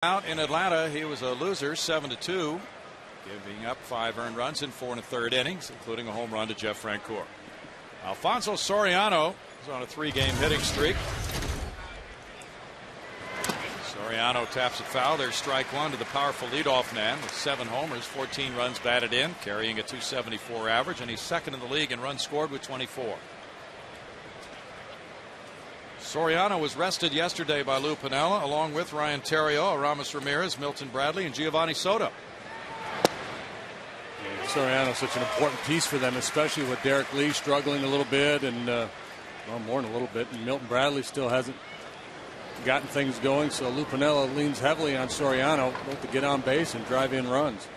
Out in Atlanta, he was a loser, 7-2, giving up 5 earned runs in 4 1/3 innings, including a home run to Jeff Francoeur. Alfonso Soriano is on a 3-game hitting streak. Soriano taps it foul. There's strike one to the powerful leadoff man with 7 homers, 14 runs batted in, carrying a .274 average, and he's second in the league in runs scored with 24. Soriano was rested yesterday by Lou Piniella, along with Ryan Theriot, Aramis Ramirez, Milton Bradley, and Giovanni Soto. Yeah, Soriano's such an important piece for them, especially with Derek Lee struggling a little bit, and well, more than a little bit, and Milton Bradley still hasn't gotten things going. So Lou Piniella leans heavily on Soriano both to get on base and drive in runs.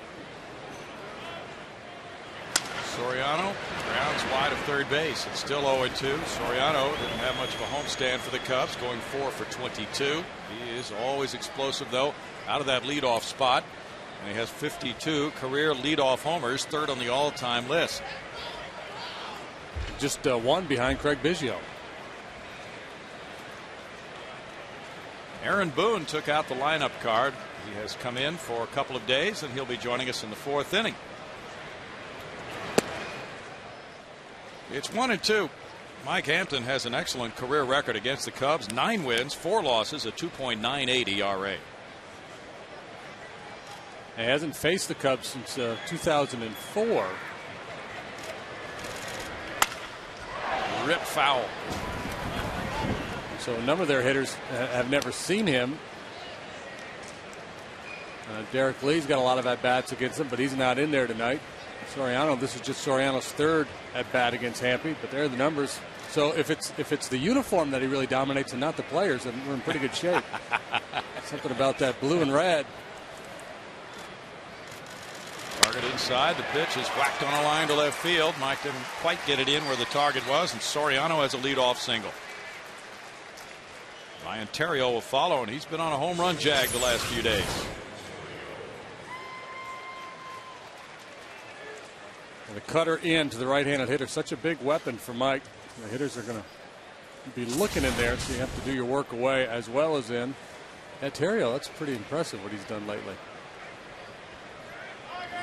Soriano grounds wide of third base. It's still 0-2. Soriano didn't have much of a homestand for the Cubs, going 4 for 22. He is always explosive, though, out of that leadoff spot. And he has 52 career leadoff homers, third on the all-time list. Just one behind Craig Biggio. Aaron Boone took out the lineup card. He has come in for a couple of days, and he'll be joining us in the 4th inning. It's 1-2. Mike Hampton has an excellent career record against the Cubs. 9 wins, 4 losses, a 2.98 ERA. He hasn't faced the Cubs since 2004. Rip foul. So a number of their hitters have never seen him. Derek Lee's got a lot of at-bats against him, but he's not in there tonight. Soriano, this is just Soriano's 3rd at bat against Hampy, but there are the numbers. So if it's the uniform that he really dominates and not the players, then we're in pretty good shape. Something about that blue and red. Target inside. The pitch is whacked on a line to left field. Mike didn't quite get it in where the target was, and Soriano has a leadoff single. Ryan Theriot will follow, and he's been on a home run jag the last few days. The cutter in to the right-handed hitter, such a big weapon for Mike. The hitters are going to be looking in there, so you have to do your work away as well as in. At Theriot, that's pretty impressive what he's done lately.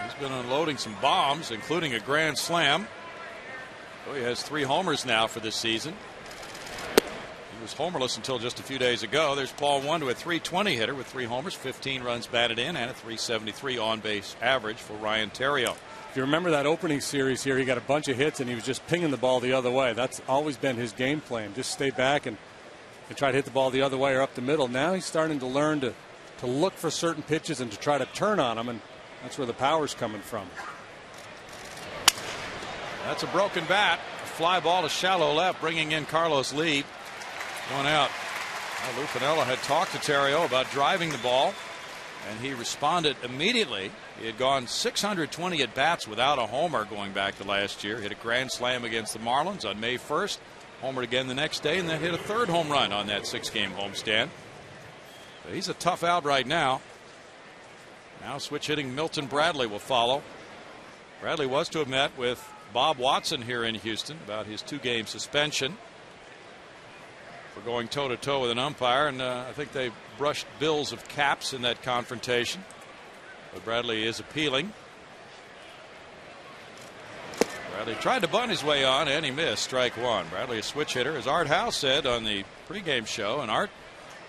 He's been unloading some bombs, including a grand slam. So he has 3 homers now for this season. He was homerless until just a few days ago. There's ball 1 to a .320 hitter with 3 homers, 15 runs batted in, and a .373 on-base average for Ryan Theriot. If you remember that opening series here, he got a bunch of hits and he was just pinging the ball the other way. That's always been his game plan. Just stay back and try to hit the ball the other way or up the middle. Now he's starting to learn to look for certain pitches and to try to turn on them, and that's where the power's coming from. That's a broken bat. A fly ball to shallow left, bringing in Carlos Lee. Going out. Lou Piniella had talked to Theriot about driving the ball, and he responded immediately. He had gone 620 at bats without a homer going back to last year. Hit a grand slam against the Marlins on May 1st. Homered again the next day, and then hit a 3rd home run on that 6-game homestand. But he's a tough out right now. Now switch hitting Milton Bradley will follow. Bradley was to have met with Bob Watson here in Houston about his 2-game suspension for going toe-to-toe with an umpire, and I think they brushed bills of caps in that confrontation. But Bradley is appealing. Bradley tried to bunt his way on, and he missed. Strike 1. Bradley, a switch hitter, as Art Howe said on the pregame show, and Art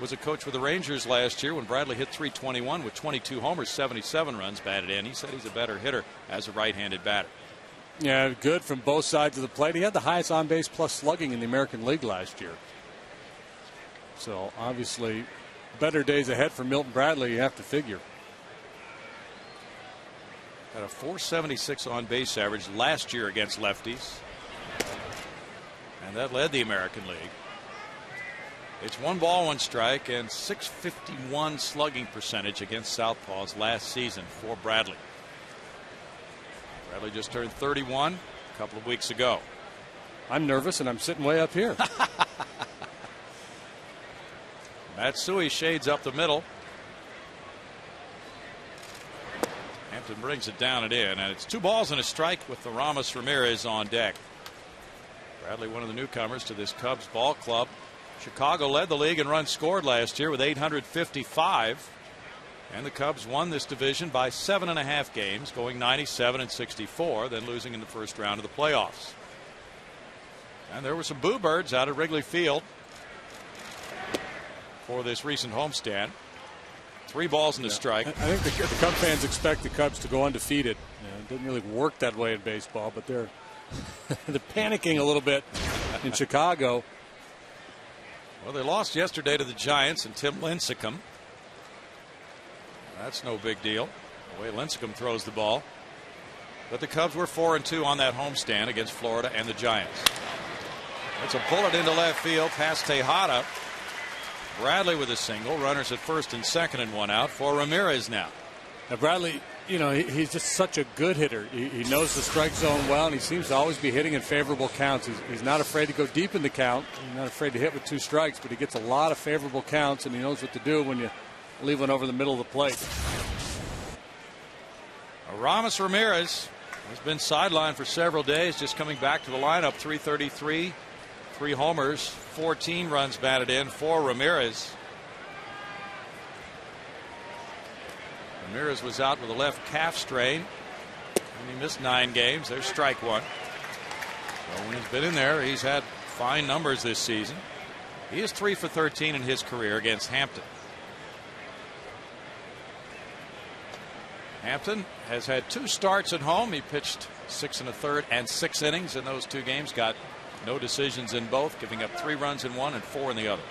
was a coach with the Rangers last year when Bradley hit .321 with 22 homers, 77 runs batted in. He said he's a better hitter as a right-handed batter. Yeah, good from both sides of the plate. He had the highest on-base plus slugging in the American League last year. So obviously better days ahead for Milton Bradley, you have to figure. Had a .476 on base average last year against lefties, and that led the American League. It's 1 ball, 1 strike, and .651 slugging percentage against southpaws last season for Bradley. Bradley just turned 31 a couple of weeks ago. I'm nervous, and I'm sitting way up here. Matsui shades up the middle. Hampton brings it down and in, and it's 2 balls and a strike with the Aramis Ramirez on deck. Bradley, one of the newcomers to this Cubs ball club. Chicago led the league in runs scored last year with 855. And the Cubs won this division by 7.5 games, going 97-64, then losing in the first round of the playoffs. And there were some boo birds out at Wrigley Field for this recent homestand. 3 balls and a strike. I think the Cub fans expect the Cubs to go undefeated. It doesn't really work that way in baseball, but they're panicking a little bit in Chicago. Well, they lost yesterday to the Giants and Tim Lincecum. That's no big deal, the way Lincecum throws the ball. But the Cubs were 4-2 on that homestand against Florida and the Giants. It's a bullet into left field past Tejada. Bradley with a single. Runners at first and second and 1 out for Ramirez now. Now Bradley, he's just such a good hitter. He knows the strike zone well, and he seems to always be hitting in favorable counts. He's not afraid to go deep in the count. He's not afraid to hit with 2 strikes, but he gets a lot of favorable counts, and he knows what to do when you leave one over the middle of the plate. Aramis Ramirez has been sidelined for several days, just coming back to the lineup. 333, 3 homers, 14 runs batted in for Ramirez. Ramirez was out with a left calf strain, and he missed 9 games. There's strike 1. So when he's been in there, he's had fine numbers this season. He is 3 for 13 in his career against Hampton. Hampton has had 2 starts at home. He pitched 6 1/3 and 6 innings in those 2 games. Got no decisions in both, giving up 3 runs in one and 4 in the other.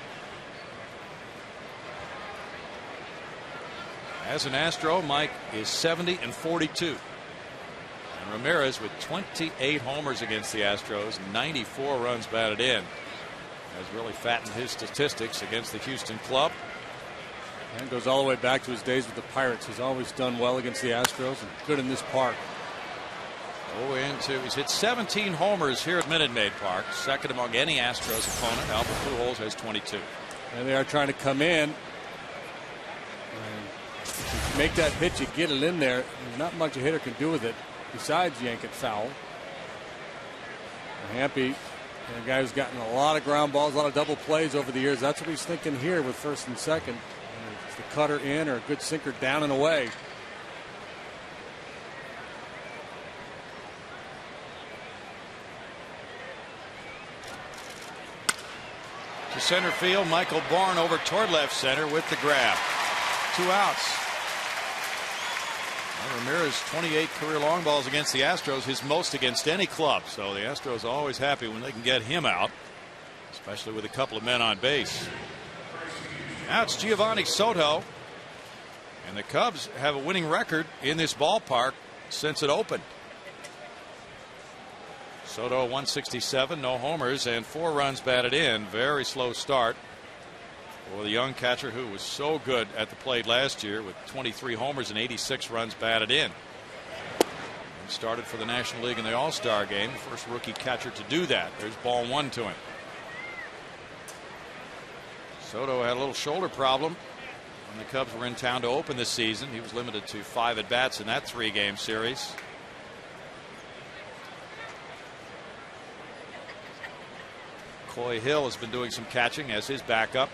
As an Astro, Mike is 70-42. And Ramirez with 28 homers against the Astros, 94 runs batted in, has really fattened his statistics against the Houston club. And goes all the way back to his days with the Pirates. He's always done well against the Astros and good in this park. He's hit 17 homers here at Minute Maid Park, second among any Astros opponent. Albert Pujols has 22. And they are trying to come in. Make that pitch, you get it in there. There's not much a hitter can do with it besides yank it foul. Hampy, a guy who's gotten a lot of ground balls, a lot of double plays over the years. That's what he's thinking here with first and second. It's the cutter in or a good sinker down and away. To center field, Michael Bourne over toward left center with the grab. 2 outs. Ramirez 28 career long balls against the Astros, his most against any club. So the Astros are always happy when they can get him out, especially with a couple of men on base. Now it's Giovanni Soto, and the Cubs have a winning record in this ballpark since it opened. Soto 167, no homers and 4 runs batted in. Very slow start for the young catcher who was so good at the plate last year with 23 homers and 86 runs batted in. He started for the National League in the All-Star game, first rookie catcher to do that. There's ball 1 to him. Soto had a little shoulder problem when the Cubs were in town to open this season. He was limited to 5 at-bats in that 3-game series. Coy Hill has been doing some catching as his backup.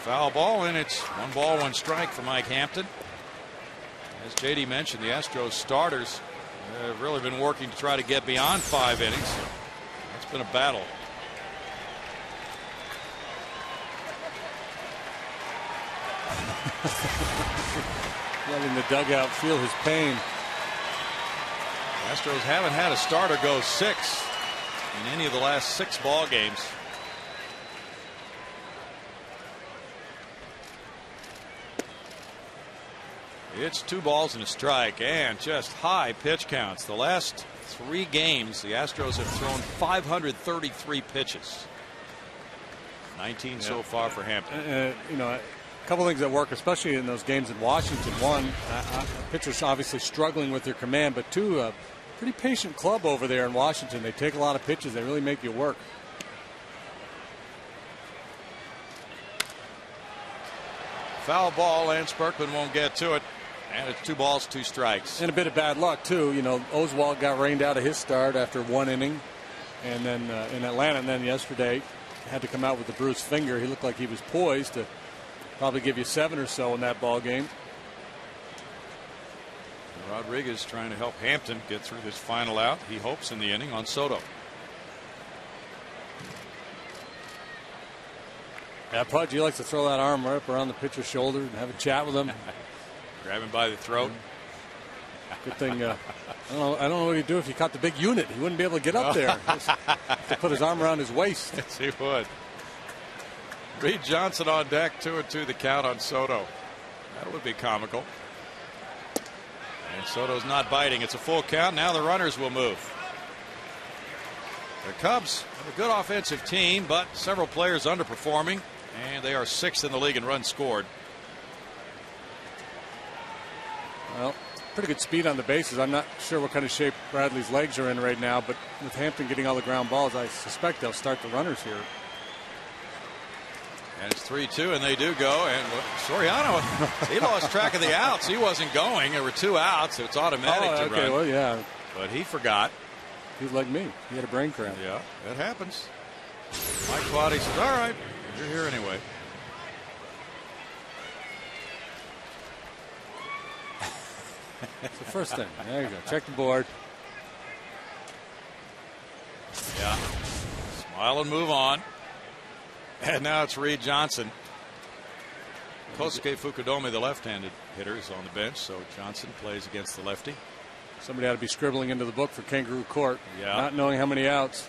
Foul ball, and it's 1 ball, 1 strike for Mike Hampton. As JD mentioned, the Astros starters have really been working to try to get beyond 5 innings. It's been a battle. Letting the dugout feel his pain. Astros haven't had a starter go 6 in any of the last 6 ball games. It's 2 balls and a strike, and just high pitch counts. The last 3 games, the Astros have thrown 533 pitches. 19 so far for Hampton. A couple things that work, especially in those games in Washington. 1, pitchers obviously struggling with their command, but 2, a pretty patient club over there in Washington. They take a lot of pitches. They really make you work. Foul ball. Lance Berkman won't get to it. And it's 2 balls, 2 strikes. And a bit of bad luck, too. Oswald got rained out of his start after 1 inning. And then in Atlanta, and then yesterday had to come out with a bruised finger. He looked like he was poised to Probably give you 7 or so in that ball game. Rodriguez trying to help Hampton get through this final out. He hopes in the inning on Soto. Yeah, Pudge, he likes to throw that arm right up around the pitcher's shoulder and have a chat with him. Grab him by the throat. Good thing. I don't know what he'd do if he caught the big unit. He wouldn't be able to get up there. To put his arm around his waist. Yes, he would. Reed Johnson on deck, 2-2 the count on Soto. That would be comical. And Soto's not biting. It's a full count. Now the runners will move. The Cubs have a good offensive team, but several players underperforming, and they are 6th in the league in runs scored. Well, pretty good speed on the bases. I'm not sure what kind of shape Bradley's legs are in right now, but with Hampton getting all the ground balls, I suspect they'll start the runners here. And it's 3-2, and they do go. And Soriano, he lost track of the outs. He wasn't going. There were 2 outs, so it's automatic to run. Well, yeah. But he forgot. He's like me. He had a brain cramp. Yeah, that happens. Mike Quaddy says, all right, you're here anyway. That's the first thing. There you go. Check the board. Yeah. Smile and move on. And now it's Reed Johnson. Kosuke Fukudome, the left-handed hitter, is on the bench, so Johnson plays against the lefty. Somebody ought to be scribbling into the book for Kangaroo Court. Yeah. Not knowing how many outs.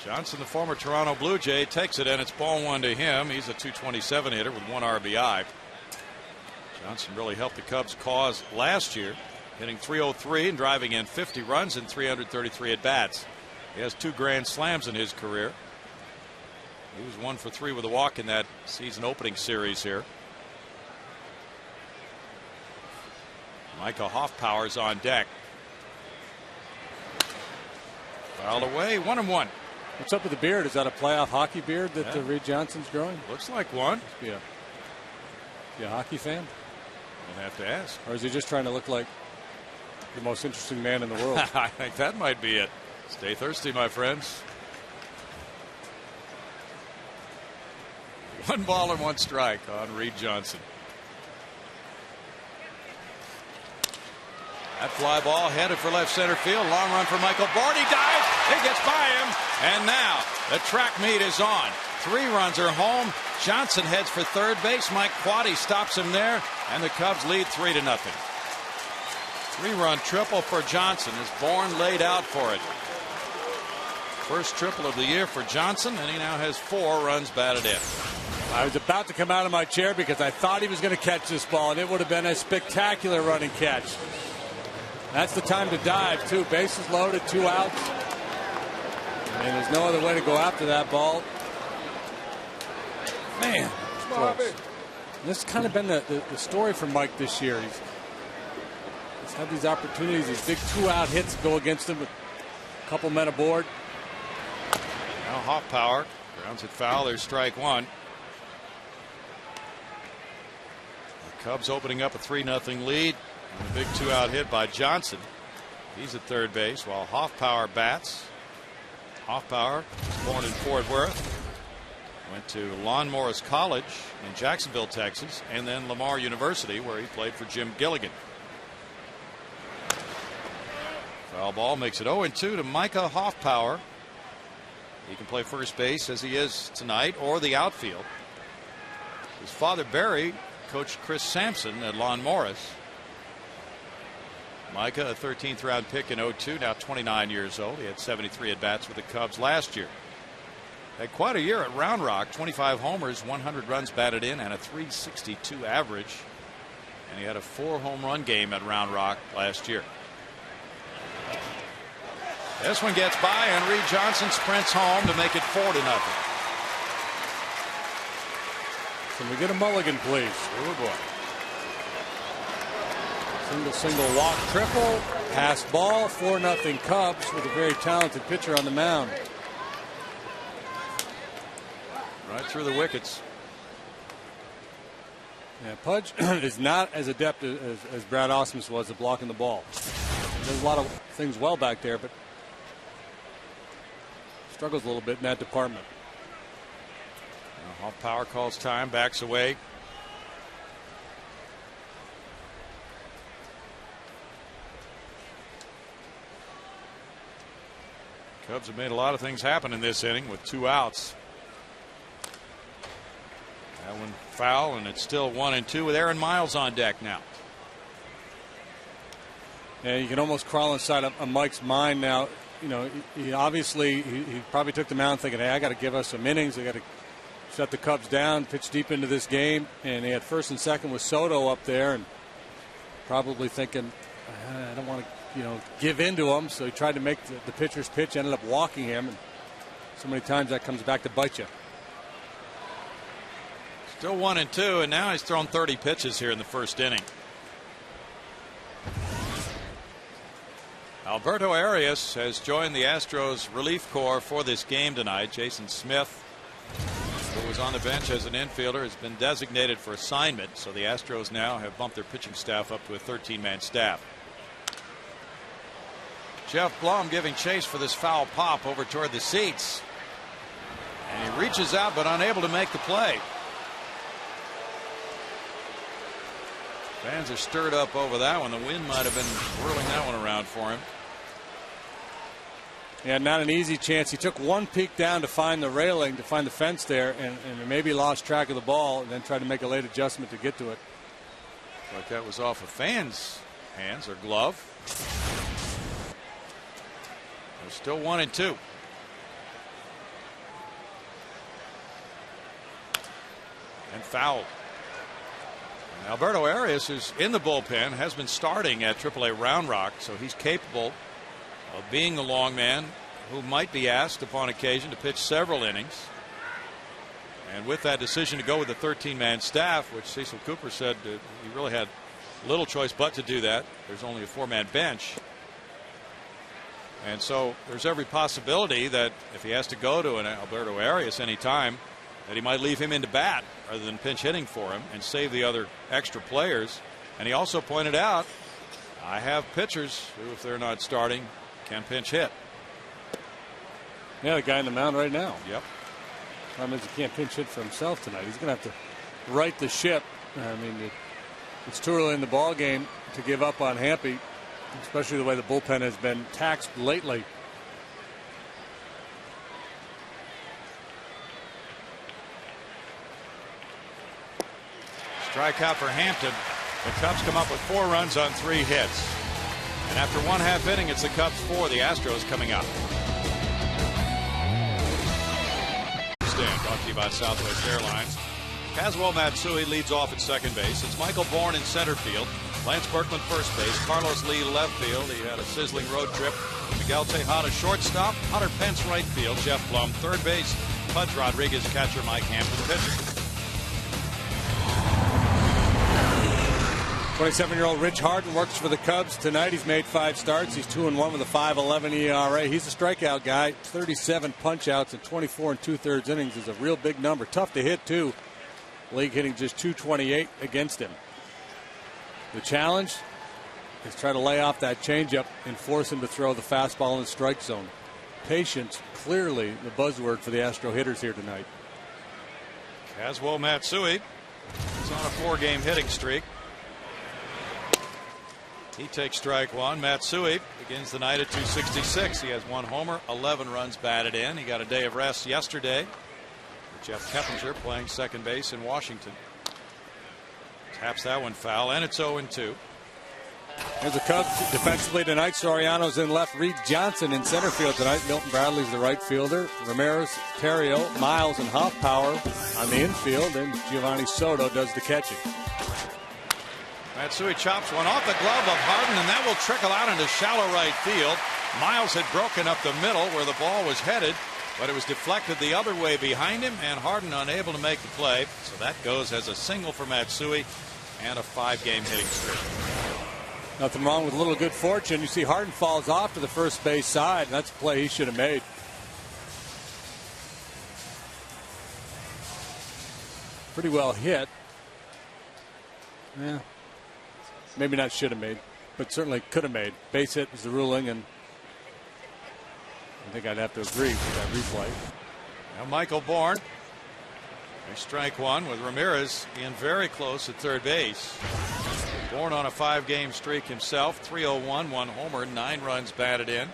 Johnson, the former Toronto Blue Jay, takes it, and it's ball 1 to him. He's a .227 hitter with 1 RBI. Johnson really helped the Cubs' cause last year, hitting .303 and driving in 50 runs in 333 at-bats. He has 2 grand slams in his career. He was 1 for 3 with a walk in that season opening series here. Micah Hoffpower's on deck. Fouled away, 1-1. What's up with the beard? Is that a playoff hockey beard that Reed Johnson's growing? Looks like one. Be a hockey fan? Don't have to ask. Or is he just trying to look like the most interesting man in the world? I think that might be it. Stay thirsty, my friends. 1 ball and 1 strike on Reed Johnson. That fly ball headed for left center field. Long run for Michael Bard. He dives. He gets by him. And now the track meet is on. 3 runs are home. Johnson heads for third base. Mike Quaddy stops him there. And the Cubs lead 3-0. 3-run triple for Johnson as Bourne laid out for it. First triple of the year for Johnson, and he now has 4 runs batted in. I was about to come out of my chair because I thought he was going to catch this ball, and it would have been a spectacular running catch. That's the time to dive, too. Bases loaded, 2 outs. And there's no other way to go after that ball. Man, close. This has kind of been the story for Mike this year. He's had these opportunities, these big 2-out hits go against him with a couple men aboard. Now Hoffpower grounds it foul. There's strike 1. The Cubs opening up a 3-0 lead. And a big 2-out hit by Johnson. He's at third base while Hoffpower bats. Hoffpower was born in Fort Worth. Went to Lon Morris College in Jacksonville, Texas, and then Lamar University, where he played for Jim Gilligan. Foul ball makes it 0-2 to Micah Hoffpower. He can play first base as he is tonight, or the outfield. His father Barry coached Chris Sampson at Lon Morris. Micah, a 13th round pick in 02, now 29 years old. He had 73 at bats with the Cubs last year. Had quite a year at Round Rock, 25 homers, 100 runs batted in, and a .362 average. And he had a 4 home run game at Round Rock last year. This one gets by, and Reed Johnson sprints home to make it 4-0. Can we get a mulligan, please? Oh, boy. Single walk triple. Pass ball. 4-0 Cubs with a very talented pitcher on the mound. Right through the wickets. Yeah, Pudge is not as adept as Brad Ausmus was at blocking the ball. There's a lot of things well back there, but struggles a little bit in that department. Off power calls time, backs away. Cubs have made a lot of things happen in this inning with 2 outs. That one foul, and it's still 1-2 with Aaron Miles on deck now. Yeah, you can almost crawl inside of Mike's mind now. You know, he obviously he probably took the mound thinking, hey, I got to give us some innings. I got to shut the Cubs down, pitch deep into this game. And he had first and second with Soto up there, and probably thinking, I don't want to, give in to him. So he tried to make the pitcher's pitch, ended up walking him. And so many times that comes back to bite you. Still 1-2, and now he's thrown 30 pitches here in the first inning. Alberto Arias has joined the Astros relief corps for this game tonight. Jason Smith, who was on the bench as an infielder, has been designated for assignment. So the Astros now have bumped their pitching staff up to a 13-man staff. Jeff Blum giving chase for this foul pop over toward the seats. And he reaches out but unable to make the play. Fans are stirred up over that one. The wind might have been whirling that one around for him. Yeah, not an easy chance. He took one peek down to find the railing, to find the fence there, and maybe lost track of the ball and then tried to make a late adjustment to get to it. Like that was off a fan's hands or glove. They're still 1-2. And foul. Alberto Arias is in the bullpen, has been starting at AAA Round Rock, so he's capable of being the long man who might be asked upon occasion to pitch several innings. And with that decision to go with the 13-man staff, which Cecil Cooper said he really had little choice but to do that. There's only a 4-man bench. And so there's every possibility that if he has to go to an Alberto Arias anytime, that he might leave him into bat rather than pinch hitting for him and save the other extra players. And he also pointed out, I have pitchers who, if they're not starting, can pinch hit. Yeah, the guy in the mound right now. Yep. Problem is he can't pinch hit for himself tonight. He's going to have to right the ship. I mean, it's too early in the ball game to give up on Hampy, especially the way the bullpen has been taxed lately. Strikeout for Hampton. The Cubs come up with 4 runs on 3 hits. And after 1/2 inning, it's the Cubs 4, the Astros coming up. Stand brought to you by Southwest Airlines. Kazuo Matsui leads off at second base. It's Michael Bourne in center field. Lance Berkman first base. Carlos Lee left field. He had a sizzling road trip. Miguel Tejada shortstop. Hunter Pence right field. Jeff Blum third base. Pudge Rodriguez catcher. Mike Hampton pitcher. 27-year-old Rich Harden works for the Cubs tonight. He's made 5 starts. He's 2-1 with a 5.11 ERA. He's a strikeout guy. 37 punch-outs in 24 2/3 innings is a real big number. Tough to hit, too. League hitting just .228 against him. The challenge is try to lay off that changeup and force him to throw the fastball in the strike zone. Patience, clearly the buzzword for the Astro hitters here tonight. Kazuo Matsui is on a 4-game hitting streak. He takes strike 1. Matsui begins the night at .266. He has 1 homer, 11 runs batted in. He got a day of rest yesterday with Jeff Keppinger playing second base in Washington. Taps that one foul, and it's 0-2. Here's the Cubs defensively tonight. Soriano's in left. Reed Johnson in center field tonight. Milton Bradley's the right fielder. Ramirez, Terrio, Miles, and Hoffpower on the infield. And Giovanni Soto does the catching. Matsui chops one off the glove of Harden, and that will trickle out into shallow right field. Miles had broken up the middle where the ball was headed, but it was deflected the other way behind him, and Harden unable to make the play. So that goes as a single for Matsui and a 5-game hitting streak. Nothing wrong with a little good fortune. You see Harden falls off to the first base side, and that's a play he should have made. Pretty well hit. Yeah. Maybe not should have made, but certainly could have made. Base hit was the ruling, and I think I'd have to agree with that replay. Now Michael Bourne Strike one with Ramirez in very close at third base. Born on a 5-game streak himself. 301, 1 homer, 9 runs batted in.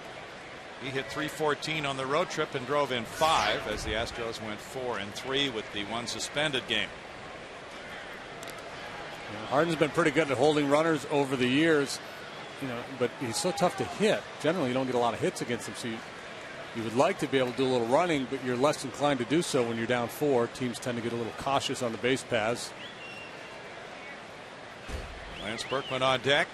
He hit .314 on the road trip and drove in 5 as the Astros went 4-3 with the 1 suspended game. Harden's been pretty good at holding runners over the years, but he's so tough to hit. Generally, you don't get a lot of hits against him, so you would like to be able to do a little running, but you're less inclined to do so when you're down 4. Teams tend to get a little cautious on the base paths. Lance Berkman on deck.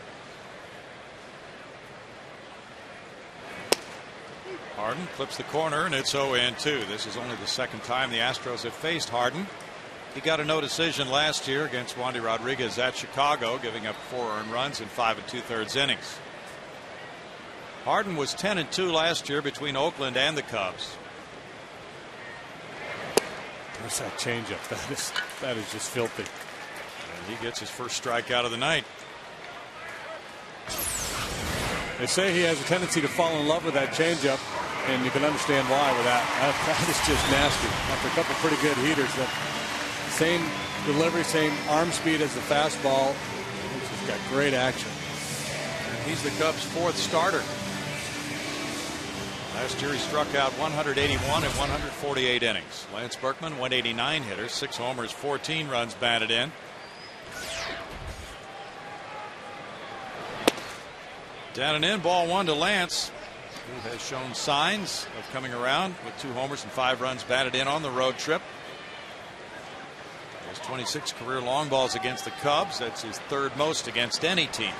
Harden clips the corner, and it's 0-2. This is only the second time the Astros have faced Harden. He got a no decision last year against Wandy Rodriguez at Chicago, giving up 4 earned runs in 5 2/3 innings. Harden was 10-2 last year between Oakland and the Cubs. There's that changeup. That is just filthy. And he gets his first strikeout of the night. They say he has a tendency to fall in love with that changeup, and you can understand why with that. That is just nasty. After a couple pretty good heaters, that same delivery, same arm speed as the fastball. He's just got great action. And he's the Cubs' 4th starter. Last year he struck out 181 in 148 innings. Lance Berkman, 189 hitters, 6 homers, 14 runs batted in. Down and in, ball 1 to Lance, who has shown signs of coming around with 2 homers and 5 runs batted in on the road trip. He has 26 career long balls against the Cubs. That's his 3rd most against any team.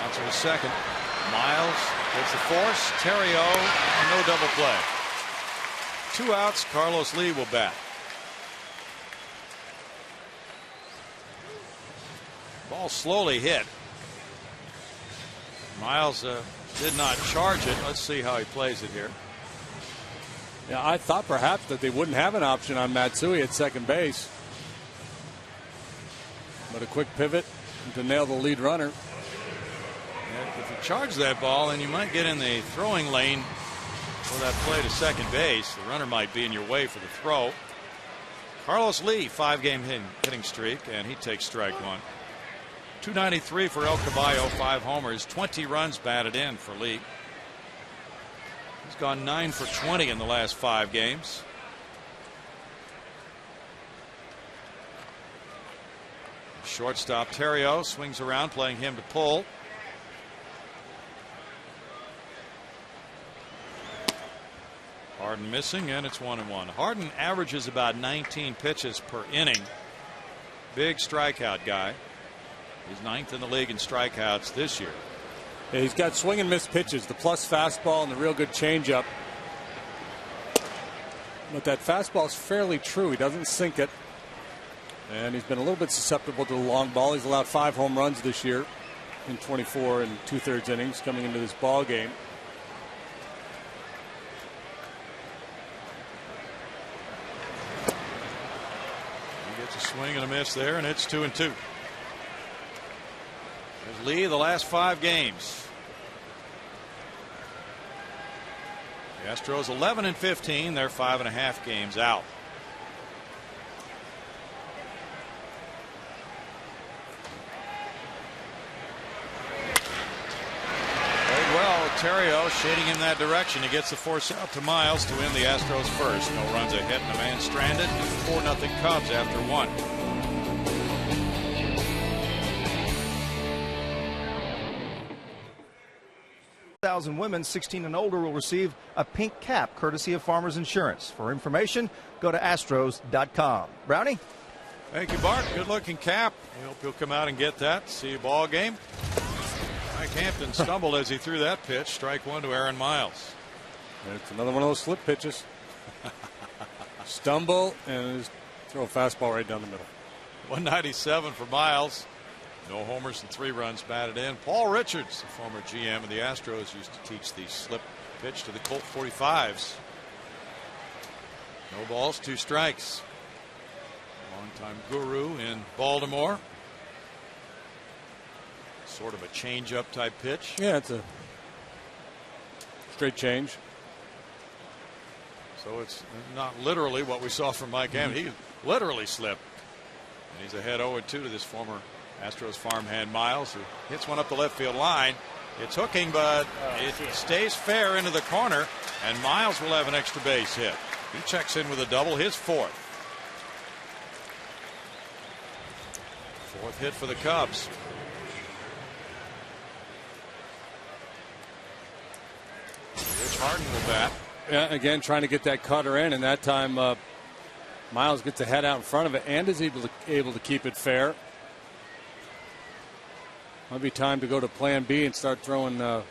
Out to the second. Miles gets the force. Terrio, no double play. 2 outs. Carlos Lee will bat. Ball slowly hit. Miles did not charge it. Let's see how he plays it here. Yeah, I thought perhaps that they wouldn't have an option on Matsui at second base. But a quick pivot to nail the lead runner. If you charge that ball, then you might get in the throwing lane for that play to second base. The runner might be in your way for the throw. Carlos Lee, 5-game hitting streak, and he takes strike 1. 293 for El Caballo, 5 homers, 20 runs batted in for Lee. He's gone 9 for 20 in the last 5 games. Shortstop Terrio swings around, playing him to pull. Harden missing, and it's 1-1. Harden averages about 19 pitches per inning. Big strikeout guy. He's 9th in the league in strikeouts this year. Yeah, he's got swing and miss pitches, the plus fastball and the real good changeup. But that fastball is fairly true. He doesn't sink it. And he's been a little bit susceptible to the long ball. He's allowed 5 home runs this year in 24 2/3 innings coming into this ball game. He gets a swing and a miss there, and it's 2-2. There's Lee the last 5 games. The Astros 11-15. They're 5.5 games out. Played well. Terrio shading him that direction. He gets the force out to Miles to win the Astros first. No runs ahead and a man stranded. 4-0 Cubs after 1. 1,000 women 16 and older will receive a pink cap courtesy of Farmers Insurance. For information, go to Astros.com. Brownie? Thank you, Bart. Good looking cap. I hope he'll come out and get that. See a ball game. Mike Hampton stumbled as he threw that pitch. Strike 1 to Aaron Miles. It's another one of those slip pitches. Stumble and just throw a fastball right down the middle. 197 for Miles. No homers and 3 runs batted in. Paul Richards, the former GM of the Astros, used to teach the slip pitch to the Colt 45s. No balls, 2 strikes. Longtime guru in Baltimore. Sort of a change-up type pitch. Yeah, it's a straight change. So it's not literally what we saw from Mike Hammond. He literally slipped. And he's ahead 0-2 to this former Astros farmhand Miles, who hits one up the left field line. It's hooking, but it stays fair into the corner, and Miles will have an extra base hit. He checks in with a double, his fourth. Fourth hit for the Cubs. Rich Harden will bat. Yeah, again, trying to get that cutter in, and that time Miles gets a head out in front of it and is able to keep it fair. Might be time to go to plan B and start throwing more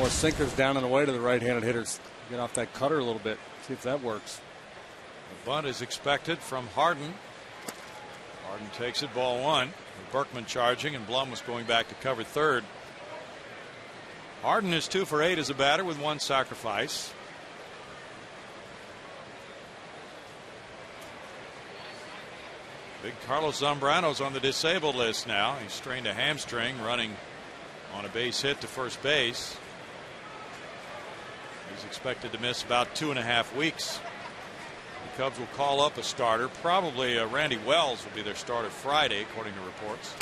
sinkers down and away to the right-handed hitters. Get off that cutter a little bit, see if that works. A bunt is expected from Harden. Harden takes it, ball one. Berkman charging, and Blum was going back to cover third. Harden is 2 for 8 as a batter with 1 sacrifice. Big Carlos Zambrano's on the disabled list now. He strained a hamstring running on a base hit to first base. He's expected to miss about 2.5 weeks. The Cubs will call up a starter. Probably Randy Wells will be their starter Friday, according to reports.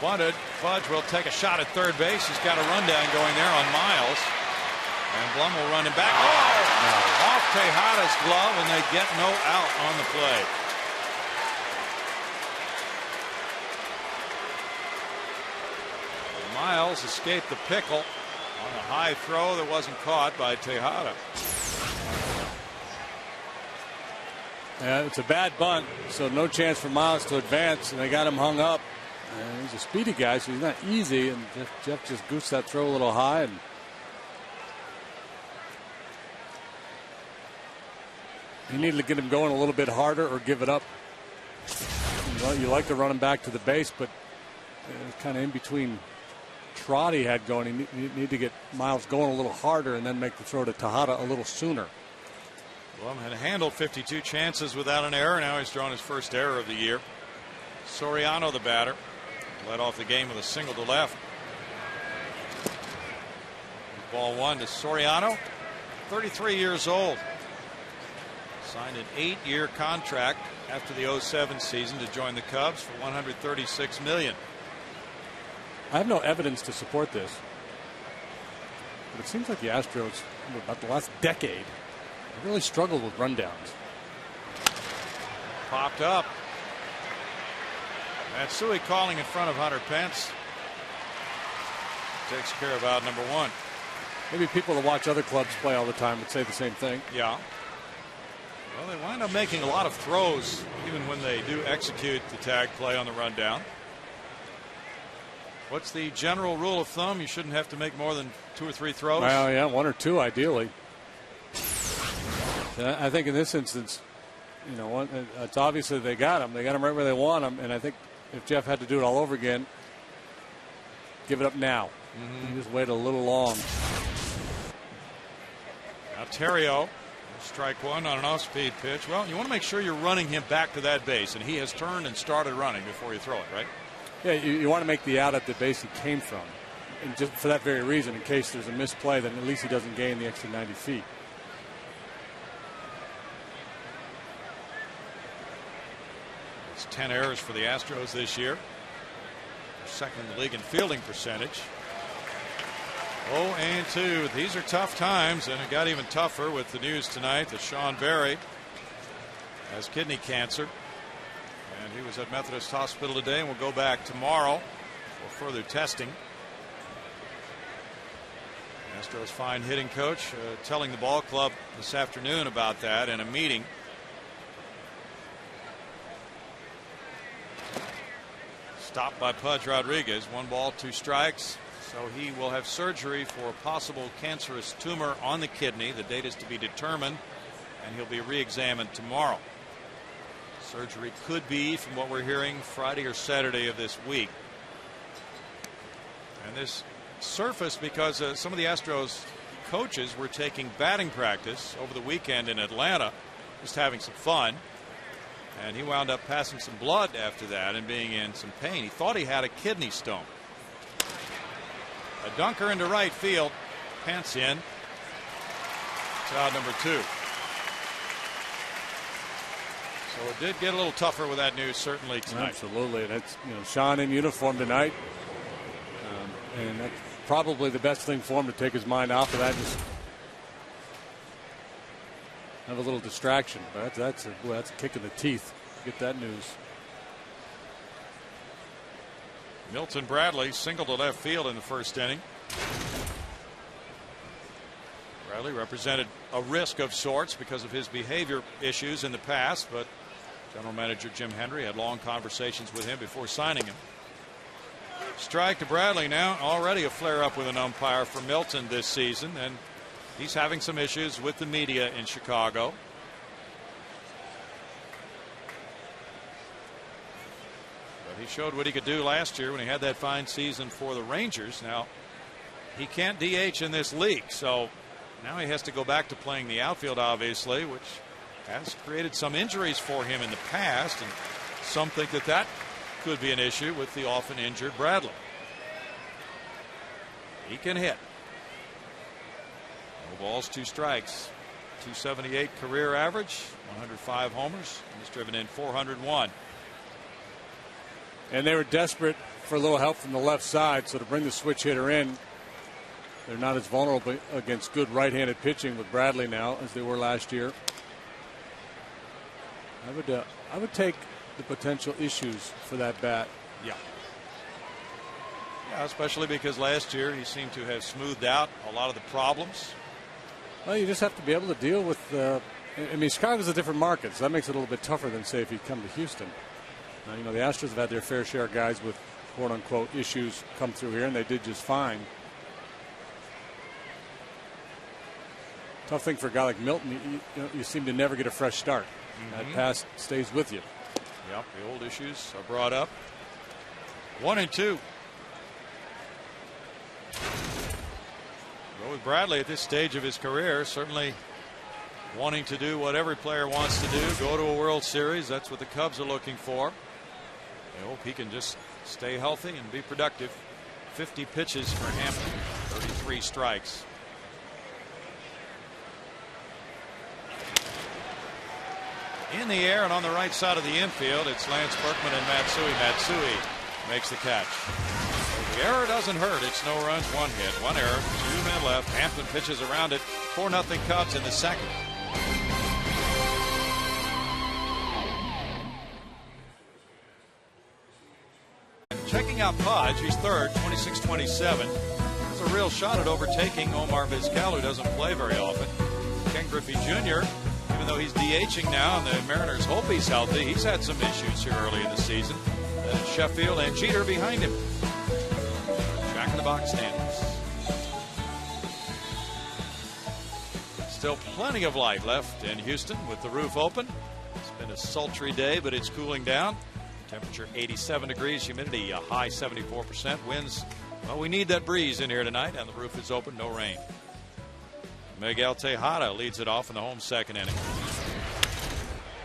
Bunted. Fudge will take a shot at third base. He's got a rundown going there on Miles. And Blum will run him back. Oh! Off Tejada's glove, and they get no out on the play. Miles escaped the pickle on a high throw that wasn't caught by Tejada. Yeah, it's a bad bunt, so no chance for Miles to advance, and they got him hung up. And he's a speedy guy, so he's not easy, and Jeff just goosed that throw a little high. And he needed to get him going a little bit harder or give it up. Well, you like to run him back to the base, but it's kind of in between trot he had going. You need to get Miles going a little harder and then make the throw to Tejada a little sooner. Blum had handled 52 chances without an error. Now he's drawn his first error of the year. Soriano, the batter, led off the game with a single to left. Ball one to Soriano, 33 years old. Signed an 8-year contract after the 07 season to join the Cubs for $136 million. I have no evidence to support this, but it seems like the Astros, about the last decade, really struggled with rundowns. Popped up. Matsui calling in front of Hunter Pence. Takes care of out number one. Maybe people that watch other clubs play all the time would say the same thing. Yeah. Well, they wind up making a lot of throws even when they do execute the tag play on the rundown. What's the general rule of thumb? You shouldn't have to make more than 2 or 3 throws. Well, yeah, 1 or 2 ideally. I think in this instance, you know, it's obvious that they got him. They got him right where they want him, and I think if Jeff had to do it all over again, give it up now. He just waited a little long. Now Terrio, strike one on an off-speed pitch. Well, you want to make sure you're running him back to that base, and he has turned and started running before you throw it, right? Yeah, you want to make the out at the base he came from, and just for that very reason, in case there's a misplay, then at least he doesn't gain the extra 90 feet. It's 10 errors for the Astros this year. They're second in the league in fielding percentage. 0-2. These are tough times, and it got even tougher with the news tonight that Sean Berry has kidney cancer. And he was at Methodist Hospital today and will go back tomorrow for further testing. Astros fine hitting coach telling the ball club this afternoon about that in a meeting. Stopped by Pudge Rodriguez. 1 ball, 2 strikes. So he will have surgery for a possible cancerous tumor on the kidney. The date is to be determined, and he'll be re-examined tomorrow. Surgery could be, from what we're hearing, Friday or Saturday of this week. And this surfaced because some of the Astros coaches were taking batting practice over the weekend in Atlanta, just having some fun. And he wound up passing some blood after that and being in some pain. He thought he had a kidney stone. A dunker into right field. Pence in. It's out number 2. So it did get a little tougher with that news certainly tonight. Absolutely. That's, Sean in uniform tonight. And that's probably the best thing for him, to take his mind off of that. Just have a little distraction. But that's a kick in the teeth. Get that news. Milton Bradley singled to left field in the first inning. Bradley represented a risk of sorts because of his behavior issues in the past, but general manager Jim Hendry had long conversations with him before signing him. Strike to Bradley now. Already a flare up with an umpire for Milton this season, and he's having some issues with the media in Chicago. But he showed what he could do last year when he had that fine season for the Rangers. Now he can't DH in this league, so now he has to go back to playing the outfield, obviously, which has created some injuries for him in the past, and some think that could be an issue with the often injured Bradley. He can hit. No balls, 2 strikes. 278 career average, 105 homers, and he's driven in 401. And they were desperate for a little help from the left side, so to bring the switch hitter in, they're not as vulnerable against good right-handed pitching with Bradley now as they were last year. I would take the potential issues for that bat. Yeah, especially because last year he seemed to have smoothed out a lot of the problems. Well, you just have to be able to deal with. I mean, Chicago's a different market, so that makes it a little bit tougher than, say, if you come to Houston. Now, the Astros have had their fair share of guys with quote-unquote issues come through here, and they did just fine. Tough thing for a guy like Milton. You seem to never get a fresh start. That pass stays with you. Yep, the old issues are brought up. 1-2. Go with Bradley at this stage of his career, certainly wanting to do what every player wants to do, go to a World Series. That's what the Cubs are looking for. I hope he can just stay healthy and be productive. 50 pitches for Hampton, 33 strikes. In the air and on the right side of the infield, it's Lance Berkman and Matsui. Matsui makes the catch. The error doesn't hurt. It's no runs, 1 hit, 1 error, 2 men left. Hampton pitches around it. 4-0 Cubs in the second. Checking out Podge, he's third, 26-27. Has a real shot at overtaking Omar Vizquel, who doesn't play very often. Ken Griffey Jr., even though he's DHing now and the Mariners hope he's healthy, he's had some issues here early in the season. Sheffield and Jeter behind him. Jack in the box standings. Still plenty of light left in Houston with the roof open. It's been a sultry day, but it's cooling down. Temperature 87 degrees, humidity a high 74%. Winds, well, we need that breeze in here tonight, and the roof is open, no rain. Miguel Tejada leads it off in the home second inning.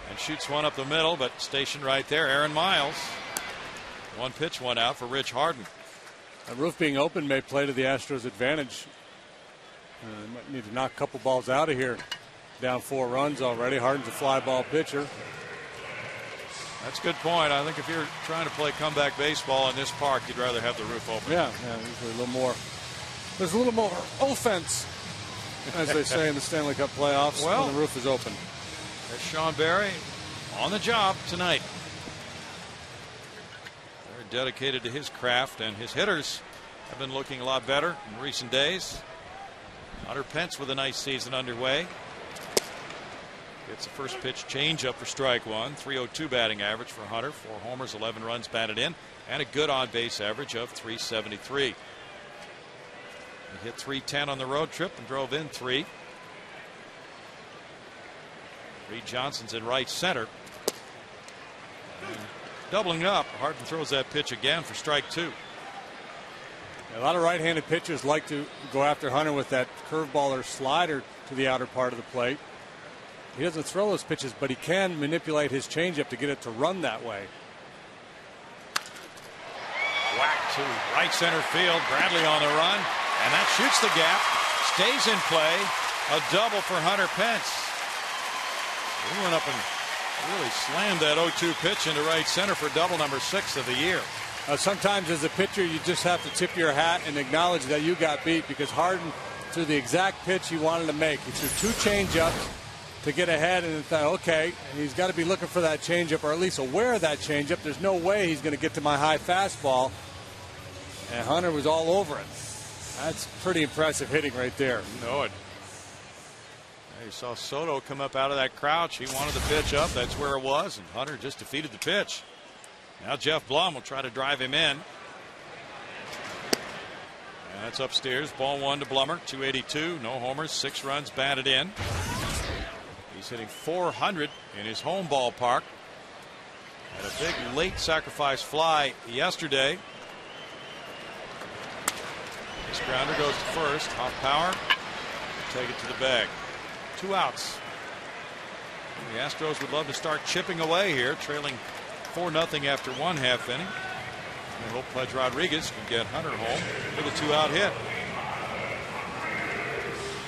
And shoots one up the middle, but stationed right there, Aaron Miles. 1 pitch, 1 out for Rich Harden. The roof being open may play to the Astros' advantage. Might need to knock a couple balls out of here. Down 4 runs already. Harden's a fly ball pitcher. That's a good point. I think if you're trying to play comeback baseball in this park, you'd rather have the roof open. Yeah, usually a little more. There's a little more offense, as they say in the Stanley Cup playoffs, when the roof is open. There's Sean Barry on the job tonight. Very dedicated to his craft, and his hitters have been looking a lot better in recent days. Hunter Pence with a nice season underway. Gets the first pitch changeup for strike 1. 302 batting average for Hunter. 4 homers, 11 runs batted in, and a good on base average of 373. He hit 310 on the road trip and drove in 3. Reed Johnson's in right center. And doubling up, Harden throws that pitch again for strike 2. A lot of right-handed pitchers like to go after Hunter with that curveball or slider to the outer part of the plate. He doesn't throw those pitches, but he can manipulate his changeup to get it to run that way. Whack to right center field. Bradley on the run, and that shoots the gap, stays in play, A double for Hunter Pence. He went up and really slammed that 0-2 pitch into right center for double number 6 of the year. Sometimes as a pitcher, you just have to tip your hat and acknowledge that you got beat, because Harden threw the exact pitch he wanted to make. He threw 2 changeups to get ahead, and thought, okay, he's got to be looking for that changeup, or at least aware of that changeup. There's no way he's going to get to my high fastball. And Hunter was all over it. That's pretty impressive hitting right there. You know it. You saw Soto come up out of that crouch. He wanted the pitch up. That's where it was. And Hunter just defeated the pitch. Now Jeff Blum will try to drive him in. And that's upstairs. Ball 1 to Blummer. 282. No homers. 6 runs batted in. He's hitting .400 in his home ballpark. Had a big late sacrifice fly yesterday. This grounder goes to first. Hot power. Take it to the bag. 2 outs. The Astros would love to start chipping away here, trailing 4-0 after 1/2 inning. And hope Pudge Rodriguez can get Hunter home with a 2-out hit.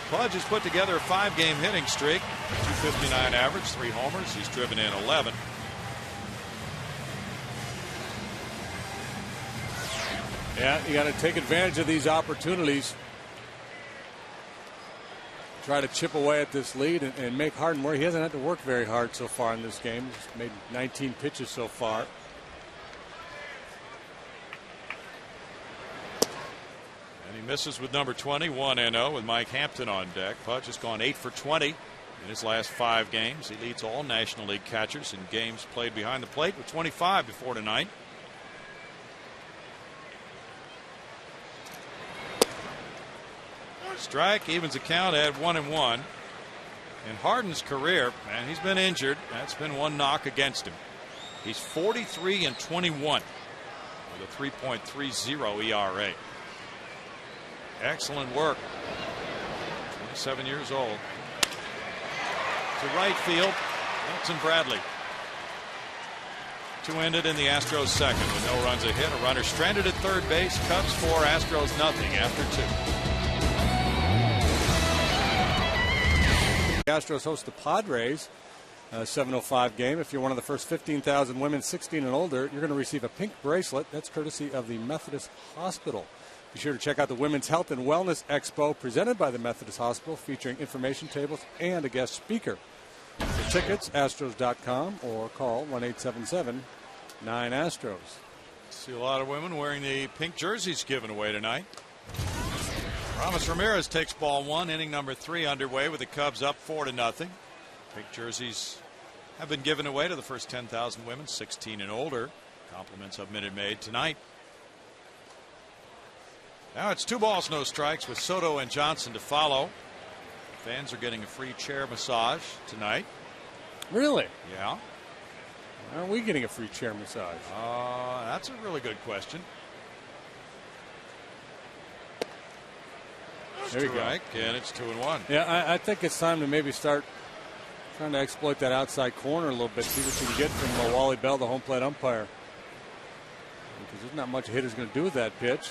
Pudge has put together a 5-game hitting streak, 259 average, 3 homers. He's driven in 11. Yeah, you got to take advantage of these opportunities. Try to chip away at this lead and make Harden work. He hasn't had to work very hard so far in this game. He's made 19 pitches so far. And he misses with number 20, 1-0 with Mike Hampton on deck. Pudge has gone 8 for 20 in his last 5 games. He leads all National League catchers in games played behind the plate with 25 before tonight. Strike evens the count at 1-1. In Harden's career, man, he's been injured. That's been one knock against him. He's 43-21 with a 3.30 ERA. Excellent work. 27 years old. To right field, Wilson Bradley. 2-ended in the Astros second with no runs a hit. A runner stranded at third base. Cubs 4, Astros nothing after 2. The Astros host the Padres, 7:05 game. If you're one of the first 15,000 women 16 and older, you're going to receive a pink bracelet. That's courtesy of the Methodist Hospital. Be sure to check out the Women's Health and Wellness Expo presented by the Methodist Hospital, featuring information tables and a guest speaker. For tickets, Astros.com, or call 1-877-9-ASTROS. See a lot of women wearing the pink jerseys given away tonight. Ramos Ramirez takes ball 1, inning number 3 underway with the Cubs up 4-0. Pink jerseys have been given away to the first 10,000 women 16 and older. Compliments of Minute Maid tonight. Now it's 2 balls, no strikes with Soto and Johnson to follow. Fans are getting a free chair massage tonight. Really? Yeah. Are we getting a free chair massage? That's a really good question. There you go. And it's 2-1. Yeah, I think it's time to maybe start trying to exploit that outside corner a little bit, see what you can get from Wally Bell, the home plate umpire. Because there's not much a hitter's going to do with that pitch.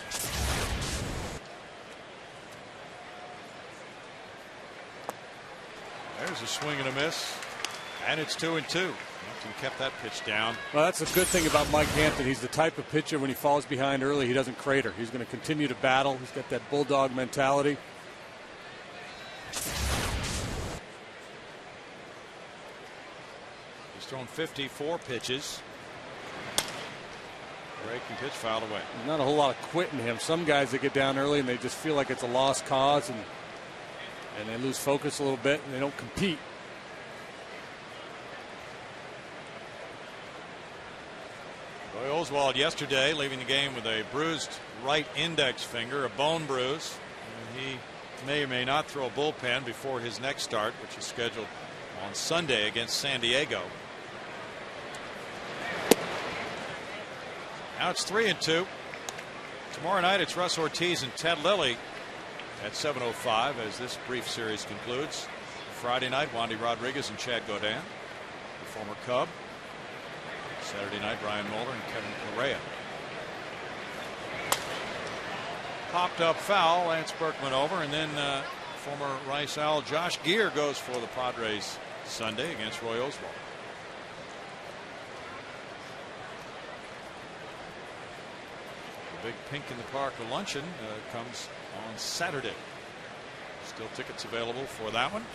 There's a swing and a miss. And it's 2-2. Hampton kept that pitch down. Well, that's a good thing about Mike Hampton. He's the type of pitcher, when he falls behind early, he doesn't crater. He's going to continue to battle. He's got that bulldog mentality. He's thrown 54 pitches. Breaking pitch fouled away. There's not a whole lot of quit in him. Some guys that get down early and they just feel like it's a lost cause, and they lose focus a little bit and they don't compete. Roy Oswalt yesterday leaving the game with a bruised right index finger, a bone bruise. And he may or may not throw a bullpen before his next start, which is scheduled on Sunday against San Diego. Now it's 3-2. Tomorrow night it's Russ Ortiz and Ted Lilly at 7:05 as this brief series concludes. Friday night, Wandy Rodriguez and Chad Gaudin, the former Cub. Saturday night, Brian Mulder and Kevin Correa. Popped up foul. Lance Berkman over, and then Former Rice Owl Josh Gere goes for the Padres Sunday against Roy Oswalt. The big Pink in the Park luncheon comes on Saturday. Still tickets available for that one.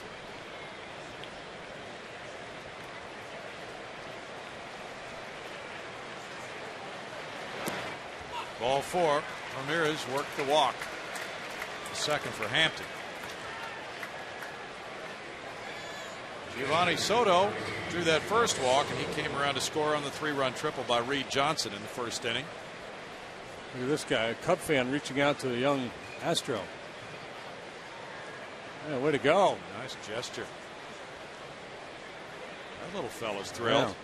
Ball 4. Ramirez worked the walk. The second for Hampton. Giovanni Soto drew that first walk, and he came around to score on the 3-run triple by Reed Johnson in the first inning. Look at this guy, a Cub fan reaching out to the young Astro. Yeah, way to go. Nice gesture. That little fella's thrilled. Yeah.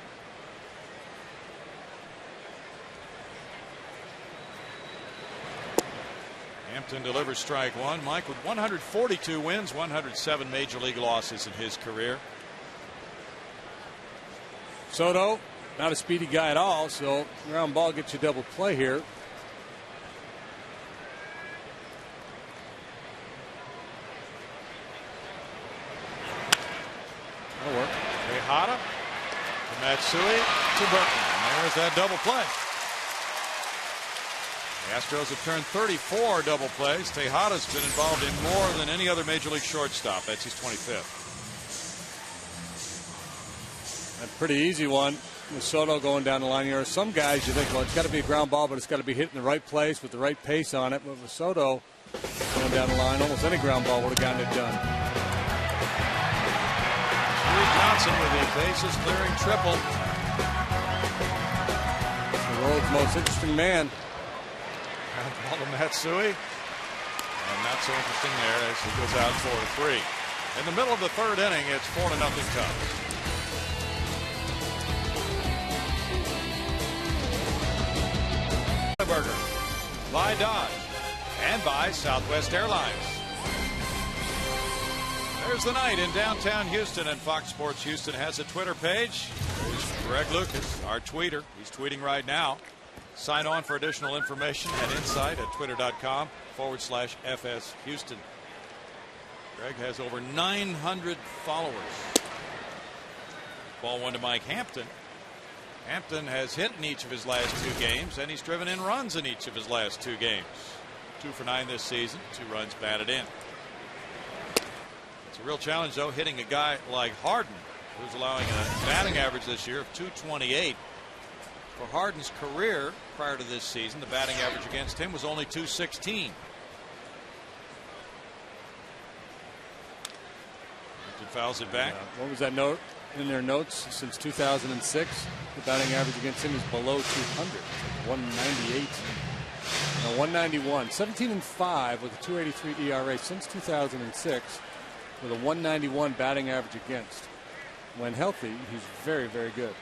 Hampton delivers strike one. Mike with 142 wins, 107 major league losses in his career. Soto, not a speedy guy at all, so ground ball gets you double play here. That'll work. Tejada to Matsui to Burton. And there's that double play. The Astros have turned 34 double plays. Tejada's been involved in more than any other major league shortstop. That's his 25th. A pretty easy one with Soto going down the line here. Some guys you think, well, it's got to be a ground ball, but it's got to be hit in the right place with the right pace on it. But with Soto going down the line, almost any ground ball would have gotten it done. Reed Johnson with the bases clearing triple. The world's most interesting man. Ball to Matsui. And not so interesting there as he goes out 4-3. In the middle of the third inning, it's 4-0 Cubs. Burger by Dodge and by Southwest Airlines. There's the night in downtown Houston, and Fox Sports Houston has a Twitter page. There's Greg Lucas, our tweeter. He's tweeting right now. Sign on for additional information and insight at twitter.com/FS Houston. Greg has over 900 followers. Ball one to Mike Hampton. Hampton has hit in each of his last 2 games, and he's driven in runs in each of his last 2 games. 2 for 9 this season, 2 runs batted in. It's a real challenge, though, hitting a guy like Harden, who's allowing a batting average this year of .228. For Harden's career prior to this season, the batting average against him was only .216. Hampton fouls it back. What was that note in their notes? Since 2006, the batting average against him is below 200. 198. No, 191. 17-5 with a .283 ERA since 2006, with a 191 batting average against. When healthy, he's very, very good.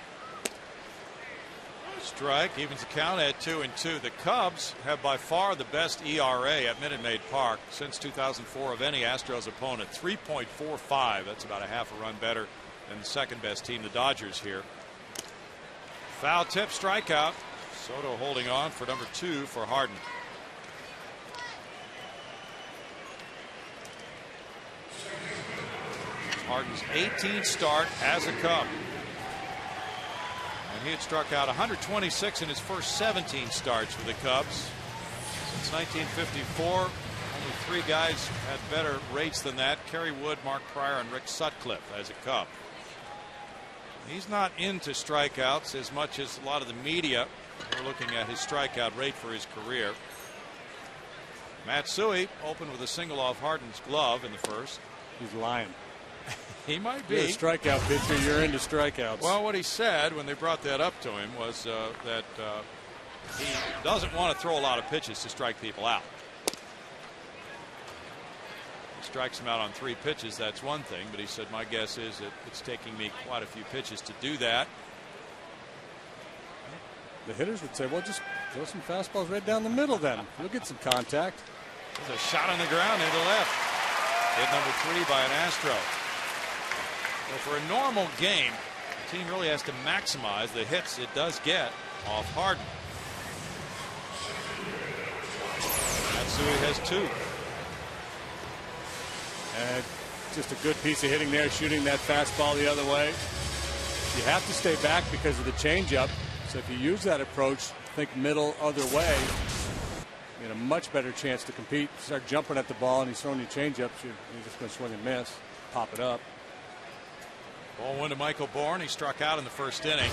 Strike evens the count at 2-2. The Cubs have by far the best ERA at Minute Maid Park since 2004 of any Astros opponent. 3.45. That's about a half a run better than the second best team, the Dodgers, here. Foul tip, strikeout. Soto holding on for number 2 for Harden. Harden's 18th start as a Cub. And he had struck out 126 in his first 17 starts for the Cubs. Since 1954, only 3 guys had better rates than that: Kerry Wood, Mark Pryor, and Rick Sutcliffe as a Cub. He's not into strikeouts as much as a lot of the media. We're looking at his strikeout rate for his career. Matsui opened with a single off Harden's glove in the first. He's lying. He might be. You're a strikeout pitcher. You're into strikeouts. Well, what he said when they brought that up to him was that he doesn't want to throw a lot of pitches to strike people out. He strikes them out on 3 pitches. That's one thing. But he said, my guess is that it's taking me quite a few pitches to do that. The hitters would say, well, just throw some fastballs right down the middle then. You'll get some contact. There's a shot on the ground into left. Hit number 3 by an Astro. Well, for a normal game, the team really has to maximize the hits it does get off Harden. Matsui has 2. And just a good piece of hitting there, shooting that fastball the other way. You have to stay back because of the changeup. So if you use that approach, think middle, other way, you get a much better chance to compete. Start jumping at the ball and he's throwing you changeups, you're just going to swing and miss, pop it up. Ball went to Michael Bourne. He struck out in the first inning.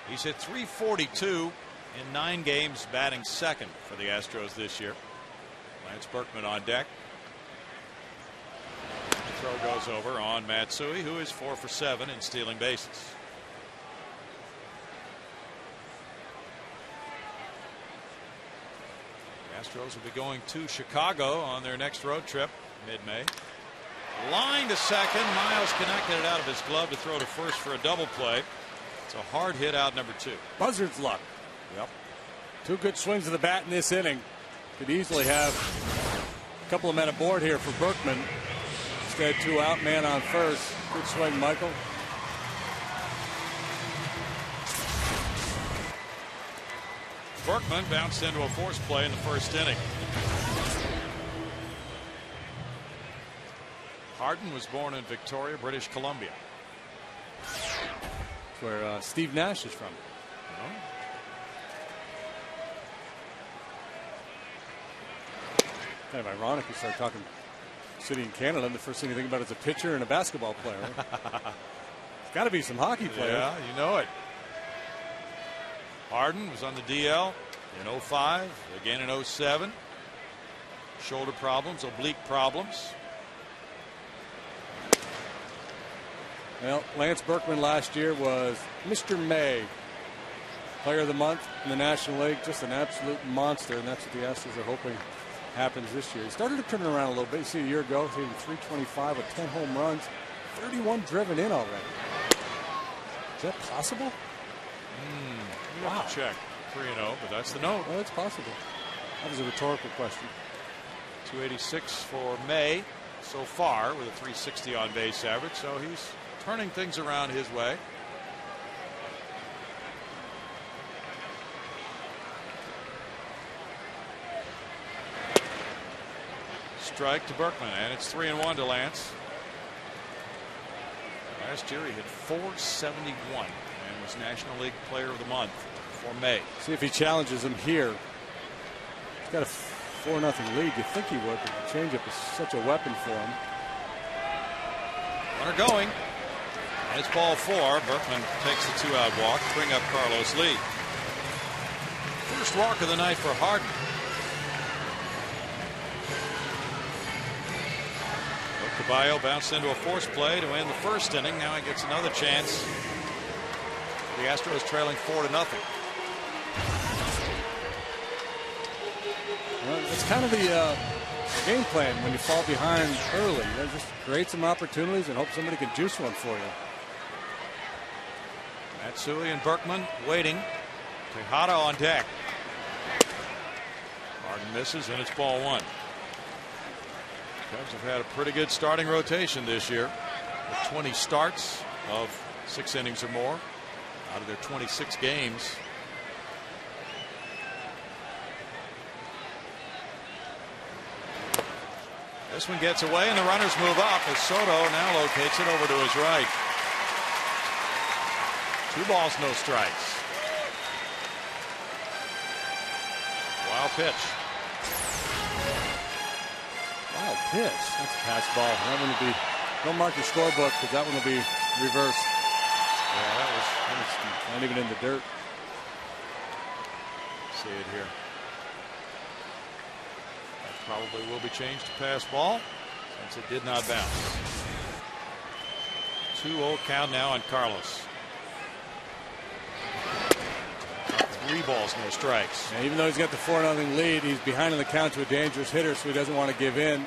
He's hit .342 in 9 games, batting second for the Astros this year. Lance Berkman on deck. The throw goes over on Matsui, who is 4 for 7 in stealing bases. The Astros will be going to Chicago on their next road trip mid-May. Line to second. Miles connected it out of his glove to throw to first for a double play. It's a hard hit out number 2. Buzzard's luck. Yep. 2 good swings of the bat in this inning. Could easily have a couple of men aboard here for Berkman. Instead, 2 out, man on first. Good swing, Michael. Berkman bounced into a force play in the first inning. Harden was born in Victoria, British Columbia. That's where Steve Nash is from. Kind of ironic you start talking city in Canada and the first thing you think about is a pitcher and a basketball player. It's got to be some hockey players. Yeah, you know it. Harden was on the DL in 05, again in 07. Shoulder problems, oblique problems. Well, Lance Berkman last year was Mr. May, Player of the Month in the National League. Just an absolute monster, and that's what the Astros are hoping happens this year. He started to turn it around a little bit. You see, a year ago, hitting .325 with 10 home runs, 31 driven in already. Is that possible? You have to check. 3-0, but that's the note. Well, it's possible. That was a rhetorical question. 286 for May so far with a .360 on base average, so he's turning things around his way. Strike to Berkman, and it's 3-1 to Lance. Last year he hit .471 and was National League Player of the Month for May. See if he challenges him here. He's got a 4-0 lead. You think he would, but the changeup is such a weapon for him. Runner going. And it's ball 4. Berkman takes the 2-out walk to bring up Carlos Lee. First walk of the night for Harden. Caballo bounced into a force play to end the first inning. Now he gets another chance. The Astros trailing 4-0. Well, it's kind of the game plan when you fall behind early. You just create some opportunities and hope somebody can juice one for you. Matsui and Berkman waiting. Tejada on deck. Harden misses, and it's ball 1. Cubs have had a pretty good starting rotation this year, with 20 starts of 6 innings or more out of their 26 games. This one gets away, and the runners move up as Soto now locates it over to his right. 2 balls, no strikes. Wild pitch. Wild pitch. That's a pass ball. That one will be. Don't mark your scorebook because that one will be reversed. Yeah, that was not even in the dirt. See it here. That probably will be changed to pass ball since it did not bounce. 2-0 count now on Carlos. 3 balls, no strikes. And even though he's got the 4-0 lead, he's behind in the count to a dangerous hitter, so he doesn't want to give in.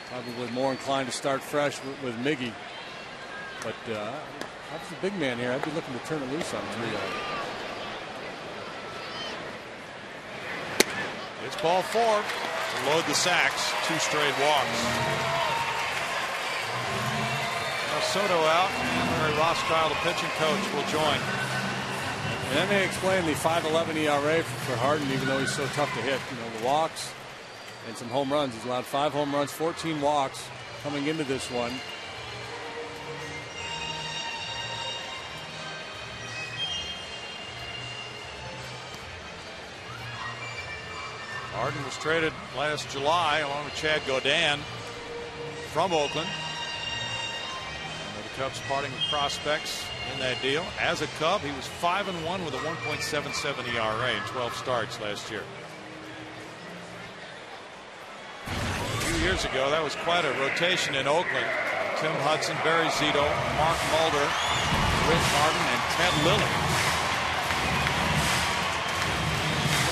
Probably more inclined to start fresh with Miggy. But if I was a big man here, I'd be looking to turn it loose on 3-0. It's ball 4. To load the sacks. 2 straight walks. Now Soto out, and Larry Rothschild, the pitching coach, will join. And that may explain the 5.11 ERA for Harden, even though he's so tough to hit. You know, the walks and some home runs. He's allowed 5 home runs, 14 walks coming into this one. Harden was traded last July along with Chad Godin from Oakland. And the Cubs parting with prospects in that deal. As a Cub, he was 5-1 with a 1.77 ERA in 12 starts last year. A few years ago, that was quite a rotation in Oakland. Tim Hudson, Barry Zito, Mark Mulder, Rich Harden, and Ted Lilly.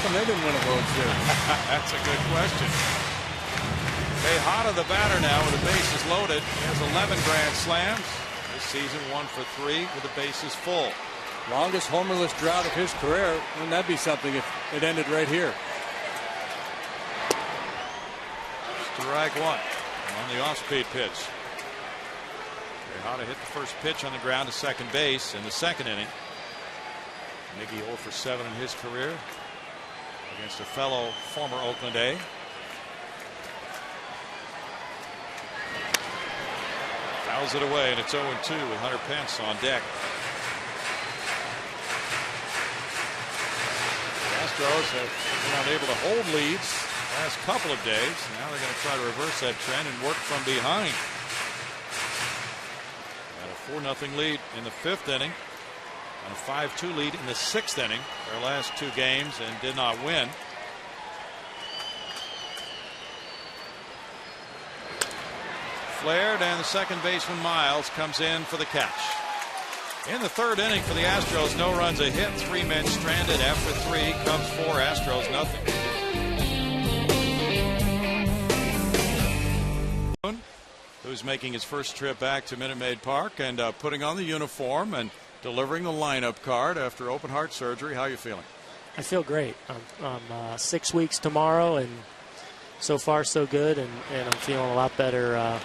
They didn't win a World Series. That's a good question. Tejada, the batter now with the bases loaded. He has 11 grand slams. This season 1 for 3 with the bases full. Longest homerless drought of his career. Wouldn't that be something if it ended right here? Strike 1 on the off-speed pitch. Tejada hit the first pitch on the ground to second base in the second inning. Miggy 0 for 7 in his career against a fellow former Oakland A. Fouls it away, and it's 0-2 with Hunter Pence on deck. The Astros have been unable to hold leads the last couple of days. Now they're going to try to reverse that trend and work from behind. Got a 4-0 lead in the 5th inning. And a 5-2 lead in the 6th inning. Their last 2 games and did not win. Flared, and the second baseman Miles comes in for the catch. In the 3rd inning for the Astros, no runs a hit, 3 men stranded after 3. Cubs 4, Astros nothing. Who's making his first trip back to Minute Maid Park and putting on the uniform and delivering the lineup card after open heart surgery. How are you feeling? I feel great. I'm 6 weeks tomorrow, and so far so good, and I'm feeling a lot better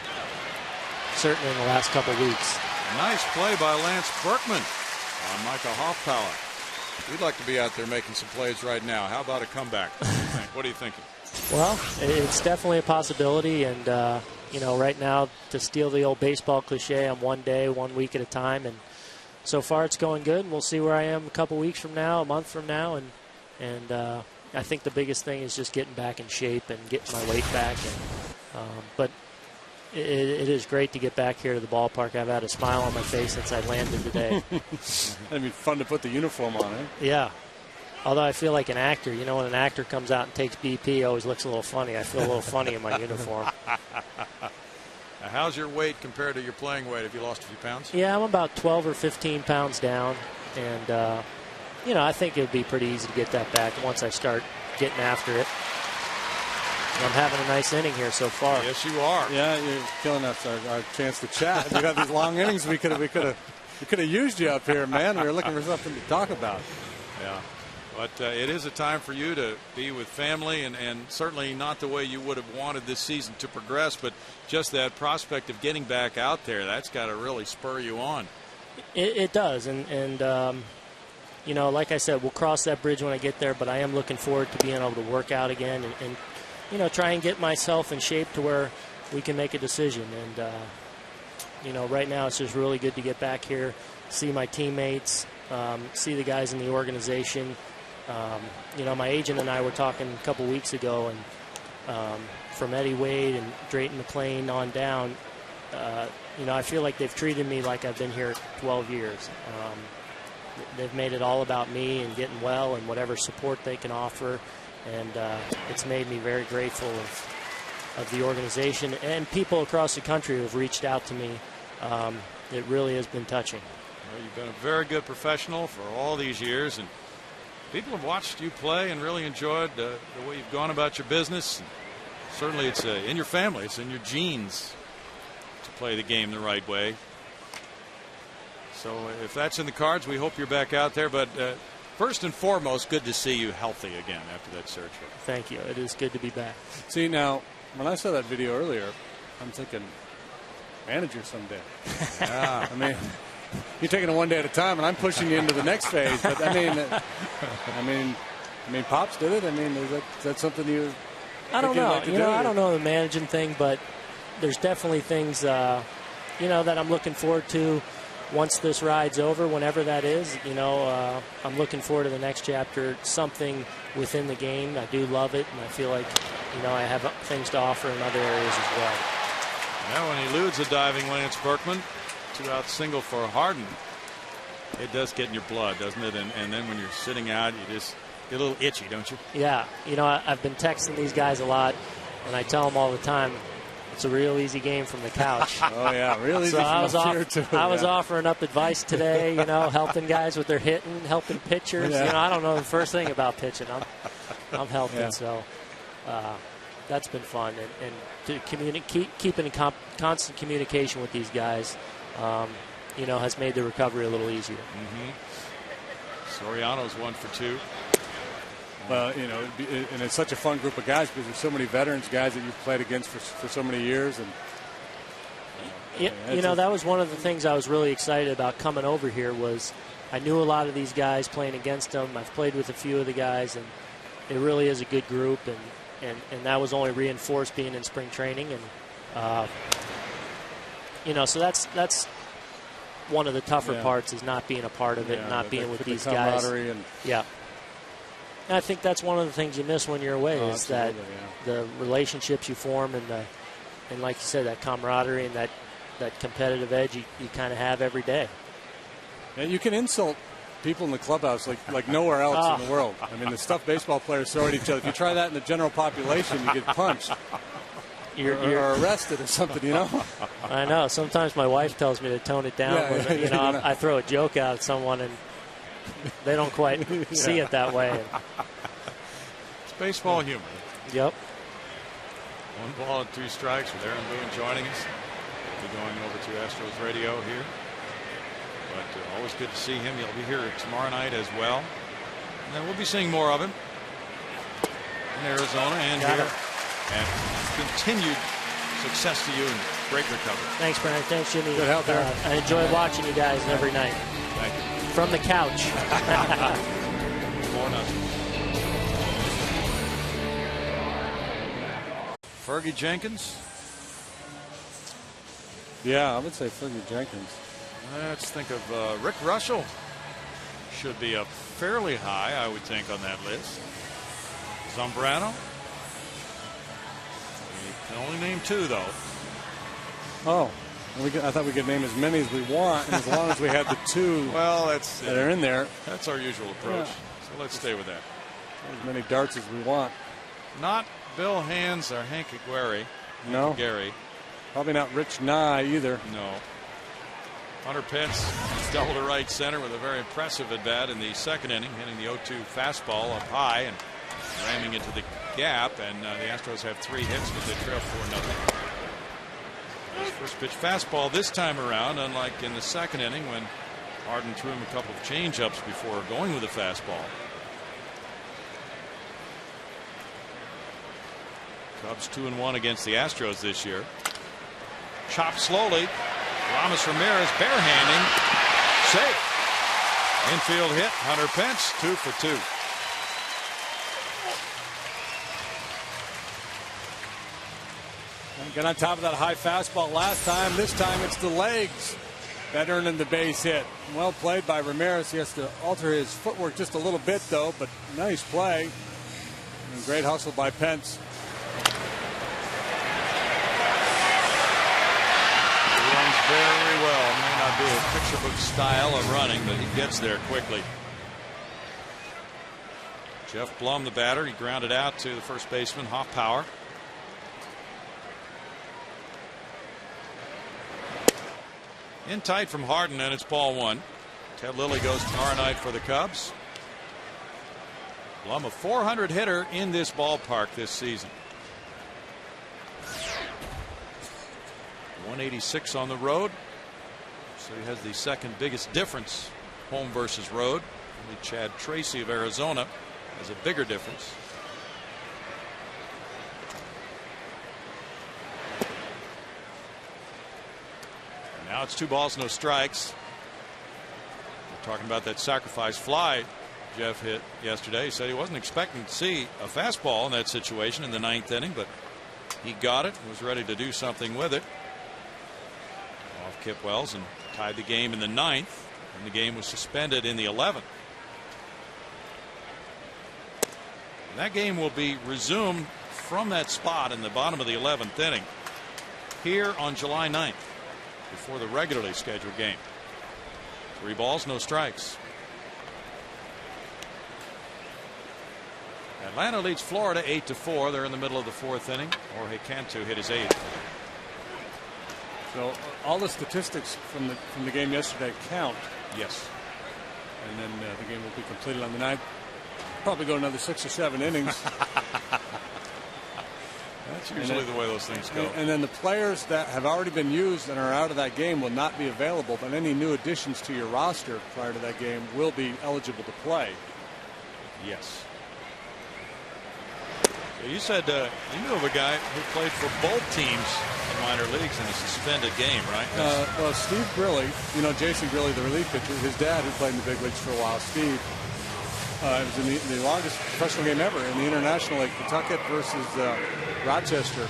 certainly in the last couple weeks. Nice play by Lance Berkman on Micah Hoffpauer. We'd like to be out there making some plays right now. How about a comeback? What are you thinking? Well, it's definitely a possibility, and you know, right now, to steal the old baseball cliche, I'm 1 day, 1 week at a time, and so far it's going good, and we'll see where I am a couple weeks from now, a month from now, and I think the biggest thing is just getting back in shape and getting my weight back. And, but it is great to get back here to the ballpark. I've had a smile on my face since I landed today. It'd be fun to put the uniform on, eh? Yeah. Although I feel like an actor. You know, when an actor comes out and takes BP, it always looks a little funny. I feel a little funny in my uniform. Now, how's your weight compared to your playing weight? Have you lost a few pounds? Yeah, I'm about 12 or 15 pounds down. And, you know, I think it would be pretty easy to get that back once I start getting after it. I'm having a nice inning here so far. Yes, you are. Yeah, you're killing us our chance to chat. We got these long innings. We could have used you up here, man. We were looking for something to talk about. Yeah. But it is a time for you to be with family, and certainly not the way you would have wanted this season to progress, but just that prospect of getting back out there, that's got to really spur you on. It does, and you know, like I said, we'll cross that bridge when I get there, but I am looking forward to being able to work out again and you know, try and get myself in shape to where we can make a decision. And, you know, right now it's just really good to get back here, see my teammates, see the guys in the organization. You know, my agent and I were talking a couple weeks ago, and from Eddie Wade and Drayton McClain on down, you know, I feel like they've treated me like I've been here 12 years. They've made it all about me and getting well and whatever support they can offer. And it's made me very grateful of the organization and people across the country who have reached out to me. It really has been touching. Well, you've been a very good professional for all these years, and people have watched you play and really enjoyed the way you've gone about your business. And certainly it's in your family, it's in your genes to play the game the right way. So if that's in the cards, we hope you're back out there. But first and foremost, good to see you healthy again after that surgery. Thank you. It is good to be back. See, now, when I saw that video earlier, I'm thinking, manager someday. Yeah. I mean, you're taking it one day at a time, and I'm pushing you into the next phase. But I mean, Pops did it. I mean, is that something you? I don't know. Like I don't know the managing thing, but there's definitely things that I'm looking forward to once this ride's over, whenever that is. I'm looking forward to the next chapter. Something within the game. I do love it, and I feel like I have things to offer in other areas as well. Now, when he eludes a diving Lance Berkman, 2-out single for Harden, it does get in your blood, doesn't it? And then when you're sitting out, you just get a little itchy, don't you? Yeah. I've been texting these guys a lot, and I tell them all the time, it's a real easy game from the couch. Oh, yeah, real easy so I was offering up advice today, helping guys with their hitting, helping pitchers. Yeah. I don't know the first thing about pitching. I'm helping, yeah. So that's been fun. And to keep in constant communication with these guys, has made the recovery a little easier. Mm-hmm. Soriano's 1 for 2. Well, and it's such a fun group of guys because there's so many veterans, guys that you've played against for so many years. And that was one of the things I was really excited about coming over here was I knew a lot of these guys playing against them. I've played with a few of the guys, and it really is a good group. And that was only reinforced being in spring training. And, so that's one of the tougher parts is not being a part of it, not being with these guys. And I think that's one of the things you miss when you're away is that the relationships you form and like you said, that camaraderie and that competitive edge you kind of have every day. And you can insult people in the clubhouse like nowhere else in the world. I mean, the stuff baseball players throw at each other. If you try that in the general population, you get punched. You're arrested or something, I know. Sometimes my wife tells me to tone it down. I throw a joke out at someone and they don't quite see it that way. It's baseball humor. Yep. 1 ball and 2 strikes with Aaron Boone joining us. We'll be going over to Astros radio here. But always good to see him. He'll be here tomorrow night as well. And then we'll be seeing more of him in Arizona and here. And continued success to you and great recovery. Thanks, Brian. Thanks, Jimmy. Good help there. I enjoy watching you guys every night. Thank you. From the couch. 4-0. Fergie Jenkins. Yeah, I would say Fergie Jenkins. Let's think of Rick Russell. Should be up fairly high, I would think, on that list. Zambrano. You can only name 2, though. Oh. I thought we could name as many as we want, and as long as we had the 2 that are in there. That's our usual approach. So let's stay with that. As many darts as we want. Not Bill Hands or Hank Aguirre. No. Gary. Probably not Rich Nye either. No. Hunter Pence double to right center with a very impressive at bat in the second inning, hitting the 0-2 fastball up high and ramming into the gap. And the Astros have 3 hits, but they trail 4-0. First pitch fastball this time around, unlike in the second inning when Harden threw him a couple of change-ups before going with a fastball. Cubs 2-1 against the Astros this year. Chopped slowly. Ramos Ramirez barehanding. Safe. Infield hit. Hunter Pence 2 for 2. Got on top of that high fastball last time. This time it's the legs that earned him the base hit. Well played by Ramirez. He has to alter his footwork just a little bit, though, but nice play. And great hustle by Pence. He runs very well. May not be a picture book style of running, but he gets there quickly. Jeff Blum, the batter, he grounded out to the first baseman, Hoffpauir. In tight from Harden, and it's ball 1. Ted Lilly goes tomorrow night for the Cubs. Blum, a 400 hitter in this ballpark this season. 186 on the road. So he has the second biggest difference, home versus road. Only Chad Tracy of Arizona has a bigger difference. Now it's 2 balls, no strikes. talking about that sacrifice fly Jeff hit yesterday. He said he wasn't expecting to see a fastball in that situation in the 9th inning, but he got it and was ready to do something with it. Off Kip Wells and tied the game in the 9th, and the game was suspended in the 11th. And that game will be resumed from that spot in the bottom of the 11th inning here on July 9th before the regularly scheduled game. 3 balls, no strikes. Atlanta leads Florida 8-4. They're in the middle of the 4th inning. Jorge Cantu hit his 8th. So all the statistics from the game yesterday count. Yes. And then the game will be completed on the 9th. Probably go another 6 or 7 innings. That's usually the way those things go. And then the players that have already been used and are out of that game will not be available, but any new additions to your roster prior to that game will be eligible to play. Yes. So you said you knew of a guy who played for both teams in minor leagues in a suspended game, right? Well, Steve Grilly, Jason Grilly, the relief pitcher, his dad, who played in the big leagues for a while, Steve, it was in the longest professional game ever in the International League, Pawtucket versus Rochester.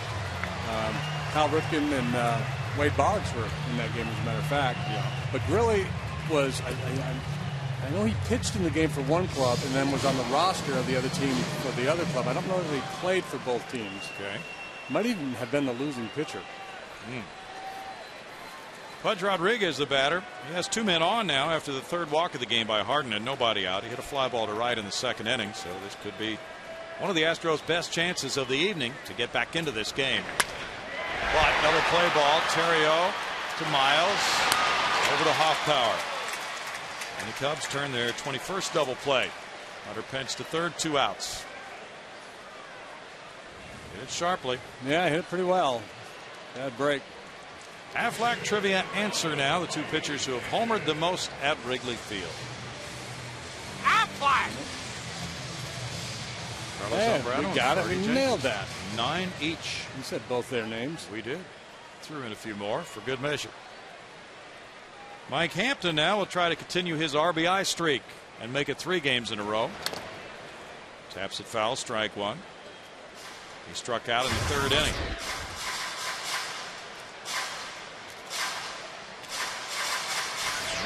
Kyle Ripken and Wade Boggs were in that game, as a matter of fact. Yeah. But Grilly was, I know he pitched in the game for one club and then was on the roster of the other team for the other club. I don't know if he played for both teams. Okay. Might even have been the losing pitcher. Pudge Rodriguez, the batter. He has 2 men on now after the 3rd walk of the game by Harden and nobody out. He hit a fly ball to right in the 2nd inning, so this could be one of the Astros' best chances of the evening to get back into this game. But another play ball. Terrio to Miles over to Hoffpower. And the Cubs turn their 21st double play. Hunter Pence to 3rd, 2 outs. Hit it sharply. Yeah, hit it pretty well. Bad break. Aflac trivia answer now. The 2 pitchers who have homered the most at Wrigley Field. Aflac! Yeah, we got it. We nailed that. 9 each. You said both their names. We did. Threw in a few more for good measure. Mike Hampton now will try to continue his RBI streak and make it 3 games in a row. Taps it foul, strike 1. He struck out in the 3rd inning.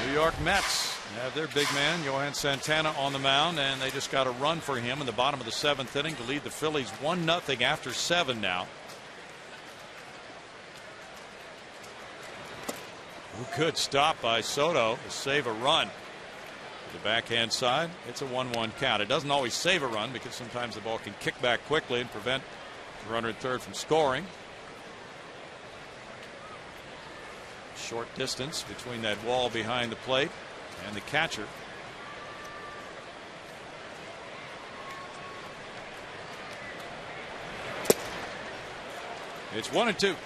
New York Mets have their big man Johan Santana on the mound, and they just got a run for him in the bottom of the 7th inning to lead the Phillies 1-0 after 7 now. Good stop by Soto to save a run. To the backhand side, it's a 1-1 count. It doesn't always save a run because sometimes the ball can kick back quickly and prevent the runner at 3rd from scoring. Short distance between that wall behind the plate and the catcher. It's 1-2.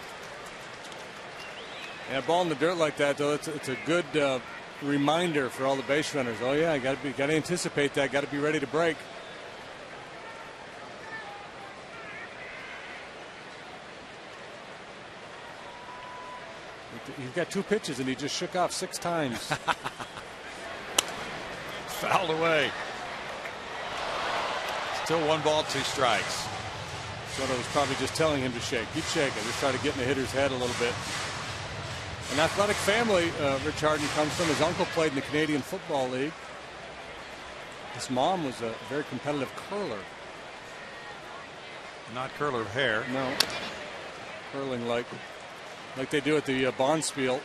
Yeah, ball in the dirt like that, though, it's a good reminder for all the base runners. Oh yeah, got to anticipate that. Got to be ready to break. He's got 2 pitches and he just shook off 6 times. Fouled away. Still 1 ball, 2 strikes. Soto was probably just telling him to shake. Keep shaking. Just try to get in the hitter's head a little bit. An athletic family Rich Harden comes from. His uncle played in the Canadian Football League. His mom was a very competitive curler. Not curler of hair. No. Curling like they do at the Bonspiel.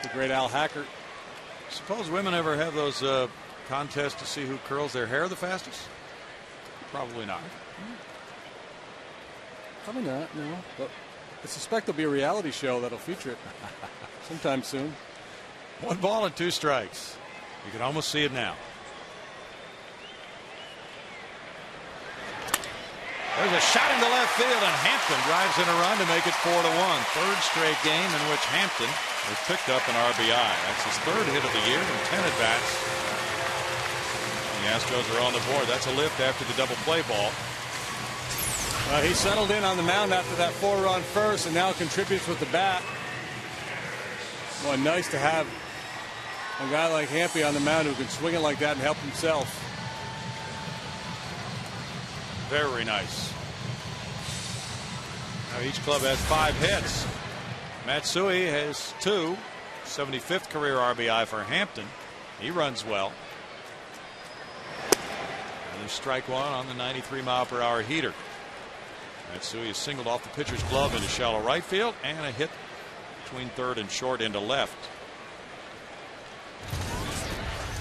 The great Al Hackert. Suppose women ever have those contests to see who curls their hair the fastest? Probably not. Probably not, no. But I suspect there'll be a reality show that'll feature it sometime soon. 1 ball and 2 strikes. You can almost see it now. There's a shot into left field, and Hampton drives in a run to make it 4-1. 3rd straight game in which Hampton has picked up an RBI. That's his 3rd hit of the year and 10 at-bats. The Astros are on the board. That's a lift after the double play ball. He settled in on the mound after that 4-run first and now contributes with the bat. Boy, nice to have A guy like Hampy on the mound who can swing it like that and help himself. Very nice. Now each club has 5 hits. Matsui has 2. 75th career RBI for Hampton. He runs well. And there's strike one on the 93-mile-per-hour heater. Matsui is singled off the pitcher's glove into shallow right field, and a hit between third and short into left.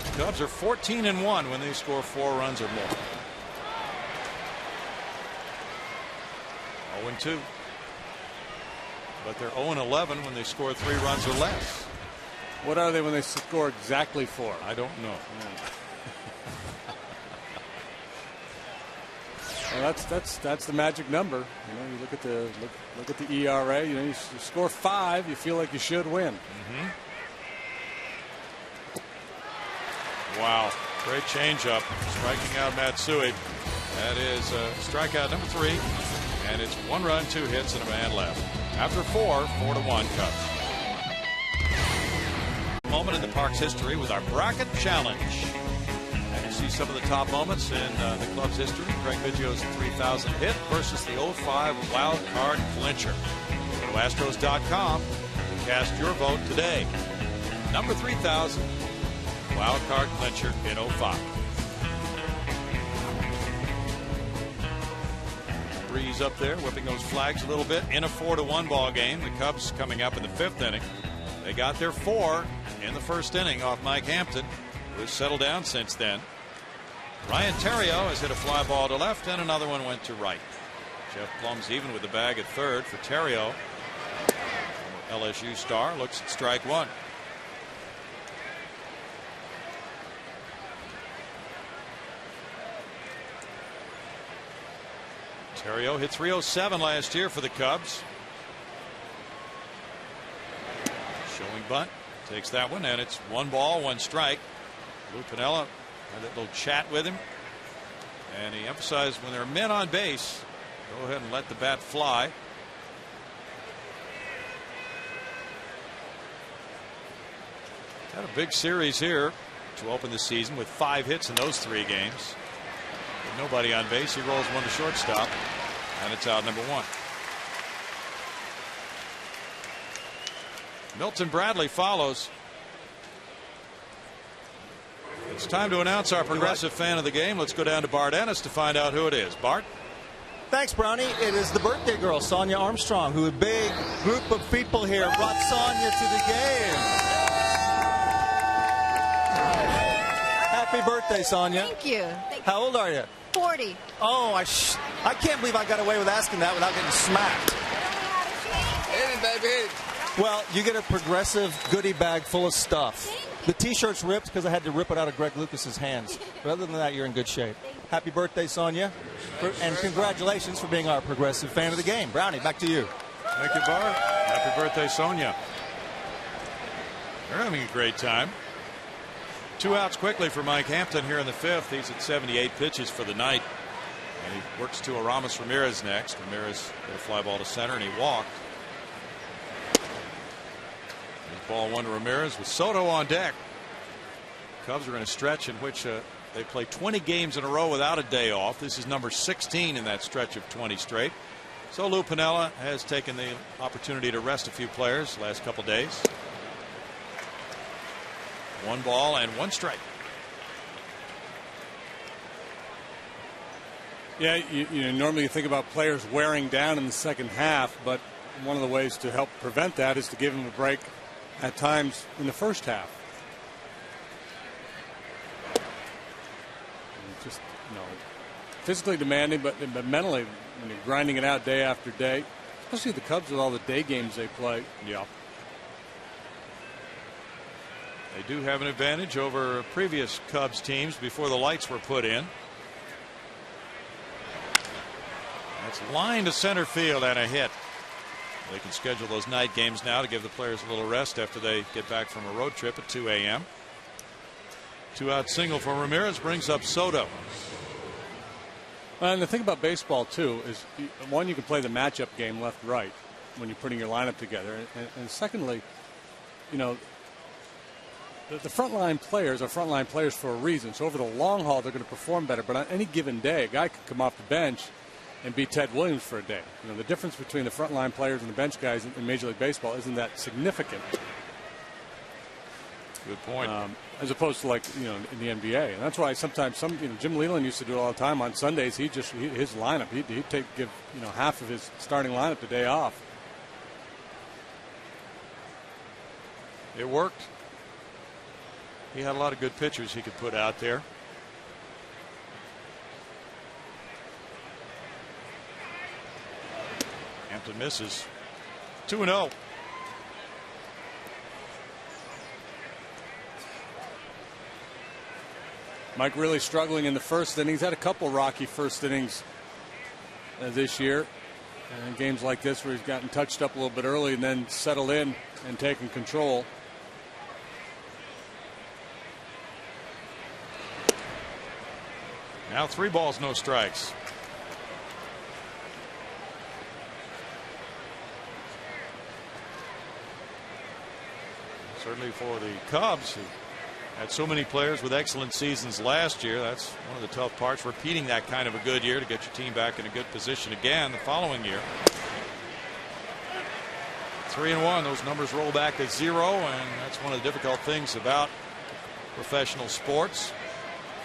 The Cubs are 14-1 when they score 4 runs or more. 0-2. But they're 0-11 when they score 3 runs or less. What are they when they score exactly 4? I don't know. Well, that's the magic number. You know, you look at the ERA. You know, you score 5, you feel like you should win. Mm-hmm. Wow, great changeup, striking out Matsui. That is strikeout number 3, and it's 1 run, 2 hits, and a man left. After 4-1 Cubs. Moment in the Park's history with our bracket challenge. And you see some of the top moments in the club's history. Craig Biggio's 3,000 hit versus the 05 wild card clincher. Go to Astros.com to cast your vote today. Number 3,000 wild card clincher in 05. Breeze up there, whipping those flags a little bit in a 4-1 ball game. The Cubs coming up in the 5th inning. They got their 4 in the 1st inning off Mike Hampton, who has settled down since then. Ryan Theriot has hit a fly ball to left, and another one went to right. Jeff Plum's even with the bag at 3rd for Theriot. LSU star looks at strike 1. Theriot hit 307 last year for the Cubs. Showing bunt, takes that one, and it's 1 ball, 1 strike. Lou Piniella had that little chat with him, and he emphasized when there are men on base, go ahead and let the bat fly. Had a big series here to open the season with 5 hits in those 3 games. With nobody on base, he rolls one to shortstop, and it's out number 1. Milton Bradley follows. It's time to announce our progressive fan of the game. Let's go down to Bart Ennis to find out who it is. Bart? Thanks, Brownie. It is the birthday girl, Sonia Armstrong, who a big group of people here brought Sonia to the game. Happy birthday, Sonia. Thank you. How old are you? 40. Oh, I can't believe I got away with asking that without getting smacked. Hit it, baby. Well, you get a progressive goodie bag full of stuff. The T-shirt's ripped because I had to rip it out of Greg Lucas's hands. But other than that, you're in good shape. Happy birthday, Sonia. And congratulations for being our progressive fan of the game. Brownie, back to you. Thank you, Bart. Happy birthday, Sonia. They're having a great time. 2 outs quickly for Mike Hampton here in the 5th. He's at 78 pitches for the night. And he works to Aramis Ramirez next. Ramirez hit a fly ball to center, and he walked. Ball 1 to Ramirez with Soto on deck. Cubs are in a stretch in which they play 20 games in a row without a day off. This is number 16 in that stretch of 20 straight. So Lou Piniella has taken the opportunity to rest a few players last couple days. 1 ball and 1 strike. Yeah, you normally you think about players wearing down in the second half, but one of the ways to help prevent that is to give them a break at times in the first half. And just, physically demanding, but mentally, when you're grinding it out day after day, especially the Cubs with all the day games they play. Yeah. They do have an advantage over previous Cubs teams before the lights were put in. That's line to center field and a hit. They can schedule those night games now to give the players a little rest after they get back from a road trip at 2 a.m. 2-out single for Ramirez brings up Soto. And the thing about baseball, too, is one, you can play the matchup game left-right when you're putting your lineup together. And secondly, the frontline players are frontline players for a reason. So over the long haul, they're going to perform better. But on any given day, a guy could come off the bench and be Ted Williams for a day. You know, the difference between the frontline players and the bench guys in Major League Baseball isn't that significant. Good point. As opposed to, like, you know, in the NBA, and that's why sometimes Jim Leland used to do it all the time on Sundays. His lineup, he'd give half of his starting lineup the day off. It worked. He had a lot of good pitchers he could put out there. Hampton misses. 2-0. Mike really struggling in the first inning. He's had a couple rocky first innings this year. And games like this where he's gotten touched up a little bit early and then settled in and taken control. Now 3 balls, no strikes. Certainly for the Cubs, who had so many players with excellent seasons last year, that's one of the tough parts, repeating that kind of a good year to get your team back in a good position again the following year. 3-1, those numbers roll back to 0, and that's one of the difficult things about professional sports.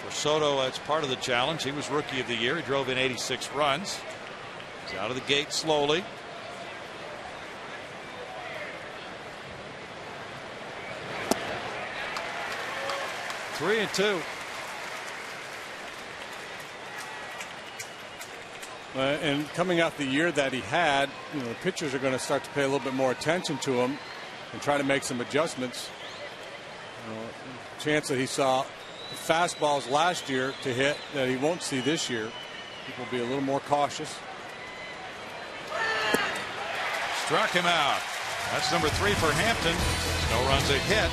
For Soto, that's part of the challenge. He was Rookie of the Year. He drove in 86 runs. He's out of the gate slowly. Three and two. And coming out the year that he had, the pitchers are going to start to pay a little bit more attention to him and try to make some adjustments. Chance that he saw fastballs last year to hit that he won't see this year. People will be a little more cautious. Struck him out. That's number 3 for Hampton. No runs, a hit,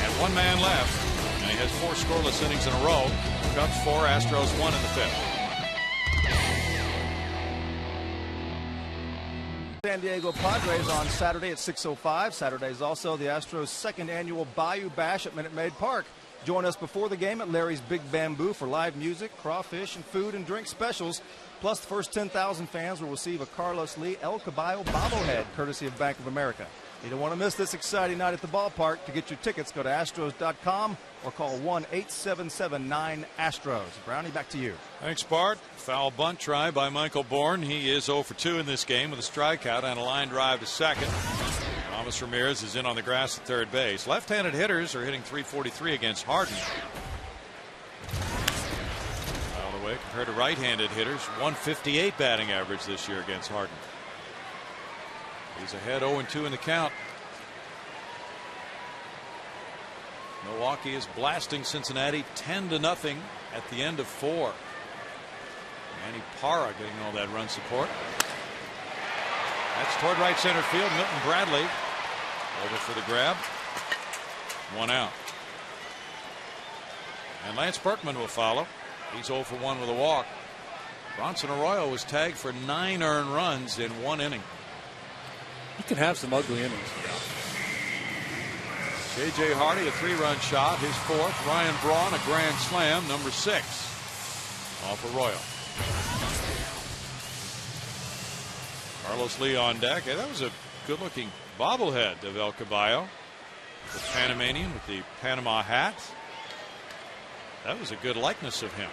and 1 man left. And he has 4 scoreless innings in a row. Cubs 4, Astros 1 in the 5th. San Diego Padres on Saturday at 6:05. Saturday is also the Astros' 2nd annual Bayou Bash at Minute Maid Park. Join us before the game at Larry's Big Bamboo for live music, crawfish, and food and drink specials. Plus, the first 10,000 fans will receive a Carlos Lee El Caballo bobblehead, courtesy of Bank of America. You don't want to miss this exciting night at the ballpark. To get your tickets, go to Astros.com or call 1-877-9-ASTROS. Brownie, back to you. Thanks, Bart. Foul bunt try by Michael Bourne. He is 0 for 2 in this game with a strikeout and a line drive to second. Thomas Ramirez is in on the grass at third base. Left-handed hitters are hitting .343 against Harden. By the way, compared to right-handed hitters, .158 batting average this year against Harden. He's ahead 0-2 in the count. Milwaukee is blasting Cincinnati 10-0 at the end of 4. Manny Parra getting all that run support. That's toward right center field. Milton Bradley over for the grab. 1 out. And Lance Berkman will follow. He's 0 for 1 with a walk. Bronson Arroyo was tagged for 9 earned runs in 1 inning. You can have some ugly innings. J.J. Hardy, a 3-run shot, his 4th. Ryan Braun, a grand slam, number 6. Off Arroyo. Carlos Lee on deck. Hey, that was a good-looking bobblehead of El Caballo. The Panamanian with the Panama hat. That was a good likeness of him.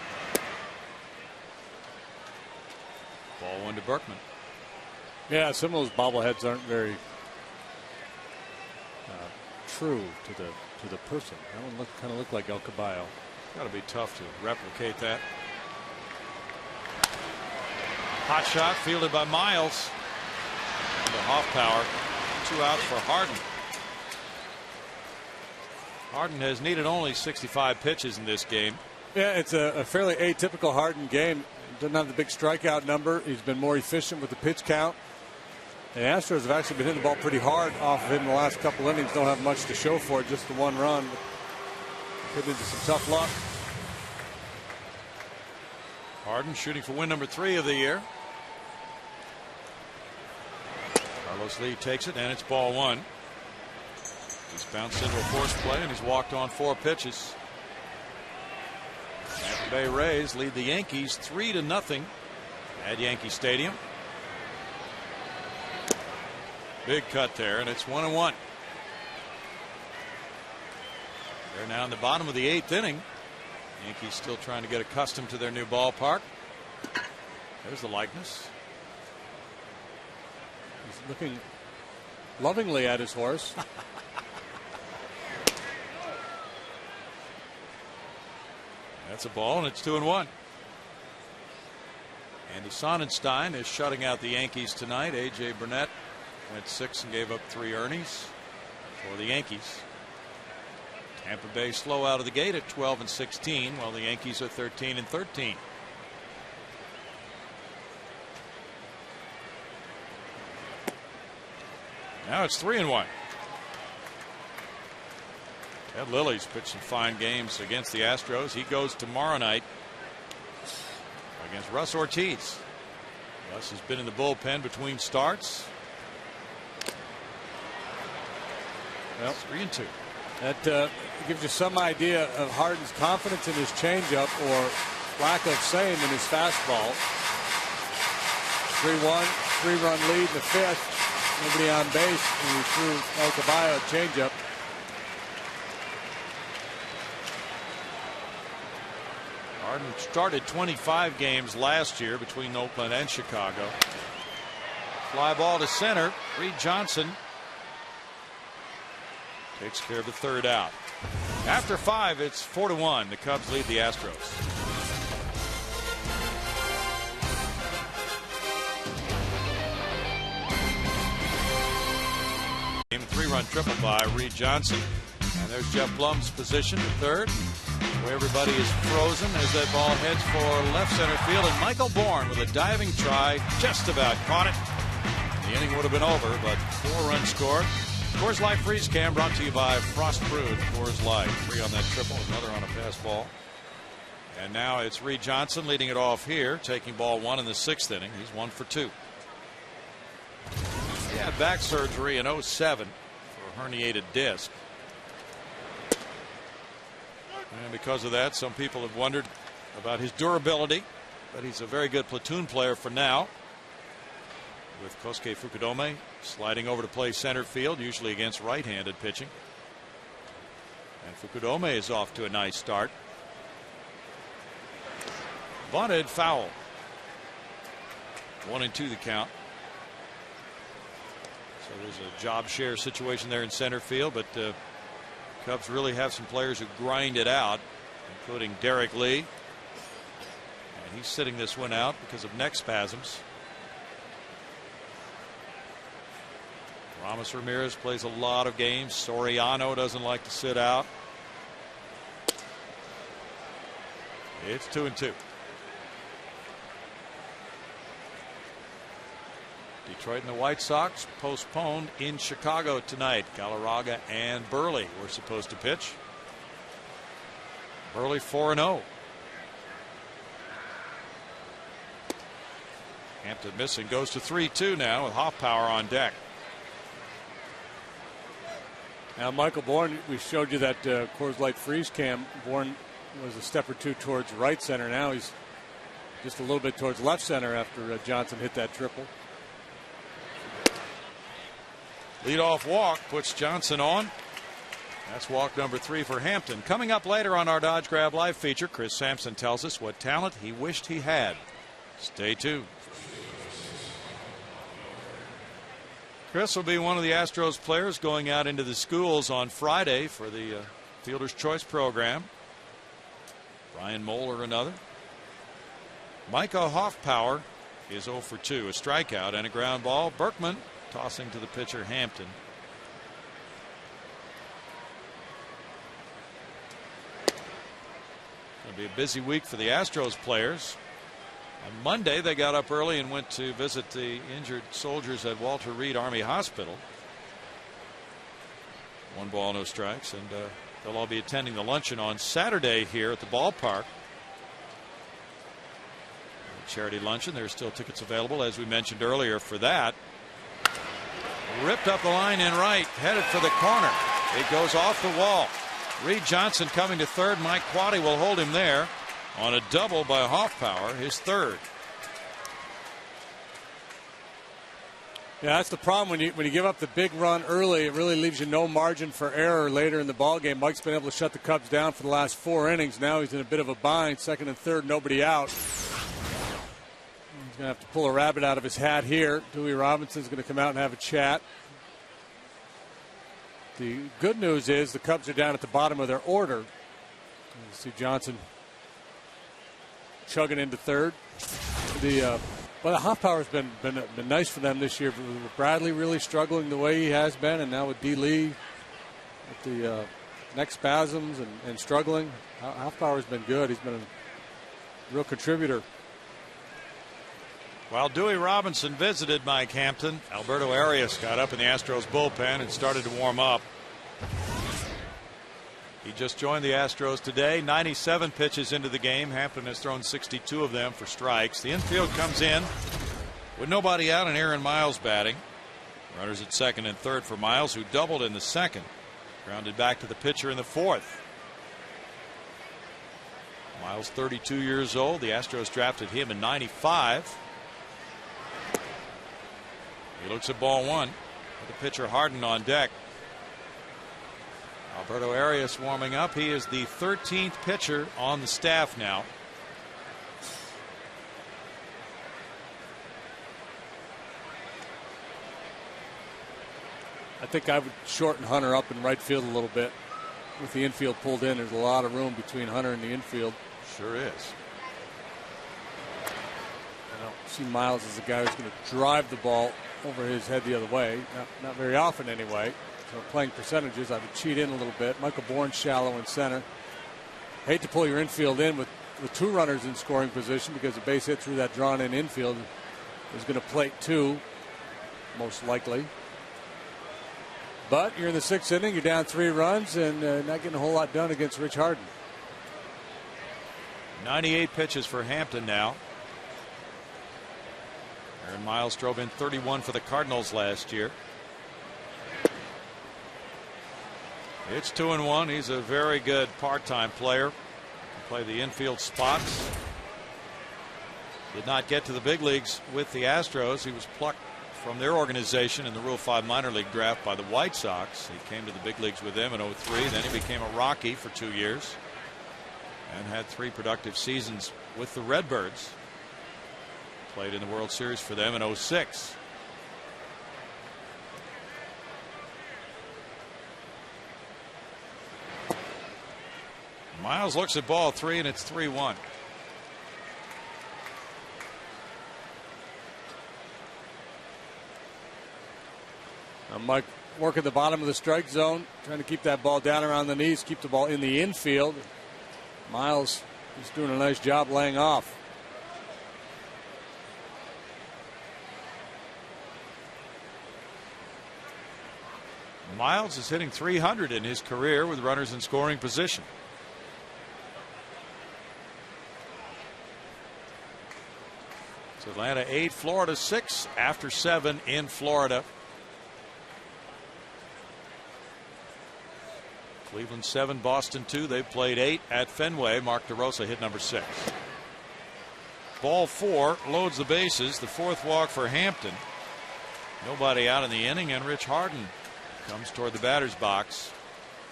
Ball 1 to Berkman. Yeah, some of those bobbleheads aren't very true to the person. That one kind of look like El Caballo. Got to be tough to replicate that. Hot shot fielded by Miles. And the Hoff power. 2 outs for Harden. Harden has needed only 65 pitches in this game. Yeah, it's a fairly atypical Harden game. Doesn't have the big strikeout number. He's been more efficient with the pitch count. The Astros have actually been hitting the ball pretty hard off of him in the last couple innings. Don't have much to show for it, just the 1 run. Could lead to some tough luck. Harden shooting for win number 3 of the year. Carlos Lee takes it, and it's ball 1. He's bounced into a forced play and he's walked on 4 pitches. Tampa Bay Rays lead the Yankees 3-0 at Yankee Stadium. Big cut there, and it's 1-1. They're now in the bottom of the 8th inning. Yankees still trying to get accustomed to their new ballpark. There's the likeness. He's looking lovingly at his horse. That's a ball, and it's 2-1. Andy Sonnenstein is shutting out the Yankees tonight. A.J. Burnett went 6 and gave up 3 earnings for the Yankees. Tampa Bay slow out of the gate at 12-16, while the Yankees are 13-13. Now it's 3-1. Ted Lilly's pitched some fine games against the Astros. He goes tomorrow night against Russ Ortiz. Russ has been in the bullpen between starts. Well, 3-2. That gives you some idea of Harden's confidence in his changeup or lack of same in his fastball. 3-1, 3-run lead in the 5th. Nobody on base, and he threw El Caballo a changeup. Harden started 25 games last year between Oakland and Chicago. Fly ball to center. Reed Johnson takes care of the 3rd out. After 5, it's 4-1. The Cubs lead the Astros. Game 3-run triple by Reed Johnson. And there's Jeff Blum's position at 3rd. Where everybody is frozen as that ball heads for left center field. And Michael Bourne with a diving try just about caught it. The inning would have been over, but 4 runs scored. Coors Light Freeze Cam brought to you by Frost Brewed Coors Light. 3 on that triple, another on a pass ball. And now it's Reed Johnson leading it off here, taking ball 1 in the 6th inning. He's 1 for 2. He had back surgery in 2007 for a herniated disc. And because of that, some people have wondered about his durability, but he's a very good platoon player for now. With Kosuke Fukudome sliding over to play center field, usually against right-handed pitching. And Fukudome is off to a nice start. Bunted foul. 1-2 the count. So there's a job share situation there in center field, but Cubs really have some players who grind it out, including Derek Lee. And he's sitting this one out because of neck spasms. Ramos Ramirez plays a lot of games. Soriano doesn't like to sit out. It's 2-2. Detroit and the White Sox postponed in Chicago tonight. Galarraga and Burley were supposed to pitch. Burley 4-0. Hampton missing, goes to 3-2 now with Hoffpower on deck. Now, Michael Bourne, we showed you that Coors Light Freeze Cam. Bourne was a step or 2 towards right center. Now he's just a little bit towards left center after Johnson hit that triple. Leadoff walk puts Johnson on. That's walk number 3 for Hampton. Coming up later on our Dodge Grab Live feature, Chris Sampson tells us what talent he wished he had. Stay tuned. Chris will be one of the Astros players going out into the schools on Friday for the Fielder's Choice program. Brian Moeller another. Micah Hoffpower is 0 for 2, a strikeout and a ground ball. Berkman tossing to the pitcher Hampton. Going to be a busy week for the Astros players. On Monday they got up early and went to visit the injured soldiers at Walter Reed Army Hospital. 1 ball, no strikes, and they'll all be attending the luncheon on Saturday here at the ballpark. Charity luncheon. There's still tickets available, as we mentioned earlier, for that. Ripped up the line in right, headed for the corner. It goes off the wall. Reed Johnson coming to third. Mike Quade will hold him there on a double by Hoffpauir, his third. Yeah, that's the problem when you give up the big run early. It really leaves you no margin for error later in the ballgame. Mike's been able to shut the Cubs down for the last 4 innings. Now he's in a bit of a bind. Second and third, nobody out. He's going to have to pull a rabbit out of his hat here. Dewey Robinson's going to come out and have a chat. The good news is the Cubs are down at the bottom of their order. You see Johnson chugging into third. Well, the Hoffpauir's been nice for them this year. With Bradley really struggling the way he has been, and now with D. Lee with the neck spasms and struggling, Hoffpauir's been good. He's been a real contributor. While Dewey Robinson visited Mike Hampton, Alberto Arias got up in the Astros bullpen and started to warm up. He just joined the Astros today. 97 pitches into the game. Hampton has thrown 62 of them for strikes. The infield comes in with nobody out and Aaron Miles batting. Runners at second and third for Miles, who doubled in the second. Grounded back to the pitcher in the fourth. Miles, 32 years old. The Astros drafted him in '95. He looks at ball one with the pitcher Harden on deck. Alberto Arias warming up. He is the 13th pitcher on the staff now. I think I would shorten Hunter up in right field a little bit. With the infield pulled in, there's a lot of room between Hunter and the infield. Sure is. I don't see Miles as the guy who's going to drive the ball over his head the other way. Not very often anyway. So playing percentages, I would cheat in a little bit. Michael Bourne shallow in center. Hate to pull your infield in with 2 runners in scoring position, because a base hit through that drawn in infield is going to plate 2, most likely. But you're in the 6th inning, you're down 3 runs, and not getting a whole lot done against Rich Harden. 98 pitches for Hampton now. Aaron Miles drove in 31 for the Cardinals last year. It's 2-1. He's a very good part-time player. Can play the infield spots. Did not get to the big leagues with the Astros. He was plucked from their organization in the Rule 5 minor league draft by the White Sox. He came to the big leagues with them in '03. Then he became a Rocky for 2 years and had 3 productive seasons with the Redbirds. Played in the World Series for them in '06. Miles looks at ball 3, and it's 3-1. Now Mike working the bottom of the strike zone, trying to keep that ball down around the knees, keep the ball in the infield. Miles is doing a nice job laying off. Miles is hitting .300 in his career with runners in scoring position. It's Atlanta 8, Florida 6 after 7 in Florida. Cleveland 7, Boston 2. They've played 8 at Fenway. Mark DeRosa hit number 6. Ball 4, loads the bases. The 4th walk for Hampton. Nobody out in the inning, and Rich Harden comes toward the batter's box.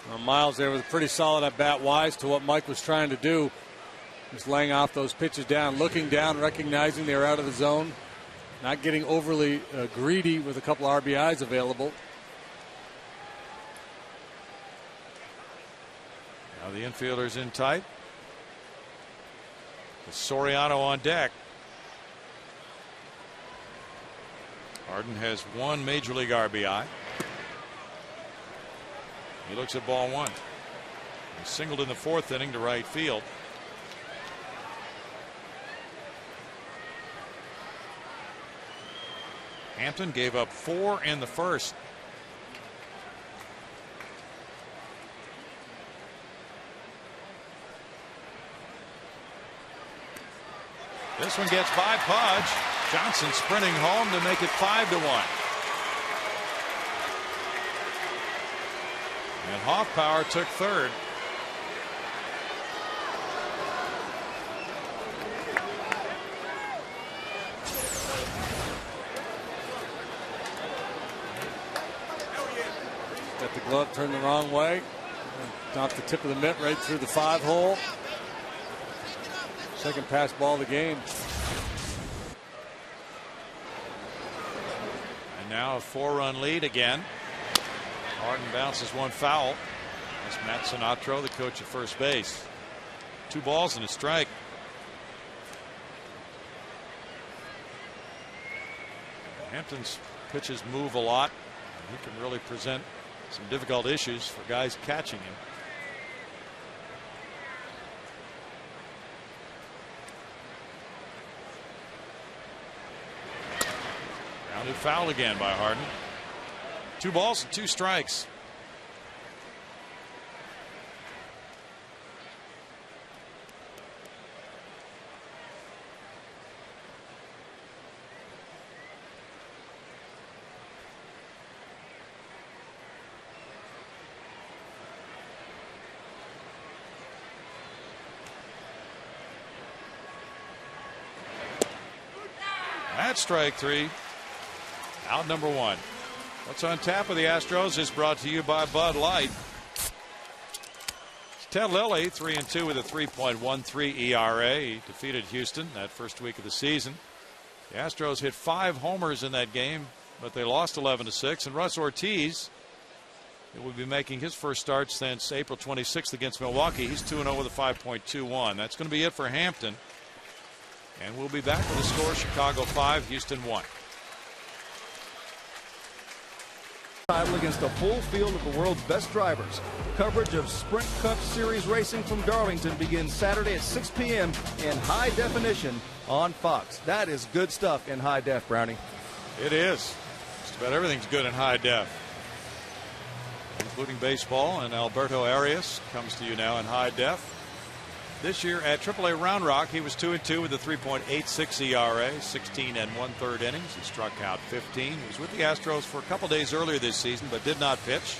Well, Miles there was pretty solid at bat, wise to what Mike was trying to do. Just laying off those pitches down, looking down, recognizing they were out of the zone, not getting overly greedy with a couple RBIs available. Now the infielders in tight. With Soriano on deck. Harden has 1 major league RBI. He looks at ball 1. He singled in the 4th inning to right field. Hampton gave up 4 in the 1st. This one gets by Pudge. Johnson sprinting home to make it 5-1. And Hoffpower took third. Got the glove turned the wrong way. Off the tip of the mitt right through the 5-hole. Second pass ball of the game. And now a 4-run lead again. Harden bounces one foul. That's Matt Sinatro, the coach at first base. 2 balls and a strike. Hampton's pitches move a lot. He can really present some difficult issues for guys catching him. Rounded foul again by Harden. 2 balls and 2 strikes. That's strike 3. Out number 1. What's on tap with the Astros is brought to you by Bud Light. Ted Lilly, 3-2 with a 3.13 ERA. He defeated Houston that first week of the season. The Astros hit 5 homers in that game, but they lost 11-6. And Russ Ortiz, who will be making his first start since April 26th against Milwaukee, he's 2-0 with a 5.21. That's going to be it for Hampton. And we'll be back with the score: Chicago 5, Houston 1. Title against a full field of the world's best drivers. Coverage of Sprint Cup Series racing from Darlington begins Saturday at 6 p.m. in high definition on Fox. That is good stuff in high def, Brownie. It is. Just about everything's good in high def, including baseball. And Alberto Arias comes to you now in high def. This year at AAA Round Rock, he was 2-2 with a 3.86 ERA, 16 1/3 innings. He struck out 15. He was with the Astros for a couple days earlier this season, but did not pitch.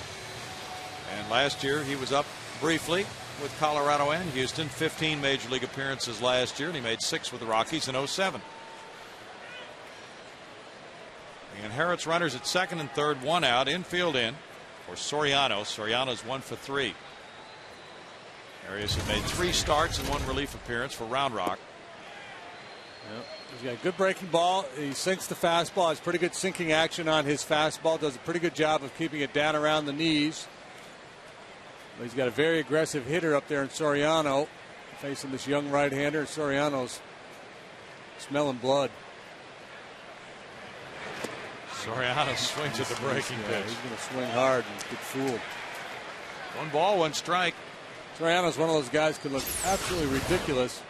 And last year he was up briefly with Colorado and Houston. 15 major league appearances last year, and he made 6 with the Rockies in 2007. He inherits runners at second and third, 1 out, infield in for Soriano. Soriano's 1 for 3. Arias had made 3 starts and 1 relief appearance for Round Rock. Yep. He's got a good breaking ball. He sinks the fastball. Has pretty good sinking action on his fastball. Does a pretty good job of keeping it down around the knees. But he's got a very aggressive hitter up there in Soriano, facing this young right-hander. Soriano's smelling blood. Soriano swings at the breaking pitch. He's going to swing hard and get fooled. 1 ball, 1 strike. Soriano's one of those guys who can look absolutely ridiculous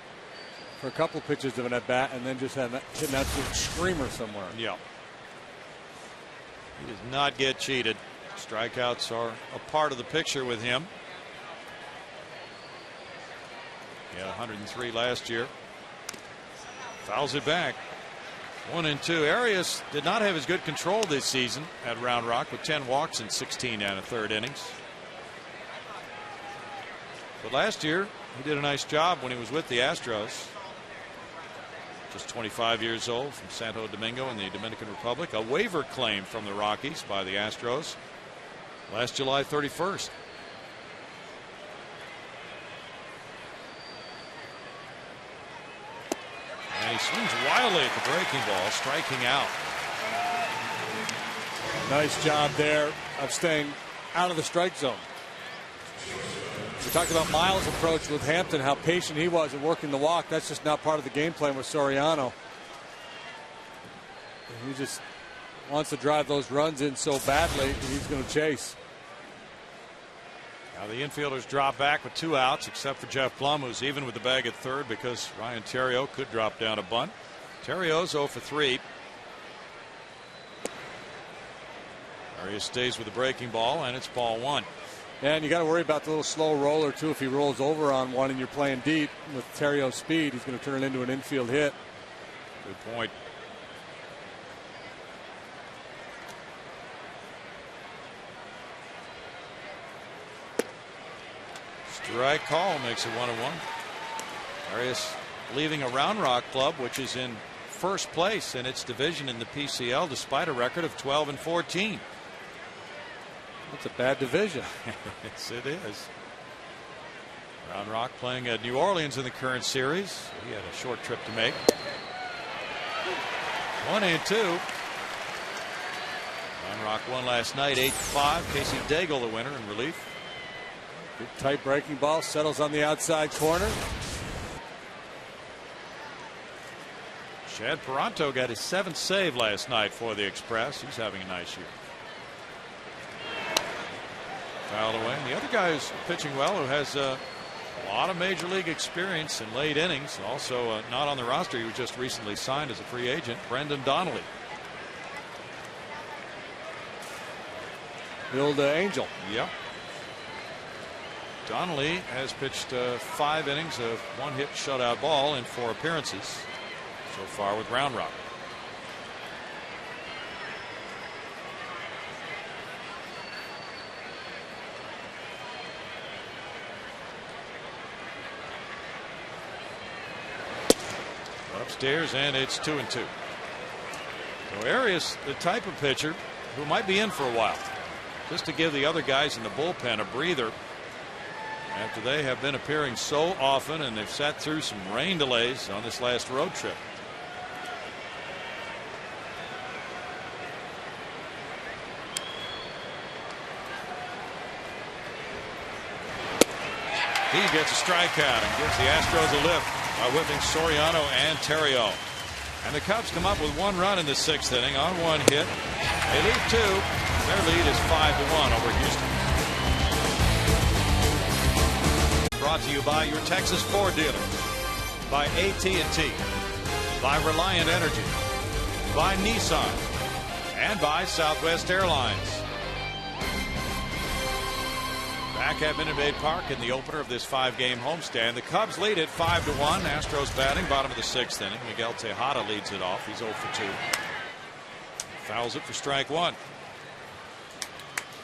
for a couple pitches of an at-bat and then just hit an absolute screamer somewhere. Yeah. He does not get cheated. Strikeouts are a part of the picture with him. He had 103 last year. Fouls it back. 1-2. Arias did not have as good control this season at Round Rock with 10 walks in 16 1/3 innings. But last year, he did a nice job when he was with the Astros. Just 25 years old, from Santo Domingo in the Dominican Republic. A waiver claim from the Rockies by the Astros last July 31st. And he swings wildly at the breaking ball, striking out. Nice job there of staying out of the strike zone. We talked about Miles' approach with Hampton, how patient he was in working the walk. That's just not part of the game plan with Soriano. He just wants to drive those runs in so badly, he's going to chase. Now the infielders drop back with 2 outs, except for Jeff Plum, who's even with the bag at third because Ryan Theriot could drop down a bunt. Theriot's 0 for 3. Arias stays with the breaking ball, and it's ball 1. And you got to worry about the little slow roller too. If he rolls over on one and you're playing deep with Theriot's speed, he's going to turn it into an infield hit. Good point. Strike call makes it 1-1. Arias leaving a Round Rock club, which is in first place in its division in the PCL, despite a record of 12-14. It's a bad division. Yes, it is. Round Rock playing at New Orleans in the current series. He had a short trip to make. 1-2. Round Rock won last night 8-5. Casey Daigle the winner in relief. Good tight breaking ball, settles on the outside corner. Chad Peranto got his 7th save last night for the Express. He's having a nice year. Fouled away. And the other guy who's pitching well, who has a lot of major league experience in late innings, also not on the roster. He was just recently signed as a free agent, Brendan Donnelly. The old Angel. Yep. Donnelly has pitched 5 innings of 1-hit shutout ball in 4 appearances so far with Round Rock. Upstairs, and it's 2-2. So Arias, the type of pitcher who might be in for a while, just to give the other guys in the bullpen a breather after they have been appearing so often, and they've sat through some rain delays on this last road trip. He gets a strikeout and gives the Astros a lift by whipping Soriano and Terrio. And the Cubs come up with 1 run in the 6th inning on 1 hit. They lead 2. Their lead is 5-1 over Houston. Brought to you by your Texas Ford dealer, by AT&T, by Reliant Energy, by Nissan, and by Southwest Airlines. Back at Minute Maid Park in the opener of this 5-game homestand. The Cubs lead it 5-1. Astros batting, bottom of the 6th inning. Miguel Tejada leads it off. He's 0 for 2. Fouls it for strike 1.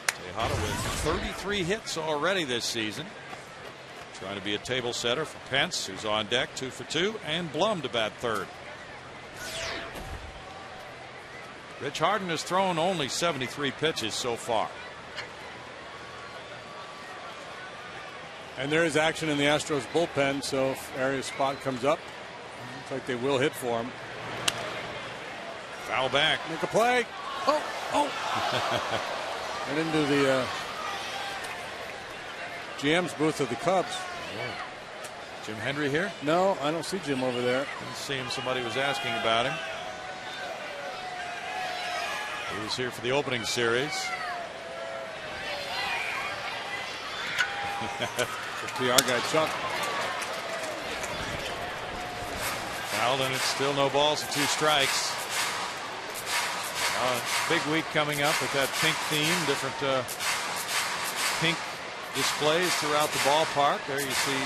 Tejada with 33 hits already this season. Trying to be a table setter for Pence, who's on deck, 2 for 2, and Blum to bat 3rd. Rich Harden has thrown only 73 pitches so far. And there is action in the Astros bullpen, so if Arias' spot comes up, looks like they will hit for him. Foul back. Make a play. Oh. And into the GM's booth of the Cubs. Yeah. Jim Hendry here? No, I don't see Jim over there. Didn't see him. Somebody was asking about him. He was here for the opening series. PR guy Chuck. Fouled, and it's still no balls and 2 strikes. Big week coming up with that pink theme, different pink displays throughout the ballpark. There you see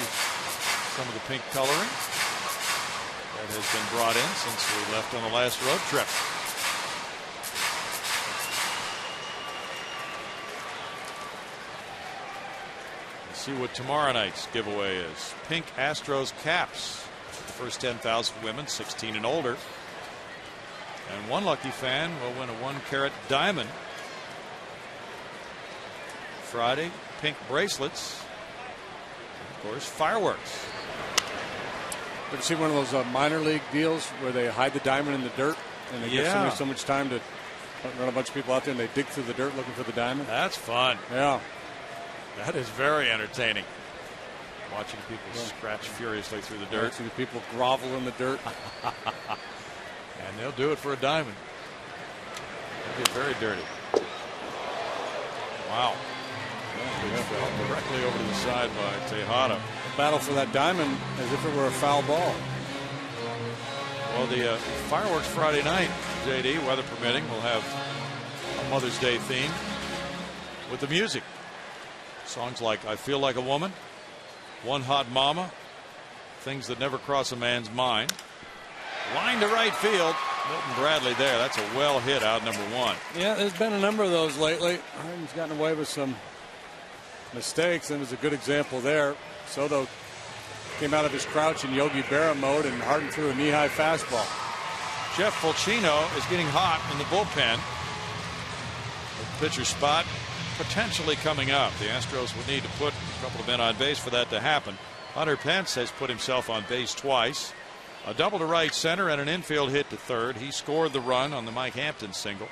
some of the pink coloring that has been brought in since we left on the last road trip. Let's see what tomorrow night's giveaway is. Pink Astros caps. The first 10,000 women 16 and older. And one lucky fan will win a 1-carat diamond. Friday, pink bracelets. And of course, fireworks. Ever see one of those minor league deals where they hide the diamond in the dirt and they give somebody so much time to run a bunch of people out there and they dig through the dirt looking for the diamond? That's fun. Yeah. That is very entertaining. Watching people scratch furiously through the dirt. Watching the people grovel in the dirt. And they'll do it for a diamond. They'll get very dirty. Wow. Fell directly over to the side by Tejada. Battle for that diamond as if it were a foul ball. Well, the fireworks Friday night, JD, weather permitting, will have a Mother's Day theme with the music. Songs like I Feel Like a Woman, One Hot Mama, Things That Never Cross a Man's Mind. Line to right field. Milton Bradley there. That's a well hit out number 1. Yeah, there's been a number of those lately. Harden's gotten away with some mistakes, and there's a good example there. Soto came out of his crouch in Yogi Berra mode, and Harden threw a knee-high fastball. Jeff Fulcino is getting hot in the bullpen. The pitcher spot potentially coming up. The Astros would need to put a couple of men on base for that to happen. Hunter Pence has put himself on base twice. A double to right center and an infield hit to third. He scored the run on the Mike Hampton single.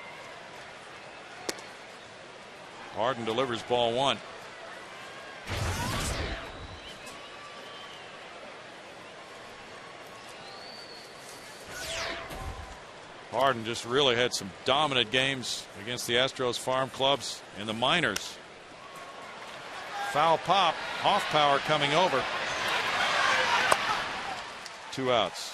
Harden delivers ball one. Harden just really had some dominant games against the Astros farm clubs in the minors. Foul pop. Hoffpower coming over. 2 outs.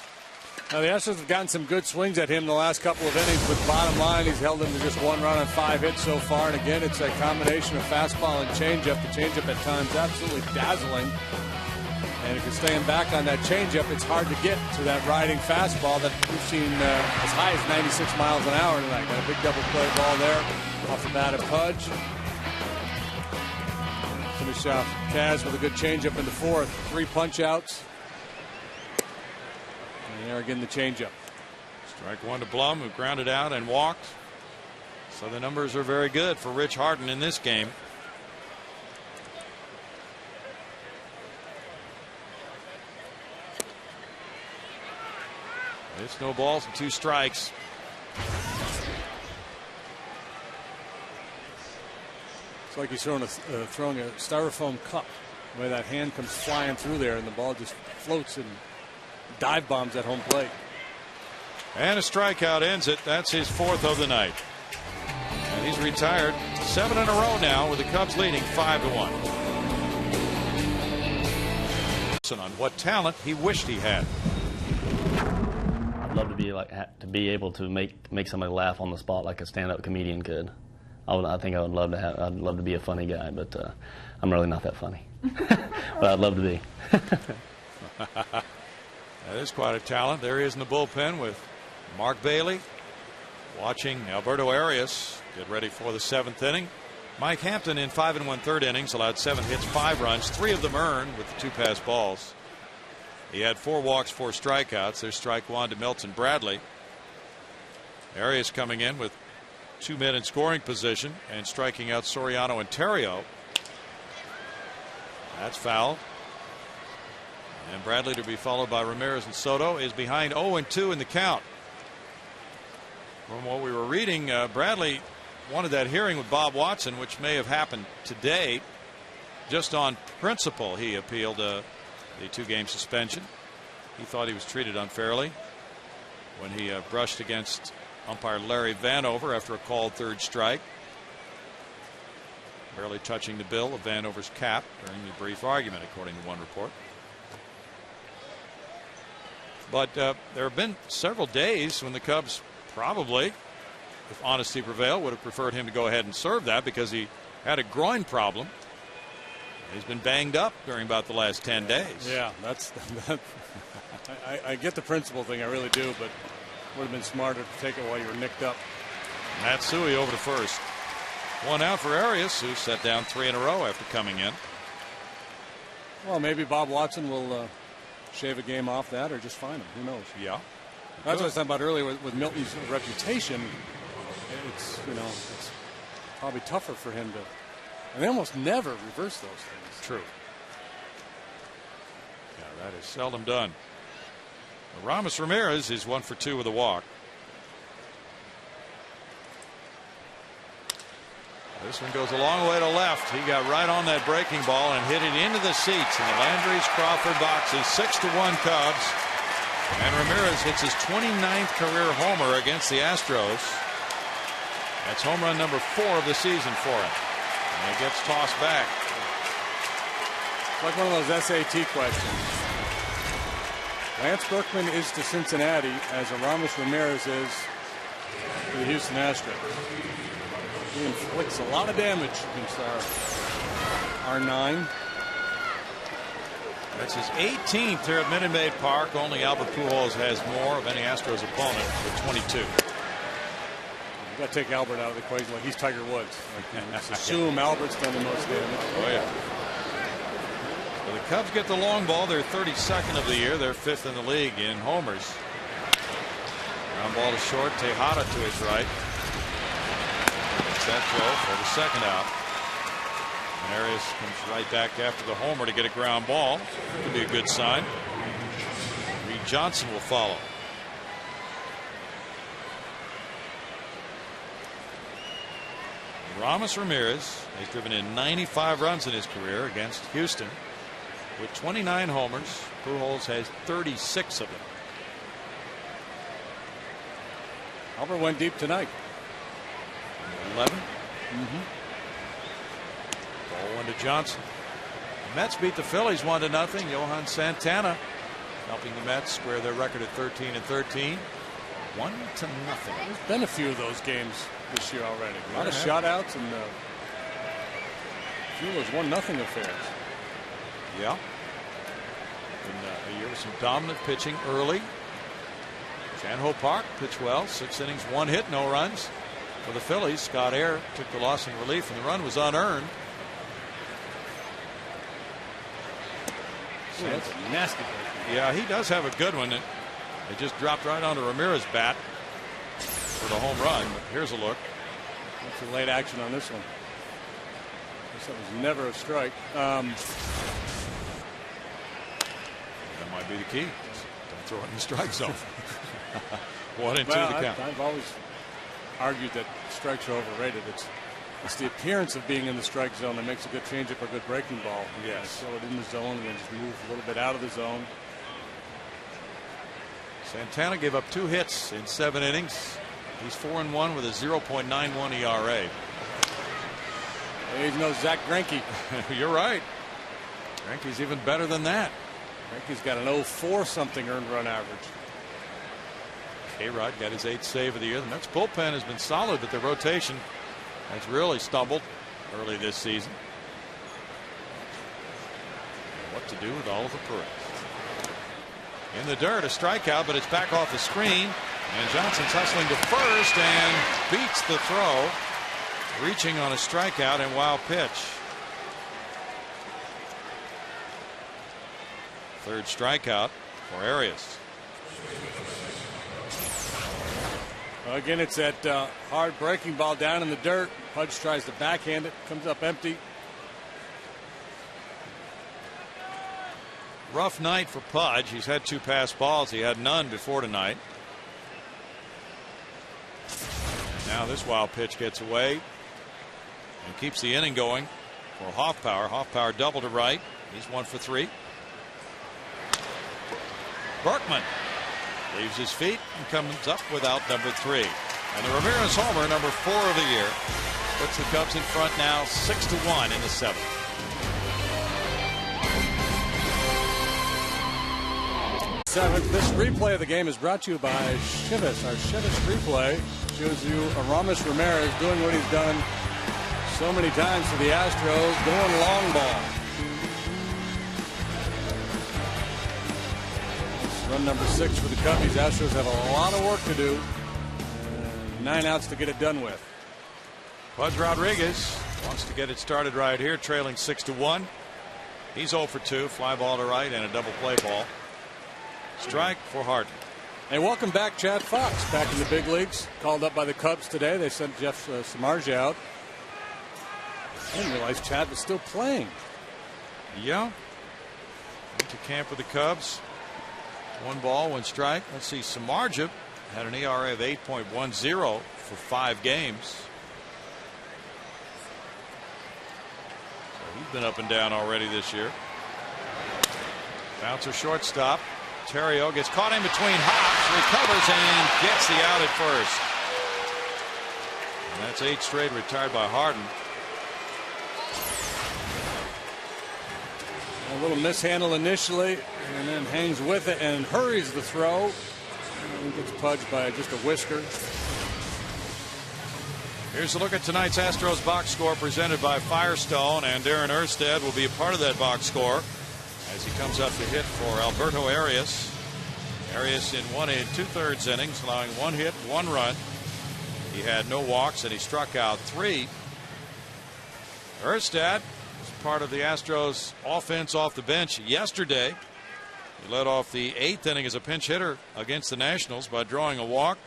Now the Astros have gotten some good swings at him the last couple of innings, but bottom line, he's held them to just 1 run on 5 hits so far. And again, it's a combination of fastball and changeup. The changeup at times absolutely dazzling. And if you're staying back on that changeup, it's hard to get to that riding fastball that we've seen as high as 96 miles an hour tonight. Got a big double play ball there off the bat of Pudge. Finish off Kaz with a good changeup in the 4th. 3 punch outs. And there again the changeup. Strike 1 to Blum, who grounded out and walked. So the numbers are very good for Rich Harden in this game. It's no balls and 2 strikes. It's like he's throwing a styrofoam cup. The way that hand comes flying through there, and the ball just floats and dive bombs at home plate. And a strikeout ends it. That's his 4th of the night. And he's retired 7 in a row now, with the Cubs leading 5-1. On what talent he wished he had. I'd love to be able to make somebody laugh on the spot like a stand-up comedian could. I think I would love to have. I'd love to be a funny guy, but I'm really not that funny. But I'd love to be. That is quite a talent. There he is in the bullpen with Mark Bailey, watching Alberto Arias get ready for the 7th inning. Mike Hampton in 5 1/3 innings allowed 7 hits, 5 runs, 3 of them earned with the 2 pass balls. He had 4 walks, 4 strikeouts. There's strike 1 to Milton Bradley. Arias coming in with 2 men in scoring position and striking out Soriano and Terrio. That's foul. And Bradley, to be followed by Ramirez and Soto, is behind 0-2 in the count. From what we were reading, Bradley wanted that hearing with Bob Watson, which may have happened today. Just on principle, he appealed the 2-game suspension. He thought he was treated unfairly when he brushed against umpire Larry Vanover after a called 3rd strike, barely touching the bill of Vanover's cap during the brief argument, according to one report. But there have been several days when the Cubs probably, if honesty prevailed, would have preferred him to go ahead and serve that, because he had a groin problem. He's been banged up during about the last 10 days. Yeah, I get the principle thing, I really do, but would have been smarter to take it while you were nicked up. Matsui over to first. 1 out for Arias, who set down 3 in a row after coming in. Well, maybe Bob Watson will shave a game off that, or just fine him. Who knows? Yeah. That's what I was talking about earlier with Milton's reputation. It's probably tougher for him to. And they almost never reverse those things. True. Yeah, that is seldom done. Ramos Ramirez is 1 for 2 with a walk. This one goes a long way to left. He got right on that breaking ball and hit it into the seats in the Landry's Crawford boxes. 6-1 Cubs. And Ramirez hits his 29th career homer against the Astros. That's home run number 4 of the season for him. And it gets tossed back. It's like one of those SAT questions. Lance Berkman is to Cincinnati as Ramos Ramirez is to the Houston Astros. He inflicts a lot of damage against our 9. That's his 18th here at Minute Maid Park. Only Albert Pujols has more of any Astros opponent with 22. You got to take Albert out of the equation like he's Tiger Woods. Like, just assume Albert's done the most damage. Oh, yeah. So the Cubs get the long ball. They're 32nd of the year. They're 5th in the league in homers. Ground ball to short. Tejada to his right. It's that throw for the second out. And Arias comes right back after the homer to get a ground ball. Could be a good sign. Reed Johnson will follow. Ramos Ramirez has driven in 95 runs in his career against Houston. With 29 homers, Pujols has 36 of them. Albert went deep tonight. 11. Ball one to Johnson. The Mets beat the Phillies 1-0. Johan Santana helping the Mets square their record at 13-13. 1-0. There's been a few of those games this year already. A lot of shutouts and a few of those 1-0 affairs. Yeah. In a year with some dominant pitching early. Chan-Ho Park pitched well. 6 innings, 1 hit, no runs. For the Phillies, Scott Air took the loss in relief, and the run was unearned. Ooh, that's a nasty break. Yeah, he does have a good one. It just dropped right onto Ramirez's bat for the home run. But here's a look. That's a late action on this one. This was never a strike. That might be the key. Don't throw it in the strike zone. 1-2 to count. I've always argued that strikes are overrated. It's the appearance of being in the strike zone that makes a good changeup or good breaking ball. Yes. Throw it in the zone and then just move a little bit out of the zone. Santana gave up 2 hits in 7 innings. He's 4-1 with a 0.91 ERA. He's no Zach Greinke. You're right. Greinke's even better than that. Greinke's got an 0.4 something earned run average. K-Rod got his 8th save of the year. The Mets bullpen has been solid, but their rotation has really stumbled early this season. What to do with Oliver Perez? In the dirt, a strikeout, but it's back off the screen. And Johnson's hustling to first and beats the throw. Reaching on a strikeout and wild pitch. 3rd strikeout for Arias. Well, again, it's that hard breaking ball down in the dirt. Pudge tries to backhand it, comes up empty. Rough night for Pudge. He's had 2 passed balls. He had none before tonight. Now this wild pitch gets away and keeps the inning going for Hoffpauir. Hoffpauir double to right. He's 1 for 3. Berkman leaves his feet and comes up without number 3. And the Ramirez homer, number 4 of the year, puts the Cubs in front now 6-1 in the 7th. This replay of the game is brought to you by Chivas. Our Chivas replay shows you Aramis Ramirez doing what he's done so many times for the Astros, going long ball. It's run number 6 for the Cubbies. Astros have a lot of work to do. 9 outs to get it done with. Pudge Rodriguez wants to get it started right here, trailing 6-1. He's 0 for 2, fly ball to right and a double play ball. Strike for Harden. Hey, welcome back, Chad Fox, back in the big leagues. Called up by the Cubs today. They sent Jeff Samardzija out. I didn't realize Chad was still playing. Yeah. Went to camp with the Cubs. 1 ball, 1 strike. Let's see. Samardzija had an ERA of 8.10 for 5 games. So he's been up and down already this year. Bouncer shortstop. Terrio gets caught in between hops, recovers and gets the out at first. And that's 8 straight retired by Harden. A little mishandle initially, and then hangs with it and hurries the throw. And gets pudged by just a whisker. Here's a look at tonight's Astros box score presented by Firestone, and Darren Erstad will be a part of that box score as he comes up to hit for Alberto Arias. Arias in 1 2/3 innings, allowing 1 hit, 1 run. He had no walks and he struck out 3. Erstad was part of the Astros offense off the bench yesterday. He led off the 8th inning as a pinch hitter against the Nationals by drawing a walk.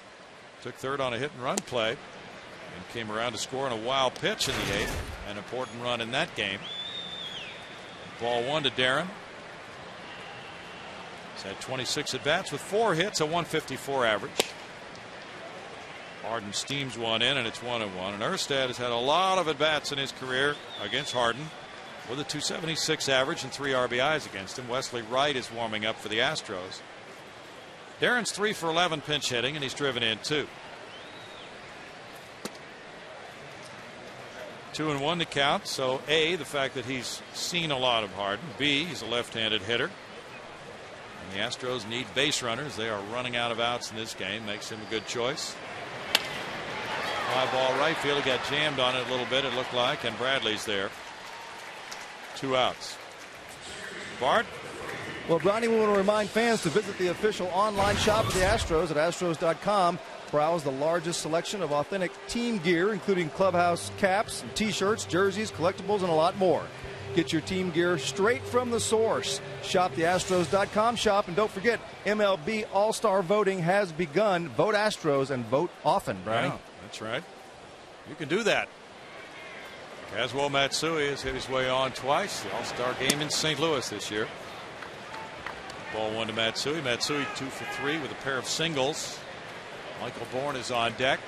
Took third on a hit and run play and came around to score on a wild pitch in the 8th. An important run in that game. Ball 1 to Darren. He's had 26 at bats with 4 hits, a 154 average. Harden steams one in, and it's 1-1. And Erstad has had a lot of at bats in his career against Harden with a 276 average and 3 RBIs against him. Wesley Wright is warming up for the Astros. Darren's 3 for 11 pinch hitting, and he's driven in 2. 2-1 to count. So A, the fact that he's seen a lot of Harden. B, he's a left-handed hitter. And the Astros need base runners. They are running out of outs in this game. Makes him a good choice. Fly ball right field. He got jammed on it a little bit, it looked like, and Bradley's there. 2 outs. Bart? Well, Bronny, we want to remind fans to visit the official online shop of the Astros at Astros.com. Browse the largest selection of authentic team gear, including clubhouse caps, and T-shirts, jerseys, collectibles, and a lot more. Get your team gear straight from the source. Shop the Astros.com shop, and don't forget, MLB All-Star voting has begun. Vote Astros and vote often, Bronny. Yeah, that's right. You can do that. Kazuo Matsui has hit his way on twice. The All-Star game in St. Louis this year. Ball 1 to Matsui. Matsui 2 for 3 with a pair of singles. Michael Bourne is on deck.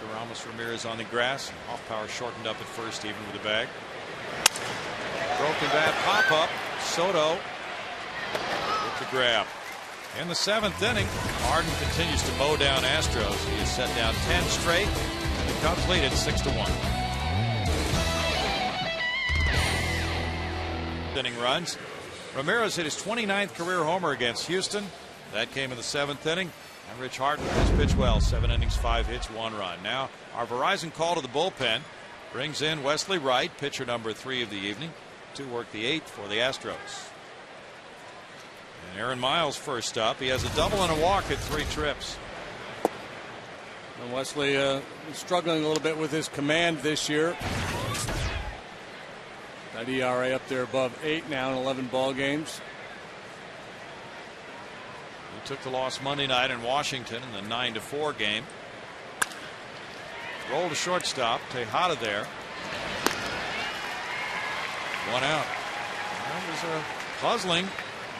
With Ramos Ramirez on the grass. Off power shortened up at first, even with the bag. Broken bat pop up. Soto with the grab. In the 7th inning, Harden continues to mow down Astros. He has set down 10 straight, and the Cubs lead at 6-1. Inning runs. Ramirez hit his 29th career homer against Houston. That came in the 7th inning. And Rich Harden has pitched well. 7 innings, 5 hits, 1 run. Now, our Verizon call to the bullpen brings in Wesley Wright, pitcher number 3 of the evening, to work the 8th for the Astros. And Aaron Miles first up. He has a double and a walk at 3 trips. And Wesley struggling a little bit with his command this year. That ERA up there above 8 now in 11 ball games. He took the loss Monday night in Washington in the 9-4 game. Roll to shortstop. Tejada there. 1 out. That was puzzling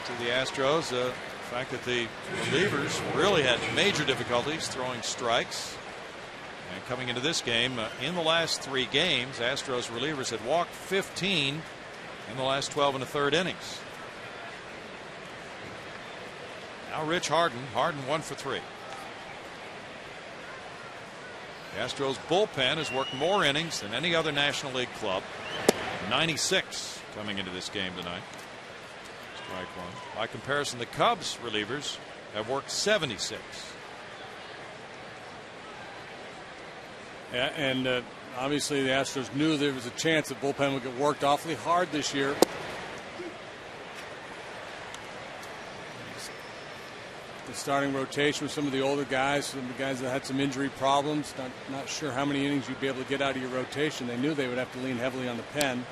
to the Astros. The fact that the relievers really had major difficulties throwing strikes. And coming into this game, in the last 3 games, Astros relievers had walked 15 in the last 12 1/3 innings. Now Rich Harden. Harden 1 for 3. The Astros bullpen has worked more innings than any other National League club. 96 coming into this game tonight. Strike 1. By comparison, the Cubs relievers have worked 76. Yeah, and obviously the Astros knew there was a chance the bullpen would get worked awfully hard this year. The starting rotation with some of the older guys, some of the guys that had some injury problems. Not sure how many innings you'd be able to get out of your rotation. They knew they would have to lean heavily on the pen.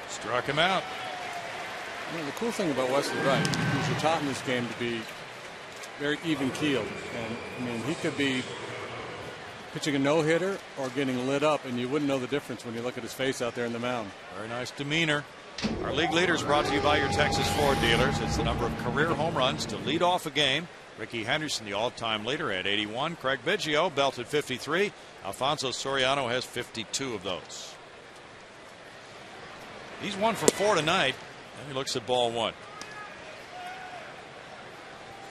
Struck him out. You know, the cool thing about Wesley Wright is you're taught in this game to be very even-keeled. And, I mean, he could be pitching a no-hitter or getting lit up, and you wouldn't know the difference when you look at his face out there in the mound. Very nice demeanor. Our league leader is brought to you by your Texas Ford dealers. It's the number of career home runs to lead off a game. Ricky Henderson, the all-time leader, at 81. Craig Biggio belted 53. Alfonso Soriano has 52 of those. He's 1 for 4 tonight. And he looks at ball 1.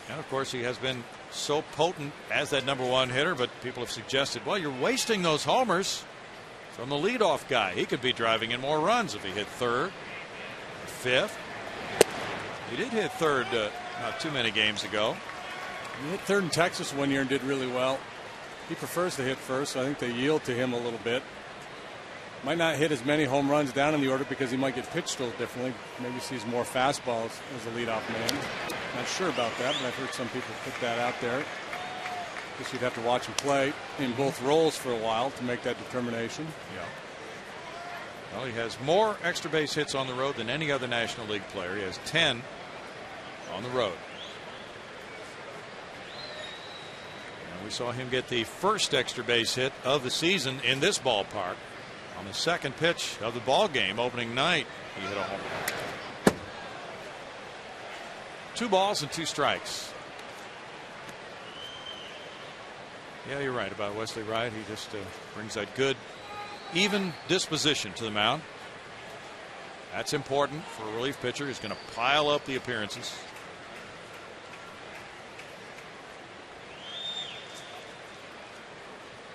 And of course, he has been so potent as that number 1 hitter, but people have suggested, well, you're wasting those homers from the leadoff guy. He could be driving in more runs if he hit 3rd, 5th. He did hit 3rd not too many games ago. He hit 3rd in Texas one year and did really well. He prefers to hit 1st, so I think they yield to him a little bit. Might not hit as many home runs down in the order because he might get pitched a little differently. Maybe sees more fastballs as a leadoff man. Not sure about that, but I've heard some people put that out there. Guess you'd have to watch him play in both roles for a while to make that determination. Yeah. Well, he has more extra base hits on the road than any other National League player. He has 10 on the road. And we saw him get the first extra base hit of the season in this ballpark. On the second pitch of the ball game opening night, he hit a home run. 2 balls and 2 strikes. Yeah, you're right about Wesley Wright. He just brings that good, even disposition to the mound. That's important for a relief pitcher. He's going to pile up the appearances.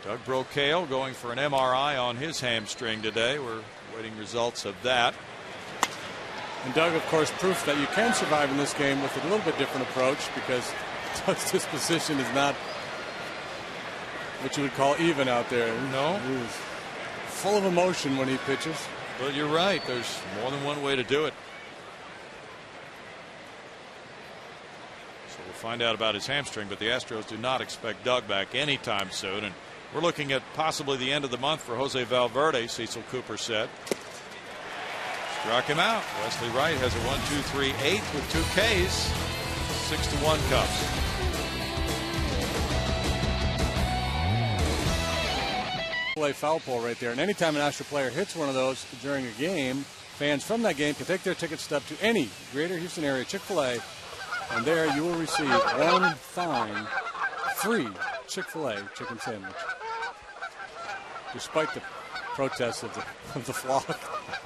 Doug Brocail going for an MRI on his hamstring today. We're waiting results of that. And Doug, of course, proof that you can survive in this game with a little bit different approach, because Doug's disposition is not what you would call even out there. No. He's full of emotion when he pitches. Well, you're right. There's more than one way to do it. So we'll find out about his hamstring, but the Astros do not expect Doug back anytime soon. And we're looking at possibly the end of the month for Jose Valverde, Cecil Cooper said. Struck him out. Wesley Wright has a 1-2-3-8 with 2 Ks. 6-1 Cubs. Play foul pole right there, and anytime an Astro player hits one of those during a game, fans from that game can take their ticket stub to any Greater Houston area Chick-fil-A, and there you will receive one fine free Chick-fil-A chicken sandwich, despite the protests of the flock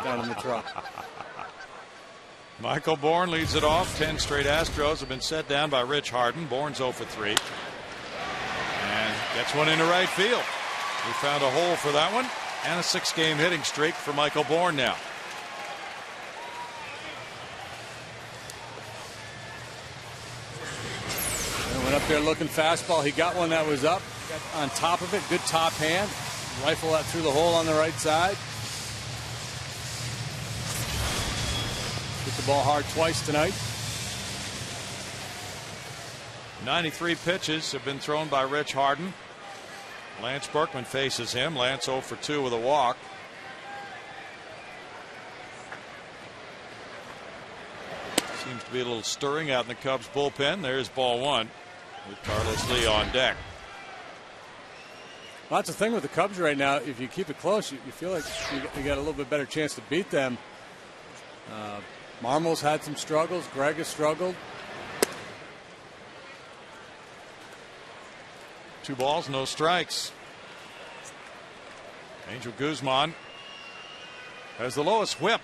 down in the truck. Michael Bourne leads it off. 10 straight Astros have been set down by Rich Harden. Bourne's 0 for 3 and gets one into right field. We found a hole for that one, and a 6-game hitting streak for Michael Bourne now. And went up there looking fastball. He got one that was up, got on top of it. Good top hand. Rifle that through the hole on the right side. Hit the ball hard twice tonight. 93 pitches have been thrown by Rich Harden. Lance Berkman faces him. Lance 0 for 2 with a walk. Seems to be a little stirring out in the Cubs bullpen. There's ball 1 with Carlos Lee on deck. Well, that's the thing with the Cubs right now. If you keep it close, you feel like you got a little bit better chance to beat them. Marmol's had some struggles. Greg has struggled. 2 balls, no strikes. Angel Guzman has the lowest whip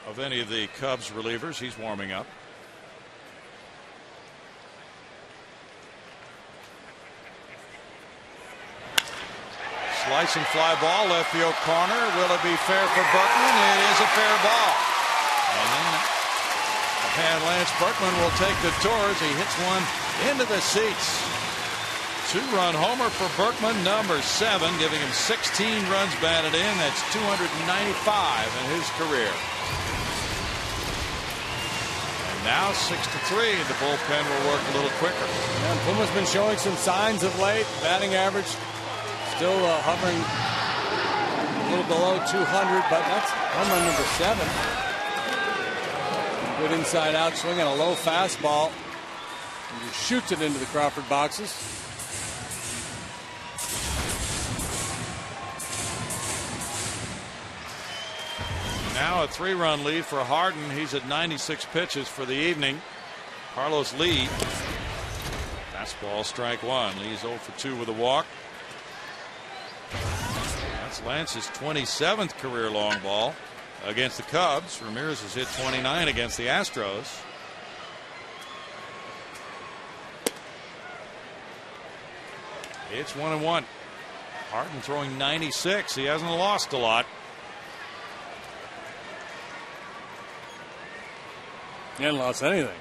of any of the Cubs relievers. He's warming up. Slicing fly ball, left field corner. Will it be fair for Berkman? It is a fair ball. And Lance Berkman will take the tours. He hits one into the seats. 2-run homer for Berkman, number 7, giving him 16 runs batted in. That's 295 in his career. And now 6-3. The bullpen will work a little quicker. And Puma's been showing some signs of late. Batting average still hovering a little below 200, but that's home run number 7. Good inside out swing and a low fastball. And he shoots it into the Crawford boxes. Now a 3-run lead for Harden. He's at 96 pitches for the evening. Carlos Lee. Fastball, strike 1. Lee's 0 for 2 with a walk. That's Lance's 27th career long ball against the Cubs. Ramirez has hit 29 against the Astros. It's 1-1. Harden throwing 96. He hasn't lost a lot. He hadn't lost anything.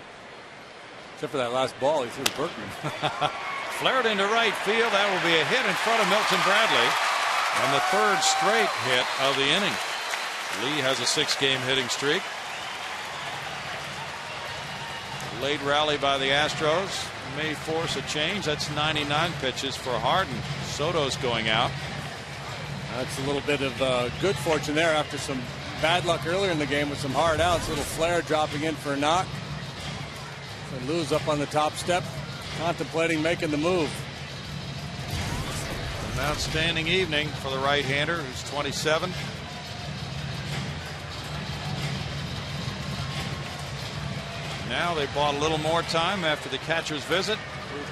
Except for that last ball he threw to Berkman. Flared into right field. That will be a hit in front of Milton Bradley. And the third straight hit of the inning. Lee has a 6-game hitting streak. Late rally by the Astros may force a change. That's 99 pitches for Harden. Soto's going out. That's a little bit of good fortune there after some bad luck earlier in the game with some hard outs. Little flare dropping in for a knock. And Lou's up on the top step, contemplating making the move. An outstanding evening for the right-hander, who's 27. Now they bought a little more time after the catcher's visit.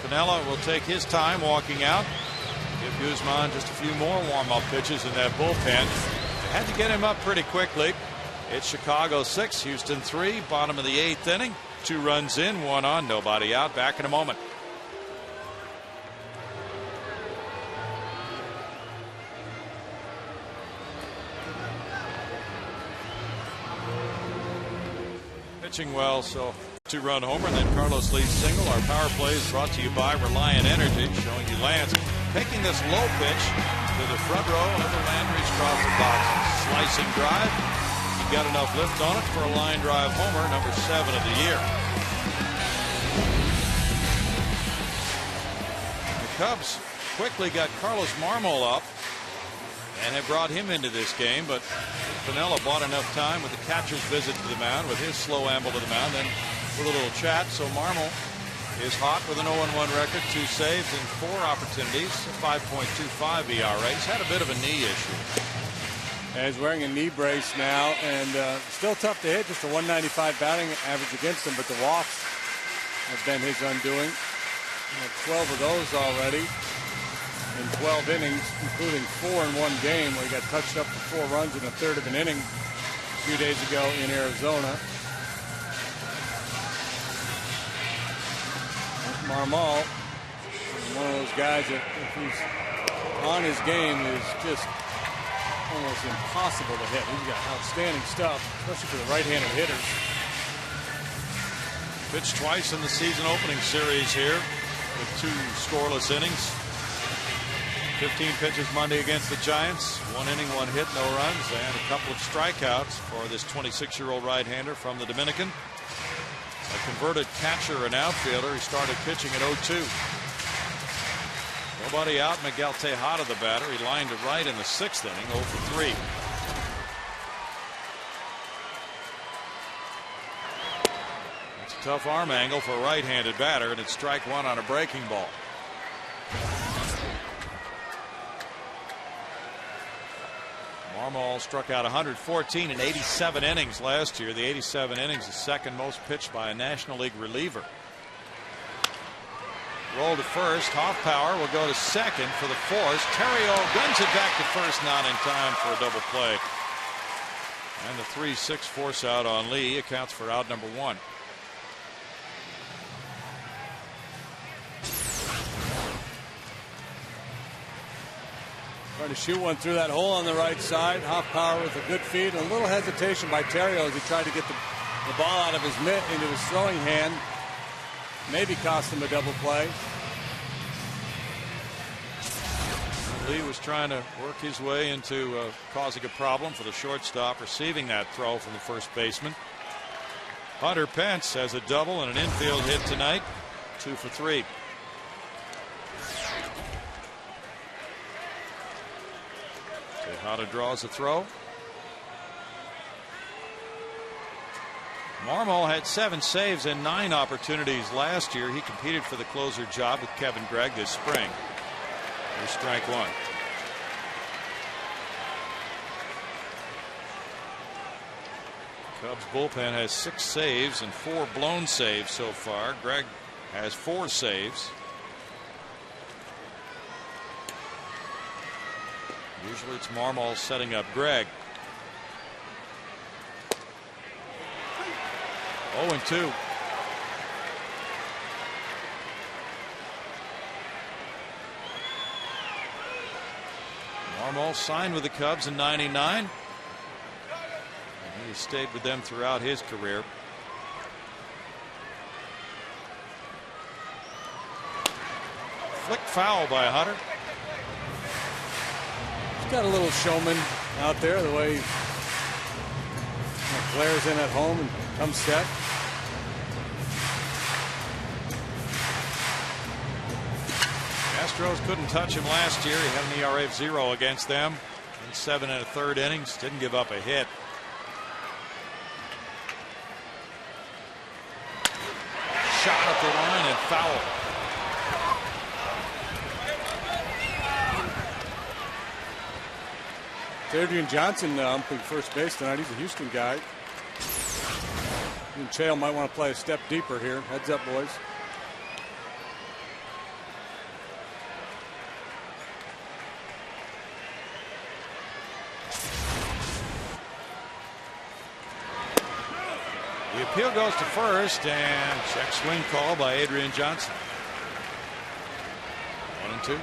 Pinella will take his time walking out. Give Guzman just a few more warm-up pitches in that bullpen. They had to get him up pretty quickly. It's Chicago 6, Houston 3, bottom of the 8th inning. 2 runs in, 1 on, nobody out. Back in a moment. Pitching well, so 2-run homer, and then Carlos Lee's single. Our power play is brought to you by Reliant Energy, showing you Lance taking this low pitch to the front row of the Landry's Crawford box. Slicing drive. He got enough lift on it for a line drive homer, number 7 of the year. The Cubs quickly got Carlos Marmol up and have brought him into this game, but Pinella bought enough time with the catcher's visit to the mound, with his slow amble to the mound, then with a little chat. So Marmol is hot with an 0-1 record, 2 saves and 4 opportunities, a 5.25 ERA. He's had a bit of a knee issue. And he's wearing a knee brace now, and still tough to hit. Just a 195 batting average against him, but the walks have been his undoing. 12 of those already in 12 innings, including 4 in one game, where he got touched up for 4 runs in a third of an inning a few days ago in Arizona. Marmol, one of those guys that, if he's on his game, is just almost impossible to hit. He's got outstanding stuff, especially for the right-handed hitters. Pitched twice in the season opening series here with 2 scoreless innings. 15 pitches Monday against the Giants. 1 inning, 1 hit, no runs, and a couple of strikeouts for this 26-year-old right-hander from the Dominican. A converted catcher and outfielder. He started pitching at 0-2. Nobody out. Miguel Tejada, the batter. He lined to right in the 6th inning, 0 for 3. It's a tough arm angle for a right-handed batter, and it's strike 1 on a breaking ball. Marmol struck out 114 in 87 innings last year. The 87 innings is second most pitched by a National League reliever. Roll to first. Hoffpower will go to second for the force. Terrio guns it back to first, not in time for a double play. And the 3-6 force out on Lee accounts for out number 1. Trying to shoot one through that hole on the right side. Hoffpower with a good feed, and a little hesitation by Terrio as he tried to get the ball out of his mitt into his throwing hand. Maybe cost him a double play. Lee was trying to work his way into causing a problem for the shortstop, receiving that throw from the first baseman. Hunter Pence has a double and an infield hit tonight. 2 for 3. Tejada draws a throw. Marmol had 7 saves and 9 opportunities last year. He competed for the closer job with Kevin Gregg this spring. Here's strike 1. Cubs bullpen has 6 saves and 4 blown saves so far. Gregg has 4 saves. Usually it's Marmol setting up Gregg. 0-2. Marmol signed with the Cubs in '99. And he stayed with them throughout his career. Flick foul by Hunter. got a little showman out there, the way he flares in at home and comes set. Astros couldn't touch him last year. He had an ERA of 0 against them in 7 1/3 innings. Didn't give up a hit. Shot up the line and foul. Adrian Johnson umping first base tonight. He's a Houston guy. And Chael might want to play a step deeper here. Heads up, boys. The appeal goes to first, and check swing call by Adrian Johnson. 1-2.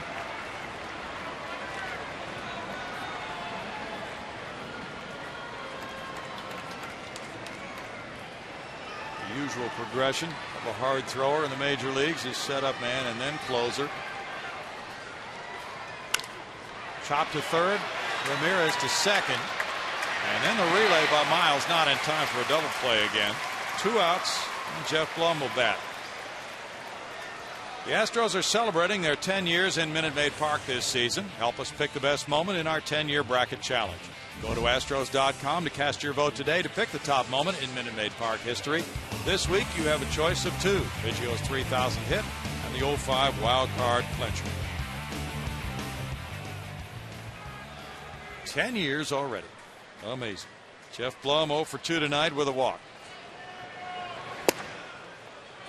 The usual progression of a hard thrower in the major leagues is setup man and then closer. Chop to third, Ramirez to second. And then the relay by Miles, not in time for a double play again. 2 outs, and Jeff Blum will bat. The Astros are celebrating their 10 years in Minute Maid Park this season. Help us pick the best moment in our 10-year bracket challenge. Go to Astros.com to cast your vote today to pick the top moment in Minute Maid Park history. This week you have a choice of 2, Biggio's 3,000 hit and the 05 wild card clincher. 10 years already. Amazing. Jeff Blum 0 for 2 tonight with a walk.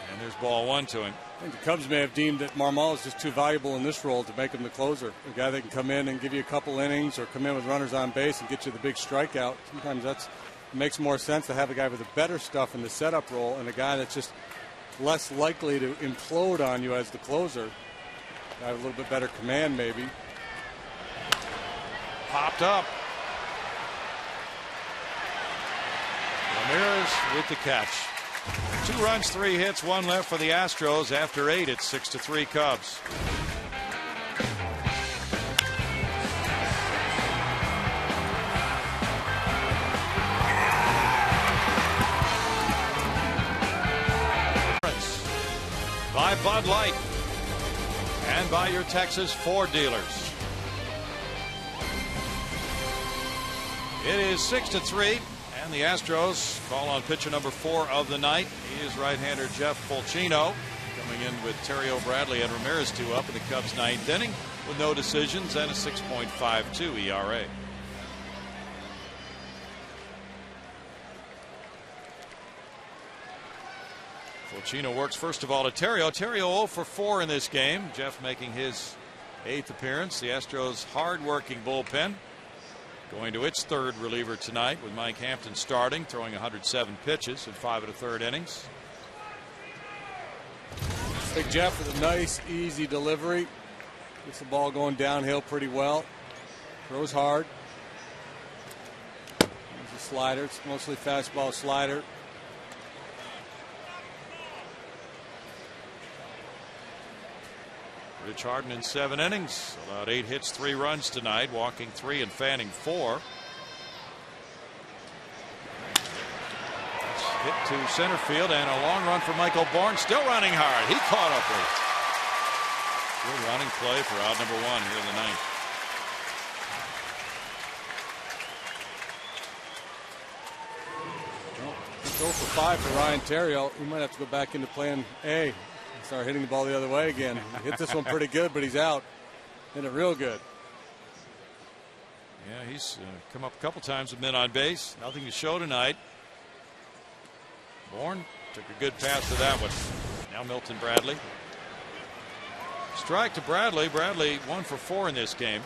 And there's ball 1 to him. I think the Cubs may have deemed that Marmol is just too valuable in this role to make him the closer. A guy that can come in and give you a couple innings or come in with runners on base and get you the big strikeout. Sometimes it makes more sense to have a guy with the better stuff in the setup role and a guy that's just less likely to implode on you as the closer. Have a little bit better command maybe. Popped up. Ramirez with the catch. 2 runs, 3 hits, 1 left for the Astros. After 8, it's 6-3 Cubs. By Bud Light and by your Texas Ford dealers. It is 6-3. And the Astros call on pitcher number 4 of the night. He is right-hander Jeff Fulchino, coming in with Terrio Bradley and Ramirez 2 up in the Cubs' 9th inning with no decisions and a 6.52 ERA. Fulchino works first of all to Terrio. Terrio 0 for 4 in this game. Jeff making his 8th appearance. The Astros' hard-working bullpen going to its 3rd reliever tonight with Mike Hampton starting, throwing 107 pitches in 5 1/3 innings. Big Jeff with a nice, easy delivery. Gets the ball going downhill pretty well. Throws hard. There's a slider. It's mostly fastball slider. Rich Harden in 7 innings, allowed 8 hits, 3 runs tonight, walking 3 and fanning 4. Hit to center field and a long run for Michael Bourne, still running hard. He caught up with it. Good running play for out number 1 here in the 9th. Well, it's 0 for 5 for Ryan Terrio. He might have to go back into plan A. Start hitting the ball the other way again. He hit this one pretty good, but he's out. Hit it real good. Yeah, he's come up a couple times with men on base. Nothing to show tonight. Bourne took a good pass to that one. Now Milton Bradley. Strike to Bradley. Bradley 1 for 4 in this game.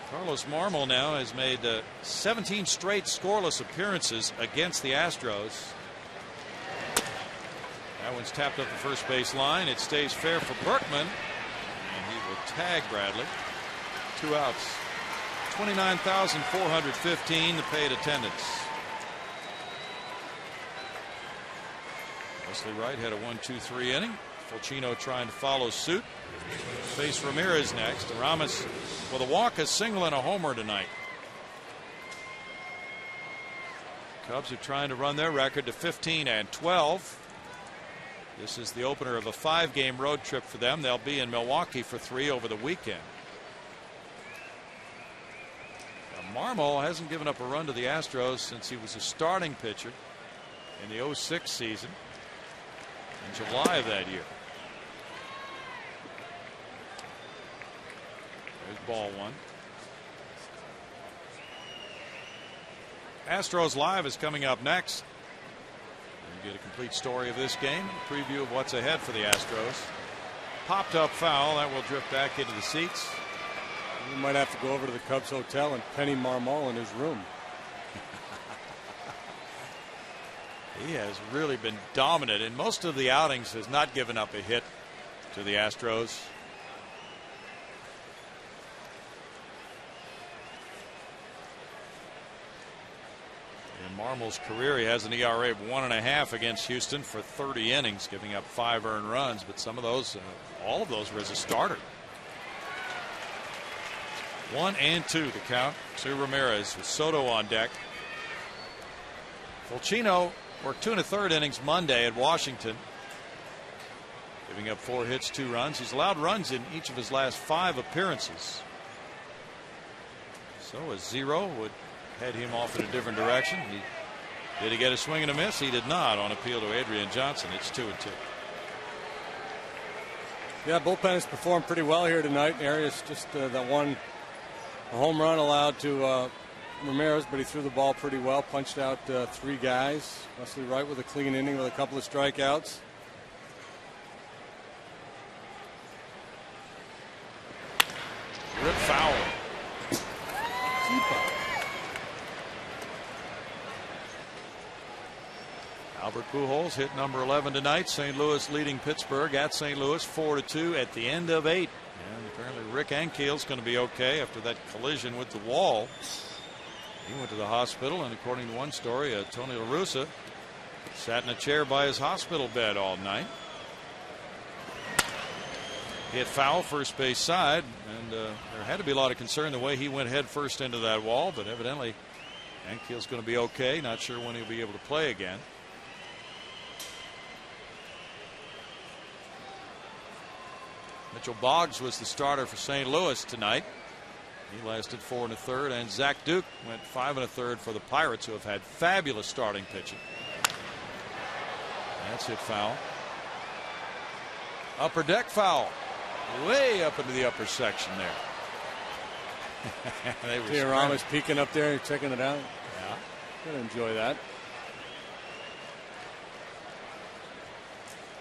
Carlos Marmol now has made 17 straight scoreless appearances against the Astros. That one's tapped up the first base line. It stays fair for Berkman, and he will tag Bradley. 2 outs. 29,415 the paid attendance. Wesley Wright had a 1-2-3 inning. Fulchino trying to follow suit. face Ramirez next. Ramos with a walk, a single, and a homer tonight. Cubs are trying to run their record to 15-12. This is the opener of a 5-game road trip for them. They'll be in Milwaukee for 3 over the weekend. Now, Marmol hasn't given up a run to the Astros since he was a starting pitcher in the 06 season in July of that year. There's ball one. Astros Live is coming up next. We'll get a complete story of this game, a preview of what's ahead for the Astros. Popped up foul that will drift back into the seats. We might have to go over to the Cubs hotel and penny Marmol in his room. He has really been dominant in most of the outings, has not given up a hit to the Astros. In Marmol's career, he has an ERA of 1.5 against Houston for 30 innings, giving up 5 earned runs, but some of those, all of those were as a starter. 1-2 the count to Ramirez with Soto on deck. Fulcino worked 2 1/3 innings Monday at Washington, giving up 4 hits, 2 runs. He's allowed runs in each of his last 5 appearances. So a 0 would head him off in a different direction. Did he get a swing and a miss? He did not on appeal to Adrian Johnson. It's 2-2. Yeah, bullpen has performed pretty well here tonight. Arias just that one home run allowed to Ramirez, but he threw the ball pretty well, punched out 3 guys. Wesley Wright with a clean inning with a couple of strikeouts. Rip foul. Albert Pujols hit number 11 tonight. St. Louis leading Pittsburgh at St. Louis 4-2 at the end of 8. And apparently Rick Ankiel's going to be okay after that collision with the wall. He went to the hospital, and according to one story, Tony La Russa sat in a chair by his hospital bed all night. Hit foul, first base side, and there had to be a lot of concern the way he went head first into that wall, but evidently Ankiel's going to be okay. Not sure when he'll be able to play again. Mitchell Boggs was the starter for St. Louis tonight. He lasted 4 1/3, and Zach Duke went 5 1/3 for the Pirates, who have had fabulous starting pitching. That's hit foul. Upper deck foul. Way up into the upper section there. Ramos peeking up there and checking it out. Yeah. Gonna enjoy that.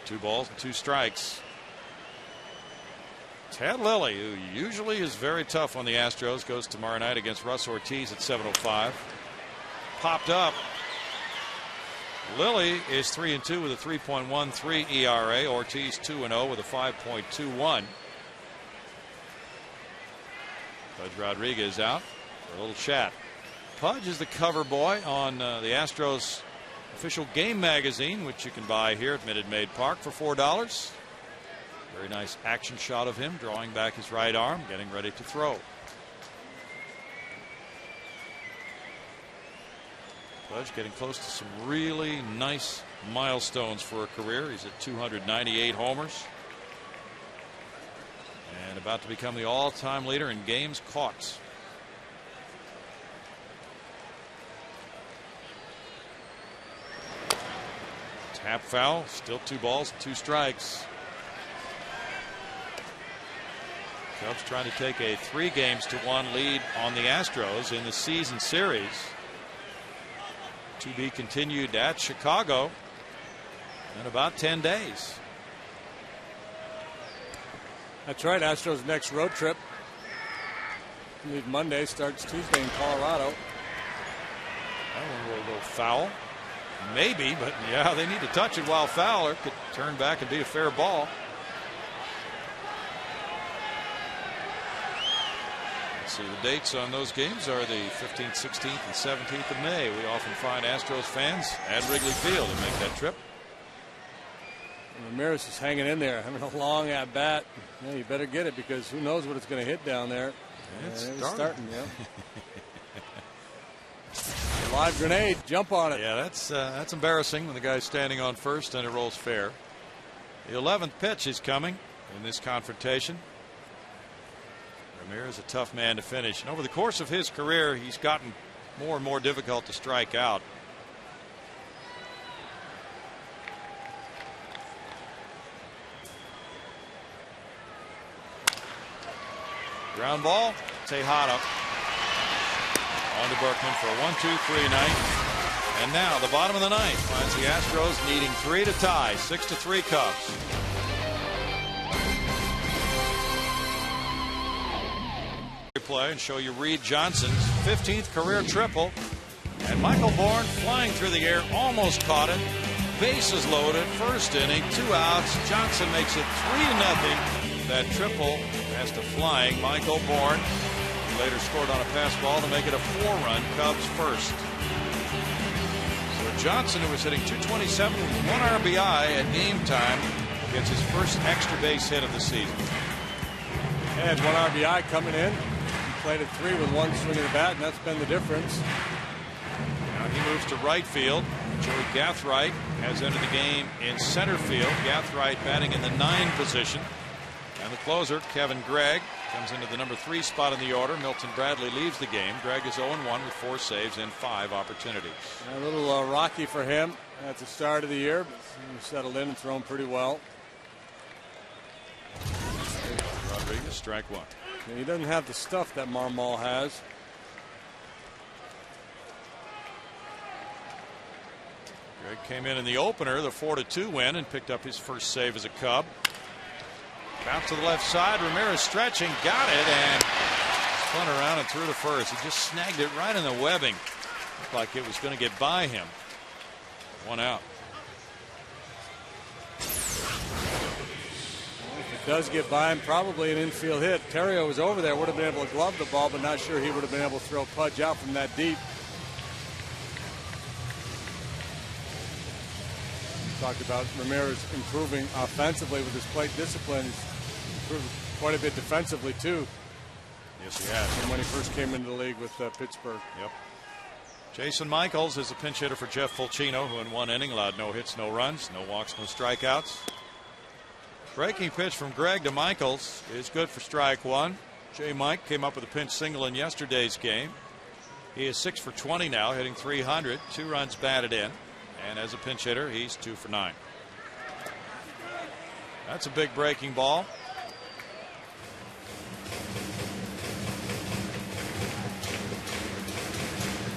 2 balls and 2 strikes. Tad Lilly, who usually is very tough on the Astros, goes tomorrow night against Russ Ortiz at 7:05. Popped up. Lilly is 3-2 with a 3.13 ERA. Ortiz 2-0 with a 5.21. Pudge Rodriguez out for a little chat. Pudge is the cover boy on the Astros official game magazine, which you can buy here at Minute Maid Park for $4. Very nice action shot of him drawing back his right arm, getting ready to throw. Pudge getting close to some really nice milestones for a career. He's at 298 homers and about to become the all-time leader in games caught. Tap foul, still 2 balls, 2 strikes. Cubs trying to take a 3-1 lead on the Astros in the season series. To be continued at Chicago in about 10 days. That's right. Astros' next road trip, leave Monday, starts Tuesday in Colorado. That one will go foul. Maybe, but yeah, they need to touch it while foul, or it could turn back and be a fair ball. So the dates on those games are the 15th, 16th, and 17th of May. We often find Astros fans at Wrigley Field and make that trip. And Ramirez is hanging in there, having a long at bat. Yeah, you better get it because who knows what it's going to hit down there. It's starting, yeah. Live grenade, jump on it. Yeah, that's embarrassing when the guy's standing on first and it rolls fair. The 11th pitch is coming in this confrontation. Ramirez is a tough man to finish, and over the course of his career, he's gotten more and more difficult to strike out. Ground ball, Tejada on to Berkman for a 1-2-3 ninth. And now the bottom of the ninth finds the Astros needing 3 to tie, 6-3 Cubs. Play and show you Reed Johnson's 15th career triple, and Michael Bourne flying through the air, almost caught it. Bases loaded, first inning, 2 outs. Johnson makes it 3-0. That triple as to flying Michael Bourne. He later scored on a pass ball to make it a 4-run Cubs first. So Johnson, who was hitting .227 with 1 RBI at game time, gets his first extra base hit of the season. Had 1 RBI coming in. Played at 3 with 1 swing of the bat, and that's been the difference. Now he moves to right field. Joey Gathright has entered the game in center field. Gathright batting in the 9 position. And the closer, Kevin Gregg, comes into the number 3 spot in the order. Milton Bradley leaves the game. Gregg is 0-1 with 4 saves and 5 opportunities. A little rocky for him at the start of the year, but he settled in and thrown pretty well. Rodriguez, strike 1. And he doesn't have the stuff that Marmol has. Gregg came in the opener, the 4-2 win, and picked up his first save as a Cub. Bounce to the left side. Ramirez stretching, got it, and spun around and threw to first. He just snagged it right in the webbing. Looked like it was going to get by him. 1 out. Does get by him, probably an infield hit. Terrio was over there, would have been able to glove the ball, but not sure he would have been able to throw Pudge out from that deep. We talked about Ramirez improving offensively with his plate discipline. He's improved quite a bit defensively too. Yes, he has. From when he first came into the league with Pittsburgh. Yep. Jason Michaels is a pinch hitter for Jeff Fulcino, who in 1 inning allowed no hits, no runs, no walks, no strikeouts. Breaking pitch from Gregg to Michaels is good for strike 1. J. Mike came up with a pinch single in yesterday's game. He is 6 for 20 now, hitting .300, 2 runs batted in, and as a pinch hitter, he's 2 for 9. That's a big breaking ball.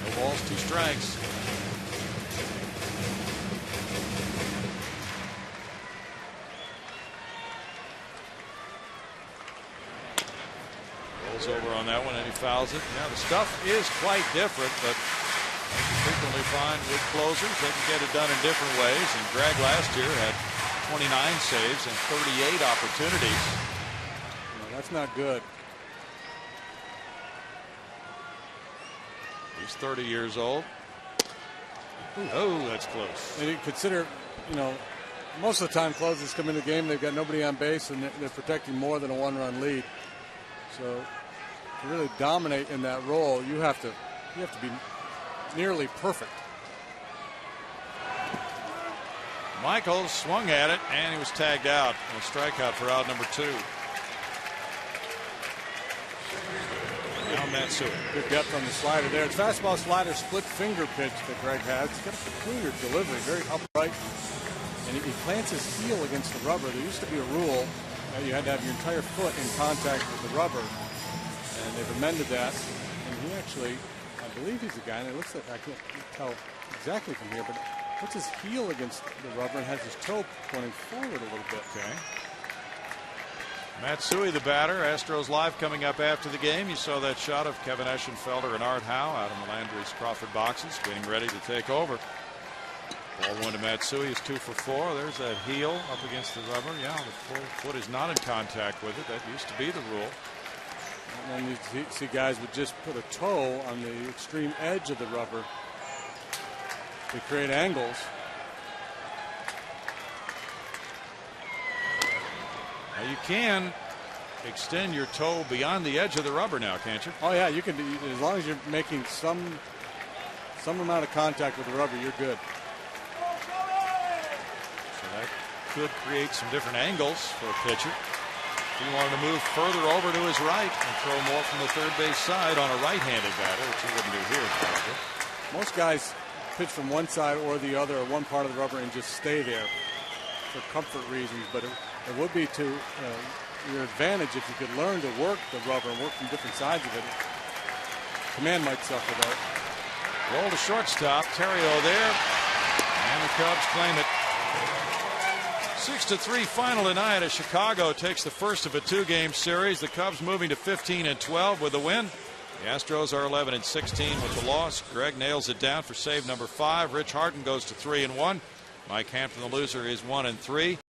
No balls, 2 strikes. Over on that one, and he fouls it. Yeah, the stuff is quite different, but as you frequently find with closers, they can get it done in different ways. And Gregg last year had 29 saves and 38 opportunities. No, that's not good. He's 30 years old. Oh, that's close. And you consider, most of the time closers come in the game, they've got nobody on base, and they're protecting more than a 1-run lead. So to really dominate in that role, you have to be nearly perfect. Michaels swung at it, and he was tagged out. A strikeout for out number 2. Now Matsui. Good depth on the slider there. It's fastball slider split finger pitch that Gregg has. He's got a peculiar delivery, very upright, and he plants his heel against the rubber. There used to be a rule that you had to have your entire foot in contact with the rubber. And they've amended that, and he actually, I believe he's a guy, and it looks like, I can't tell exactly from here, but puts his heel against the rubber and has his toe pointing forward a little bit. Okay. Matsui, the batter. Astros Live coming up after the game. You saw that shot of Kevin Eschenfelder and Art Howe out in the Landry's Crawford boxes, getting ready to take over. Ball 1 to Matsui is 2 for 4. There's that heel up against the rubber. Yeah, the full foot is not in contact with it. That used to be the rule. And then you see guys would just put a toe on the extreme edge of the rubber to create angles. Now you can extend your toe beyond the edge of the rubber now, can't you? Oh yeah, you can. As long as you're making some amount of contact with the rubber, you're good. So that could create some different angles for a pitcher. If he wanted to move further over to his right and throw more from the third base side on a right-handed batter, which he wouldn't do here, probably. Most guys pitch from one side or the other, or one part of the rubber, and just stay there for comfort reasons. But it would be to your advantage if you could learn to work the rubber and work from different sides of it. Command might suffer though. Roll to shortstop. Terrio there, and the Cubs claim it. 6-3 final tonight as Chicago takes the first of a 2-game series. The Cubs moving to 15-12 with the win. The Astros are 11-16 with the loss. Greg nails it down for save number 5. Rich Harden goes to 3-1. Mike Hampton, the loser, is 1-3.